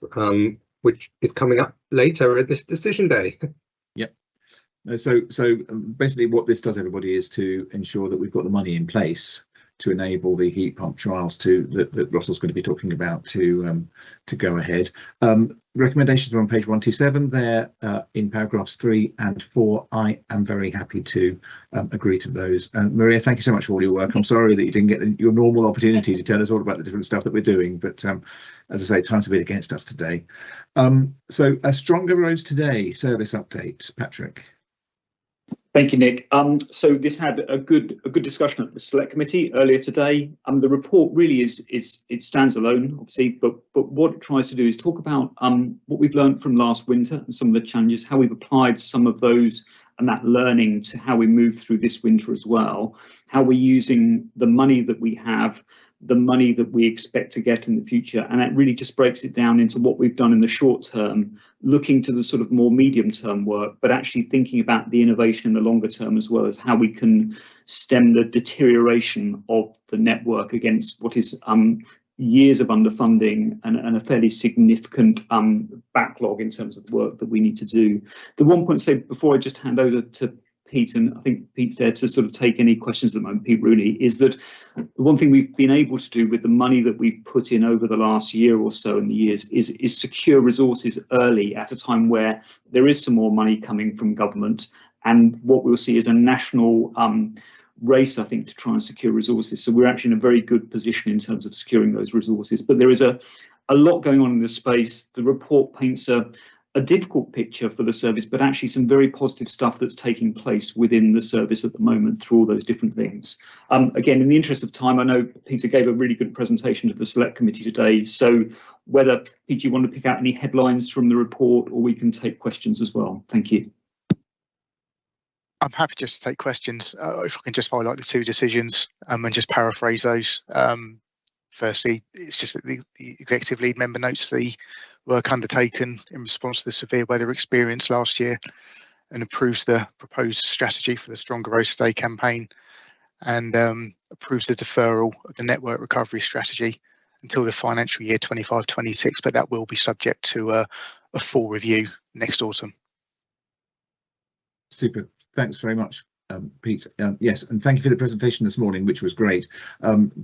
which is coming up later at this decision day. Yep. So basically what this does, everybody, is to ensure that we've got the money in place to enable the heat pump trials that Russell's going to be talking about to go ahead. Recommendations are on page 127 there in paragraphs 3 and 4. I am very happy to agree to those. Maria, thank you so much for all your work. I'm sorry that you didn't get your normal opportunity to tell us all about the different stuff that we're doing, but as I say, time's a bit against us today. So Stronger Roads Today service update, Patrick. Thank you, Nick. So this had a good discussion at the Select Committee earlier today. The report really it stands alone, obviously, but what it tries to do is talk about what we've learned from last winter and some of the challenges, how we've applied some of those and that learning to how we move through this winter as well, how we're using the money that we have, the money that we expect to get in the future, and that really just breaks it down into what we've done in the short term, looking to the sort of more medium term work, but actually thinking about the innovation in the longer term, as well as how we can stem the deterioration of the network against what is years of underfunding and a fairly significant backlog in terms of the work that we need to do. The one point to say before I just hand over to Pete, and I think Pete's there to sort of take any questions at the moment, Pete Rooney, is that the one thing we've been able to do with the money that we've put in over the last year or so in the years is secure resources early at a time where there is some more money coming from government, and what we'll see is a national race, I think, to try and secure resources. So we're actually in a very good position in terms of securing those resources, but there is a lot going on in this space. The report paints a difficult picture for the service, but actually some very positive stuff that's taking place within the service at the moment through all those different things. Again, in the interest of time, I know Peter gave a really good presentation to the Select Committee today, so whether, Peter, you want to pick out any headlines from the report, or we can take questions as well. Thank you. I'm happy just to take questions. If I can just highlight the two decisions and just paraphrase those. Firstly, it's just that the executive lead member notes the work undertaken in response to the severe weather experience last year and approves the proposed strategy for the Stronger Road Stay campaign, and approves the deferral of the network recovery strategy until the financial year 25-26, but that will be subject to a full review next autumn. Super. Thanks very much, Pete. Yes, and thank you for the presentation this morning, which was great.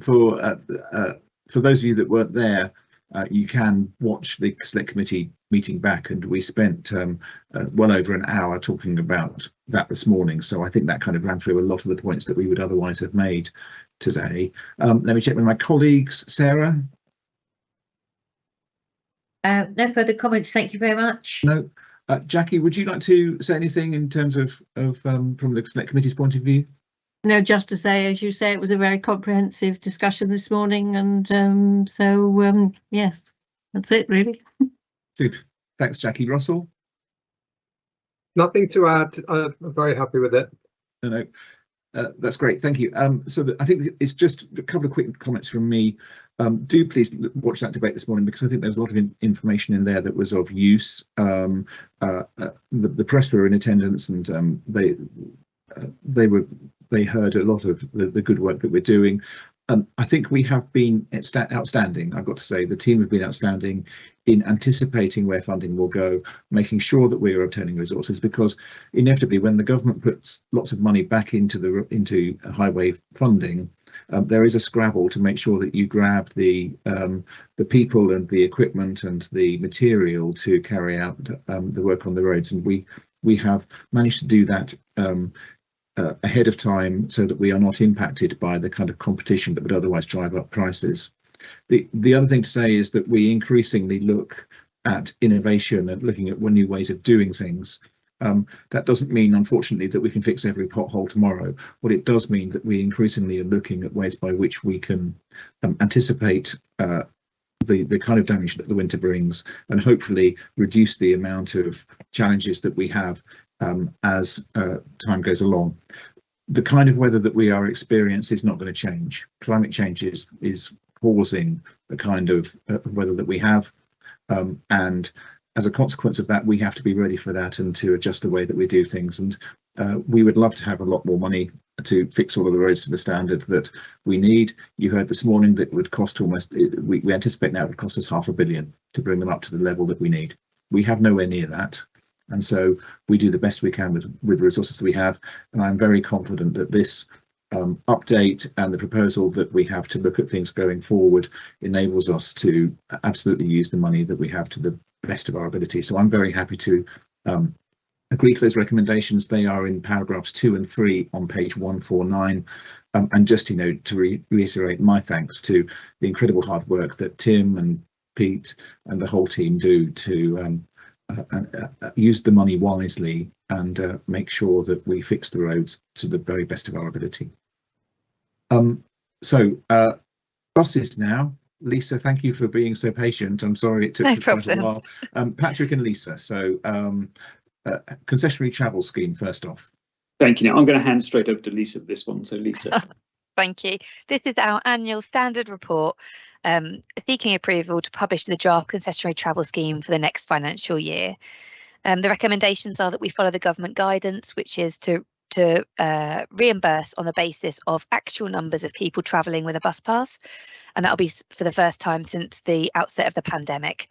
For those of you that weren't there, you can watch the Select Committee meeting back, and we spent well over an hour talking about that this morning. So I think that kind of ran through a lot of the points that we would otherwise have made today. Let me check with my colleagues. Sarah? No further comments. Thank you very much. No. Jackie, would you like to say anything in terms of from the Select Committee's point of view? No, just to say, as you say, it was a very comprehensive discussion this morning, and yes, that's it really. Super. Thanks, Jackie. Russell? Nothing to add. I'm very happy with it. No, that's great. Thank you. So I think it's just a couple of quick comments from me. Do please watch that debate this morning, because I think there's a lot of information in there that was of use. The press were in attendance, and they heard a lot of the good work that we're doing. I think we have been outstanding. I've got to say, the team have been outstanding in anticipating where funding will go, making sure that we are obtaining resources, because inevitably when the government puts lots of money back into highway funding, there is a scrabble to make sure that you grab the people and the equipment and the material to carry out the work on the roads, and we have managed to do that ahead of time, so that we are not impacted by the kind of competition that would otherwise drive up prices. The other thing to say is that we increasingly look at innovation and looking at new ways of doing things. That doesn't mean, unfortunately, that we can fix every pothole tomorrow. What it does mean that we increasingly are looking at ways by which we can anticipate the kind of damage that the winter brings, and hopefully reduce the amount of challenges that we have as time goes along. The kind of weather that we are experiencing is not going to change. Climate change is causing the kind of weather that we have, and as a consequence of that, we have to be ready for that and to adjust the way that we do things. And we would love to have a lot more money to fix all of the roads to the standard that we need. You heard this morning that it would cost almost, we anticipate now it would cost us £500 million to bring them up to the level that we need. We have nowhere near that. And so we do the best we can with the resources we have. And I'm very confident that this update and the proposal that we have to look at things going forward enables us to absolutely use the money that we have to the best of our ability. So I'm very happy to agree to those recommendations. They are in paragraphs 2 and 3 on page 149. And just, to reiterate my thanks to the incredible hard work that Tim and Pete and the whole team do to use the money wisely and make sure that we fix the roads to the very best of our ability. Buses now. Lisa, thank you for being so patient. I'm sorry it took quite a while. Patrick and Lisa, so concessionary travel scheme first off. Thank you. Now I'm going to hand straight over to Lisa for this one. So Lisa. Thank you. This is our annual standard report seeking approval to publish the draft concessionary travel scheme for the next financial year. The recommendations are that we follow the government guidance, which is to reimburse on the basis of actual numbers of people travelling with a bus pass, and that'll be for the first time since the outset of the pandemic.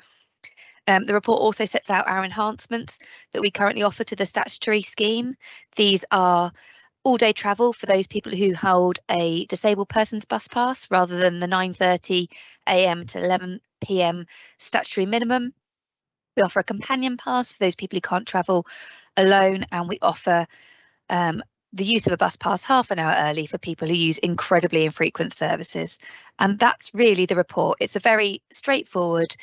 The report also sets out our enhancements that we currently offer to the statutory scheme. These are all-day travel for those people who hold a disabled person's bus pass rather than the 9:30 AM to 11 PM statutory minimum. We offer a companion pass for those people who can't travel alone, and we offer the use of a bus pass half an hour early for people who use incredibly infrequent services. And that's really the report. It's a very straightforward,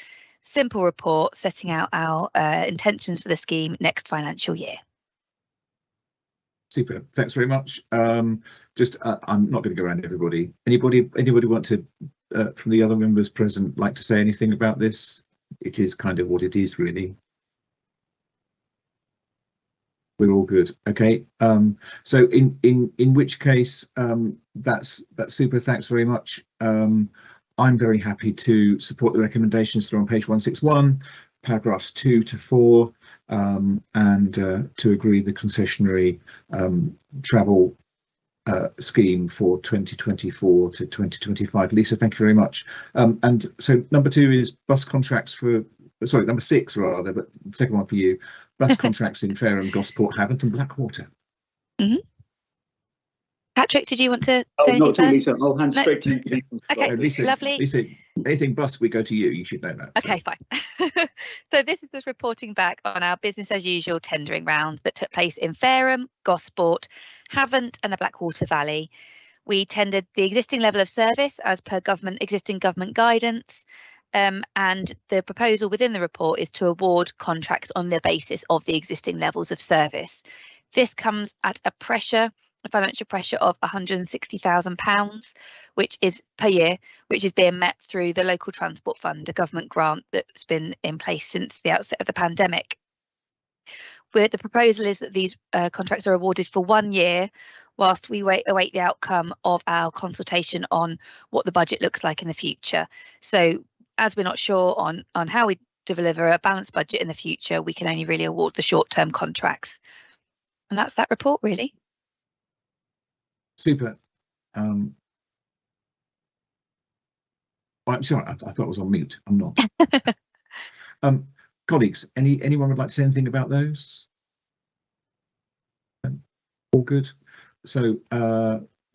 simple report setting out our intentions for the scheme next financial year. Super, thanks very much. I'm not going to go around everybody. Anybody want to, from the other members present, like to say anything about this? It is kind of what it is, really. We're all good. Okay. So in which case, that's super. Thanks very much. I'm very happy to support the recommendations that are on page 161, paragraphs 2 to 4, and to agree the concessionary travel scheme for 2024 to 2025. Lisa, thank you very much. And so number 2 is bus contracts for, sorry, number 6 rather, but the second one for you, bus contracts in Fareham, Gosport, Havant and Blackwater. Patrick, did you want to say not anything Lisa. I'll hand straight to you. Okay, Lisa, lovely. Lisa, anything bus, we go to you. You should know that. Okay, fine. So this is just reporting back on our business as usual tendering round that took place in Fareham, Gosport, Havant and the Blackwater Valley. We tendered the existing level of service as per existing government guidance, and the proposal within the report is to award contracts on the basis of the existing levels of service. This comes at a financial pressure of £160,000, which is per year, which is being met through the Local Transport Fund, a government grant that's been in place since the outset of the pandemic. The proposal is that these contracts are awarded for 1 year, whilst we await the outcome of our consultation on what the budget looks like in the future. So as we're not sure on how we deliver a balanced budget in the future, we can only really award the short-term contracts. And that's that report, really. Super. I'm sorry, I thought it was on mute. I'm not. Colleagues, anyone would like to say anything about those? All good. So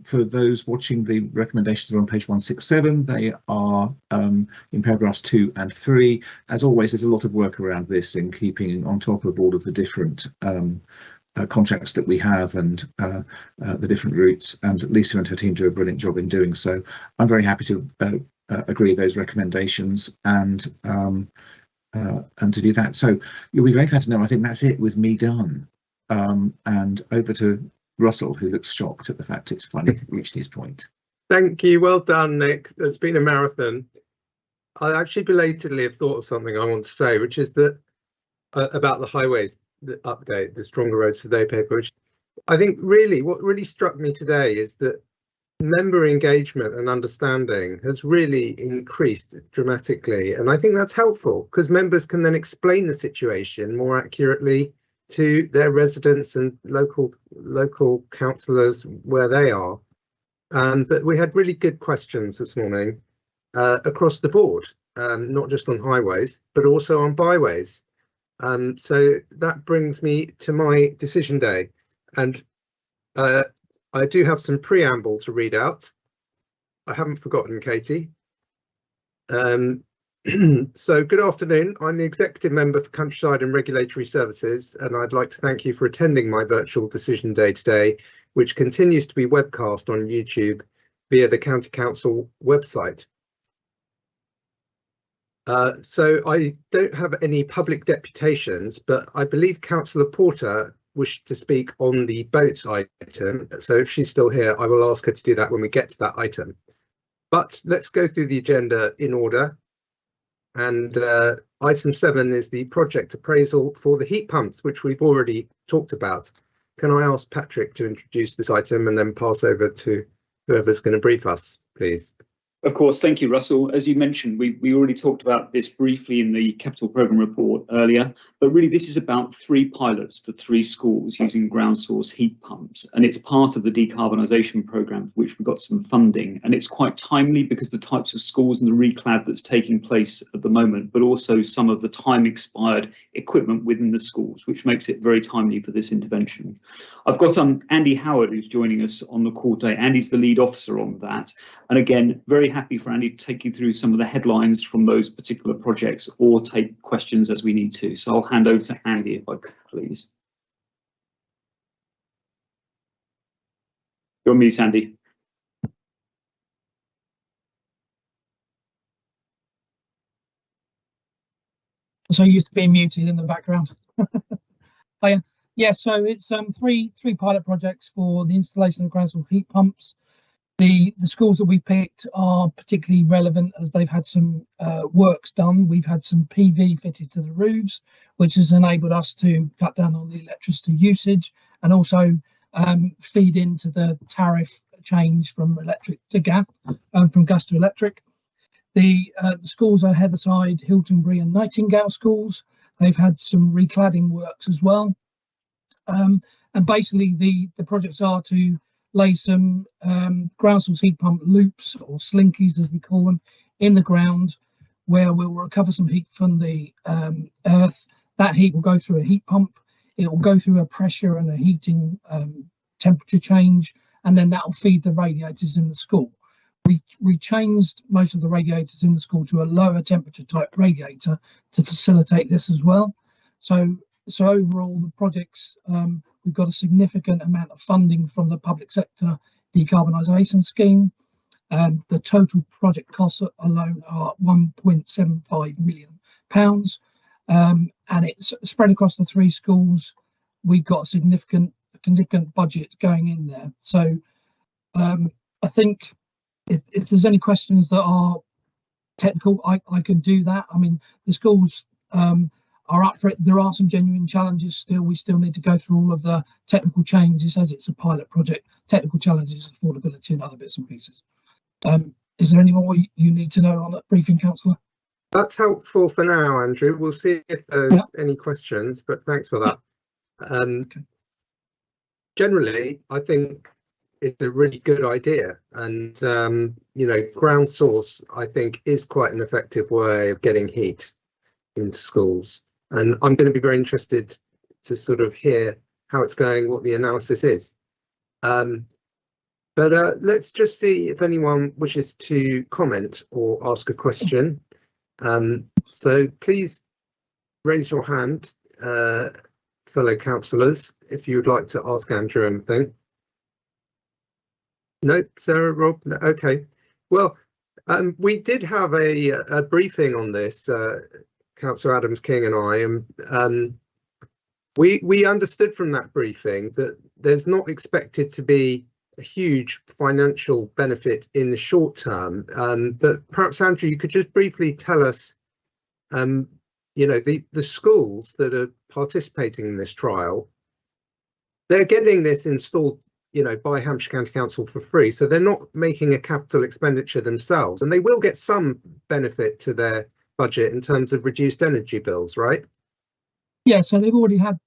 for those watching, the recommendations are on page 167. They are in paragraphs 2 and 3. As always, there's a lot of work around this in keeping on top of all of the different contracts that we have and the different routes, and Lisa and her team do a brilliant job in doing so. I'm very happy to agree those recommendations and to do that. So you'll be very glad to know I think that's it with me done, and over to Russell, who looks shocked at the fact it's finally reached his point. Thank you, well done, Nick. It's been a marathon. I actually belatedly have thought of something I want to say, which is that about the highways, the update, the Stronger Roads Today paper, which I think what really struck me today is that member engagement and understanding has really increased dramatically, and I think that's helpful because members can then explain the situation more accurately to their residents and local councillors where they are. But we had really good questions this morning across the board, not just on highways but also on byways. So that brings me to my decision day, and I do have some preamble to read out. I haven't forgotten, Katie. So good afternoon. I'm the Executive Member for Countryside and Regulatory Services, and I'd like to thank you for attending my virtual decision day today, which continues to be webcast on YouTube via the County Council website. So I don't have any public deputations, but I believe Councillor Porter wished to speak on the boats item. So if she's still here, I will ask her to do that when we get to that item. But let's go through the agenda in order. And item 7 is the project appraisal for the heat pumps, which we've already talked about. Can I ask Patrick to introduce this item and then pass over to whoever's going to brief us, please? Of course, thank you, Russell. As you mentioned, we already talked about this briefly in the capital programme report earlier, but really this is about 3 pilots for 3 schools using ground source heat pumps, and it's part of the decarbonisation programme for which we got some funding, and it's quite timely because the types of schools and the reclad that's taking place at the moment, but also some of the time expired equipment within the schools, which makes it very timely for this intervention. I've got Andy Howard who's joining us on the call today. Andy's the lead officer on that, and again, very happy for Andy to take you through some of the headlines from those particular projects or take questions as we need to. So I'll hand over to Andy if I could, please. You're on mute, Andy. So used to being muted in the background. Yeah, so it's three pilot projects for the installation of ground source heat pumps. The schools that we picked are particularly relevant as they've had some works done. We've had some PV fitted to the roofs, which has enabled us to cut down on the electricity usage and also feed into the tariff change from electric to gas, from gas to electric. The schools are Heatherside, Hiltonbury and Nightingale schools. They've had some recladding works as well. And basically the projects are to lay some ground source heat pump loops or slinkies as we call them in the ground where we'll recover some heat from the earth. That heat will go through a heat pump, it will go through a pressure and a heating temperature change, and then that will feed the radiators in the school. We changed most of the radiators in the school to a lower temperature type radiator to facilitate this as well. So overall the projects, we've got a significant amount of funding from the public sector decarbonisation scheme. The total project costs alone are £1.75 million, and it's spread across the 3 schools. We've got a significant budget going in there. So I think if there's any questions that are technical, I can do that. I mean, the schools are up for it. There are some genuine challenges still. We still need to go through all of the technical changes as it's a pilot project, technical challenges, affordability and other bits and pieces. Is there any more you need to know on that briefing, Councillor? That's helpful for now, Andrew. We'll see if there's any questions, but thanks for that. Okay. Generally, I think it's a really good idea, and you know, ground source I think is quite an effective way of getting heat into schools, and I'm going to be very interested to sort of hear how it's going, what the analysis is. But let's just see if anyone wishes to comment or ask a question. So please raise your hand, fellow councillors, if you would like to ask Andrew anything. No, Sarah, Rob, no, okay. Well, we did have a briefing on this, Councillor Adams-King and I, and we understood from that briefing that there's not expected to be a huge financial benefit in the short term, but perhaps Andrew, you could just briefly tell us, you know, the schools that are participating in this trial, they're getting this installed, you know, by Hampshire County Council for free, so they're not making a capital expenditure themselves, and they will get some benefit to their budget in terms of reduced energy bills, right? Yeah, so they've already had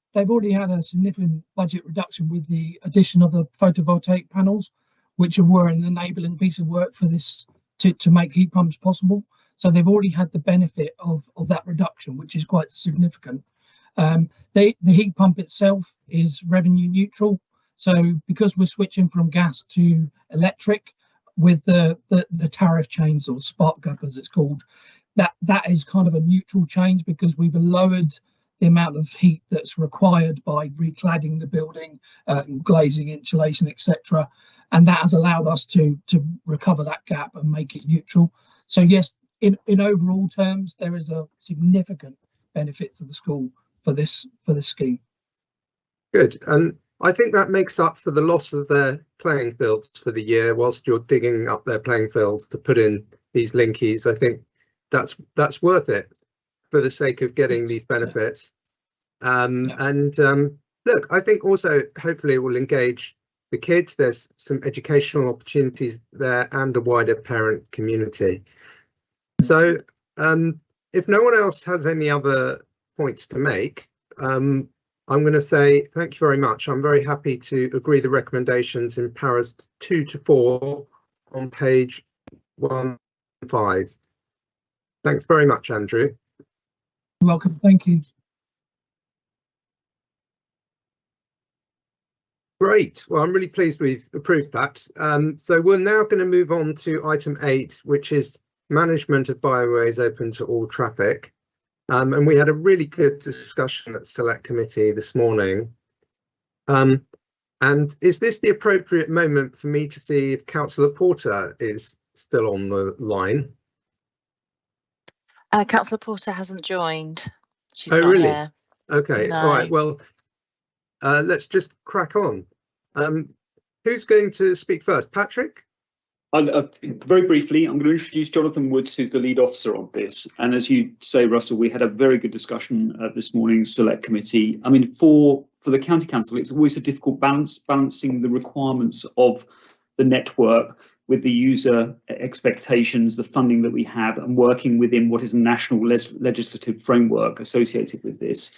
a significant budget reduction with the addition of the photovoltaic panels, which were an enabling piece of work for this to make heat pumps possible. So they've already had the benefit of that reduction, which is quite significant. The heat pump itself is revenue neutral. So because we're switching from gas to electric with the tariff change, or spark gap as it's called, that is kind of a neutral change because we've lowered the amount of heat that's required by recladding the building, glazing, insulation, etc. And that has allowed us to recover that gap and make it neutral. So yes, in overall terms, there is a significant benefit to the school for this scheme. Good, and I think that makes up for the loss of their playing fields for the year. Whilst you're digging up their playing fields to put in these linkies, I think that's worth it for the sake of getting these benefits. And look, I think also hopefully it will engage the kids. There's some educational opportunities there and a wider parent community. So if no one else has any other points to make, I'm going to say thank you very much. I'm very happy to agree the recommendations in paras 2 to 4 on page 1.5. Thanks very much, Andrew. You're welcome. Thank you. Great. Well, I'm really pleased we've approved that. So we're now going to move on to item 8, which is management of byways open to all traffic. And we had a really good discussion at Select Committee this morning. And is this the appropriate moment for me to see if Councillor Porter is still on the line? Councillor Porter hasn't joined. She's not really? Here. Okay, No. all right, well, let's just crack on. Who's going to speak first? Patrick? Very briefly, I'm going to introduce Jonathan Woods, who's the lead officer on this. And as you say, Russell, we had a very good discussion at this morning's Select Committee. I mean, for the County Council, it's always a difficult balancing the requirements of the network with the user expectations, the funding that we have, and working within what is a national legislative framework associated with this.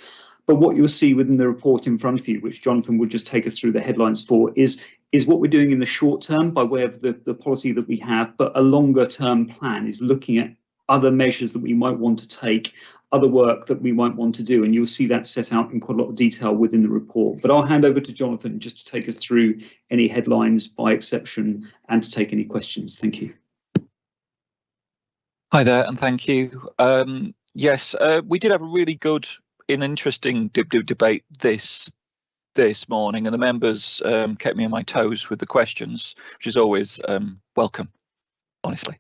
But what you'll see within the report in front of you, which Jonathan would just take us through the headlines for, is what we're doing in the short term by way of the policy that we have, but a longer term plan is looking at other measures that we might want to take, other work that we might want to do, and you'll see that set out in quite a lot of detail within the report. But I'll hand over to Jonathan just to take us through any headlines by exception and to take any questions. Thank you. Hi there, and thank you. Yes, we did have a really good and interesting debate this morning, and the members kept me on my toes with the questions, which is always welcome, honestly.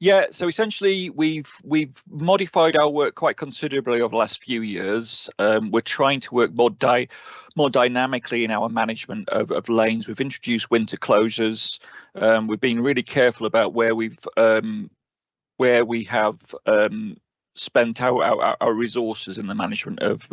Yeah, so essentially we've modified our work quite considerably over the last few years. We're trying to work more dynamically in our management of lanes. We've introduced winter closures. We've been really careful about where we have spent our resources in the management of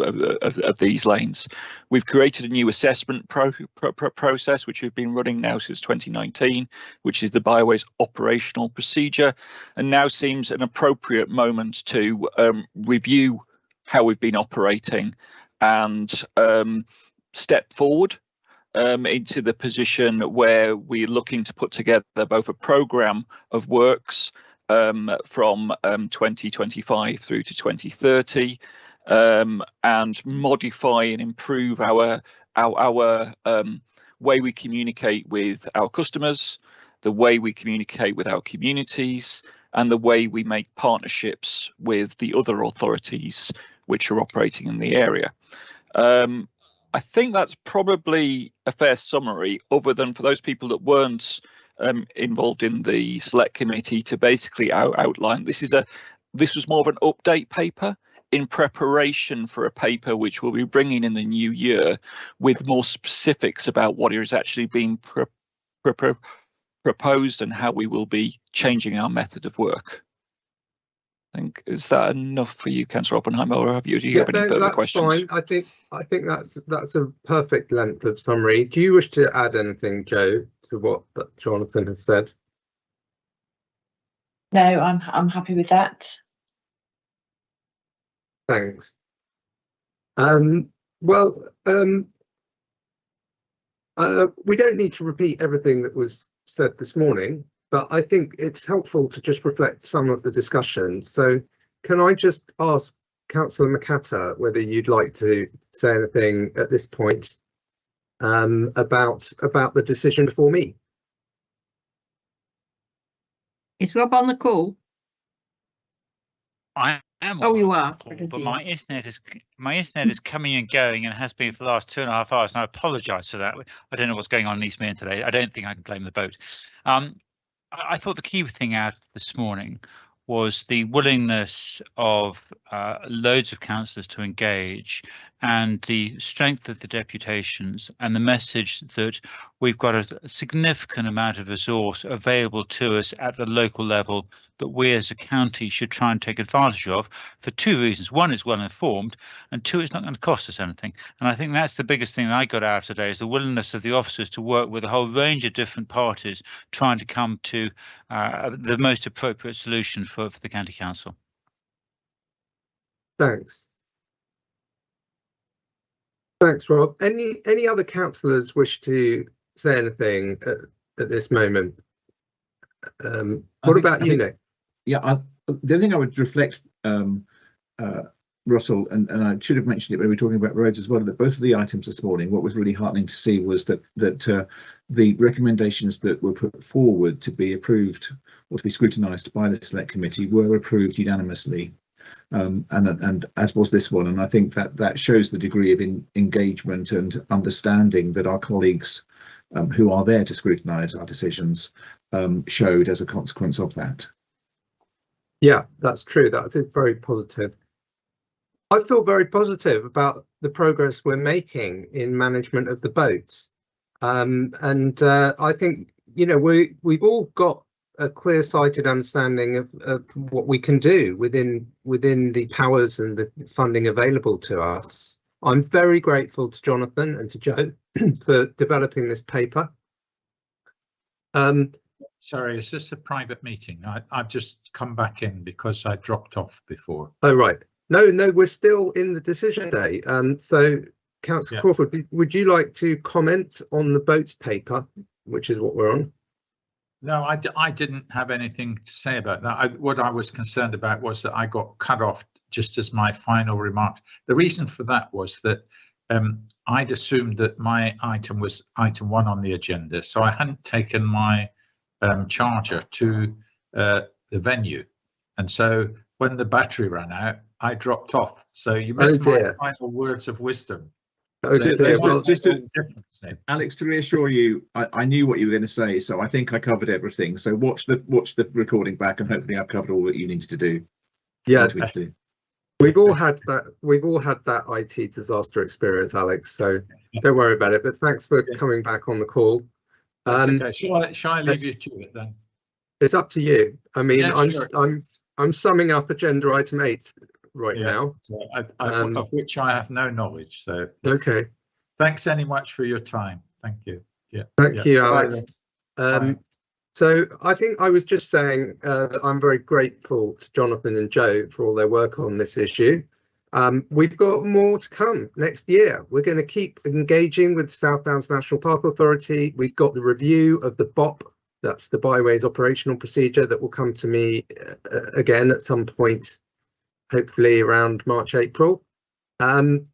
these lanes. We've created a new assessment process, which we've been running now since 2019, which is the byways operational procedure, and now seems an appropriate moment to review how we've been operating and step forward into the position where we're looking to put together both a programme of works from 2025 through to 2030, and modify and improve our way we communicate with our customers, the way we communicate with our communities, and the way we make partnerships with the other authorities which are operating in the area. I think that's probably a fair summary, other than for those people that weren't involved in the Select Committee to basically outline. This was more of an update paper in preparation for a paper which we'll be bringing in the new year with more specifics about what is actually being proposed and how we will be changing our method of work. I think, is that enough for you, Councillor Oppenheimer, or do you have any further questions? Fine. I think that's a perfect length of summary. Do you wish to add anything, Joe, to what Jonathan has said? No, I'm happy with that. Thanks. We don't need to repeat everything that was said this morning, but I think it's helpful to just reflect some of the discussion. So can I just ask Councillor McAtter whether you'd like to say anything at this point about the decision before me? Is Rob on the call? I am. Oh, you are. But my internet is coming and going, and has been for the last 2.5 hours, and I apologise for that. I don't know what's going on in East Midlands today. I don't think I can blame the boat. I thought the key thing out this morning was the willingness of loads of councillors to engage, and the strength of the deputations, and the message that we've got a significant amount of resource available to us at the local level that we as a county should try and take advantage of, for two reasons. One, it's well informed, and two, it's not going to cost us anything. And I think that's the biggest thing that I got out of today, is the willingness of the officers to work with a whole range of different parties trying to come to the most appropriate solution for the county council. Thanks. Thanks, Rob. Any other councillors wish to say anything at this moment? What about you, Nick? Yeah, the other thing I would reflect, Russell, and I should have mentioned it when we were talking about roads as well, that both of the items this morning, what was really heartening to see was that the recommendations that were put forward to be approved or to be scrutinised by the Select Committee were approved unanimously. And as was this one, and I think that shows the degree of engagement and understanding that our colleagues who are there to scrutinise our decisions showed as a consequence of that. Yeah, that's true. That is very positive. I feel very positive about the progress we're making in management of the boats, and I think, you know, we've all got a clear-sighted understanding of what we can do within the powers and the funding available to us. I'm very grateful to Jonathan and to Joe for developing this paper. Sorry, is this a private meeting? I've just come back in because I dropped off before. Oh, right. No, we're still in the decision day. So, Councillor Crawford, would you like to comment on the boats paper, which is what we're on? No, I didn't have anything to say about that. What I was concerned about was that I got cut off just as my final remark. The reason for that was that I'd assumed that my item was item 1 on the agenda, so I hadn't taken my charger to the venue, and so when the battery ran out, I dropped off. So you missed my final words of wisdom. Oh, just Alex, to reassure you, I knew what you were going to say, so I think I covered everything. So watch the recording back, and hopefully I've covered all that you needed to do. Yeah, we've all had that IT disaster experience, Alex. So don't worry about it. But thanks for coming back on the call. Okay. Shall I leave you to it then? It's up to you. I mean, yeah, I'm summing up agenda item 8 right now, of which I have no knowledge. So okay. Thanks very much for your time. Thank you. Yeah. Thank you, Alex. So I think I was just saying that I'm very grateful to Jonathan and Joe for all their work on this issue. We've got more to come next year. We're going to keep engaging with South Downs National Park Authority. We've got the review of the BOP, that's the byways operational procedure, that will come to me again at some point, hopefully around March, April. And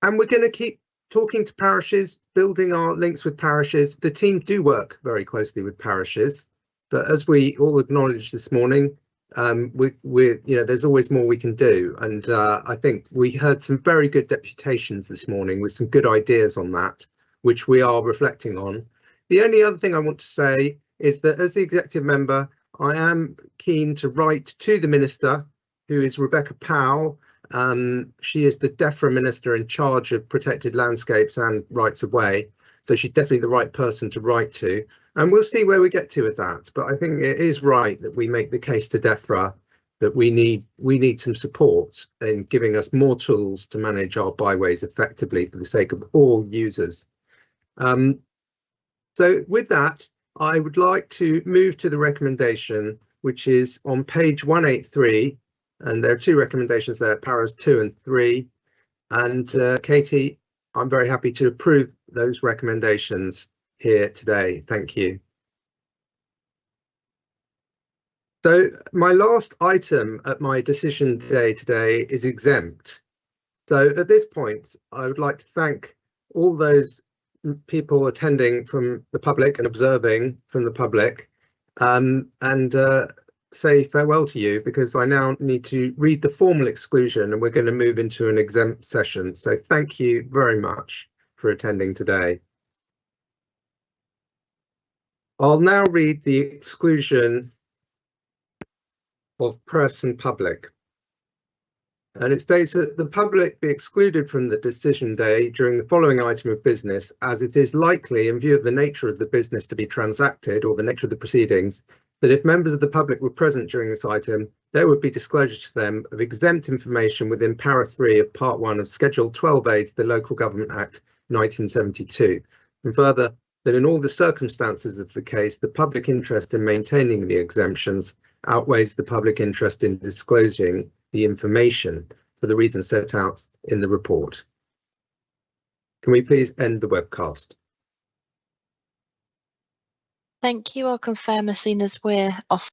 we're going to keep talking to parishes, building our links with parishes. The team do work very closely with parishes, but as we all acknowledged this morning, there's always more we can do. And I think we heard some very good deputations this morning with some good ideas on that, which we are reflecting on. The only other thing I want to say is that as the executive member, I am keen to write to the Minister, who is Rebecca Powell. She is the DEFRA Minister in charge of protected landscapes and rights of way. So she's definitely the right person to write to. And we'll see where we get to with that. But I think it is right that we make the case to DEFRA that we need some support in giving us more tools to manage our byways effectively for the sake of all users. So with that, I would like to move to the recommendation, which is on page 183. And there are 2 recommendations there, paras 2 and 3. And Katie, I'm very happy to approve those recommendations here today. Thank you. So my last item at my decision day today is exempt. So at this point, I would like to thank all those people attending from the public and observing from the public, and say farewell to you, because I now need to read the formal exclusion and we're going to move into an exempt session. So thank you very much for attending today. I'll now read the exclusion of press and public. And it states that the public be excluded from the decision day during the following item of business, as it is likely, in view of the nature of the business to be transacted or the nature of the proceedings, that if members of the public were present during this item, there would be disclosure to them of exempt information within para 3 of part 1 of Schedule 12A to the Local Government Act 1972. And further, that in all the circumstances of the case, the public interest in maintaining the exemptions outweighs the public interest in disclosing the information for the reasons set out in the report. Can we please end the webcast? Thank you. I'll confirm as soon as we're off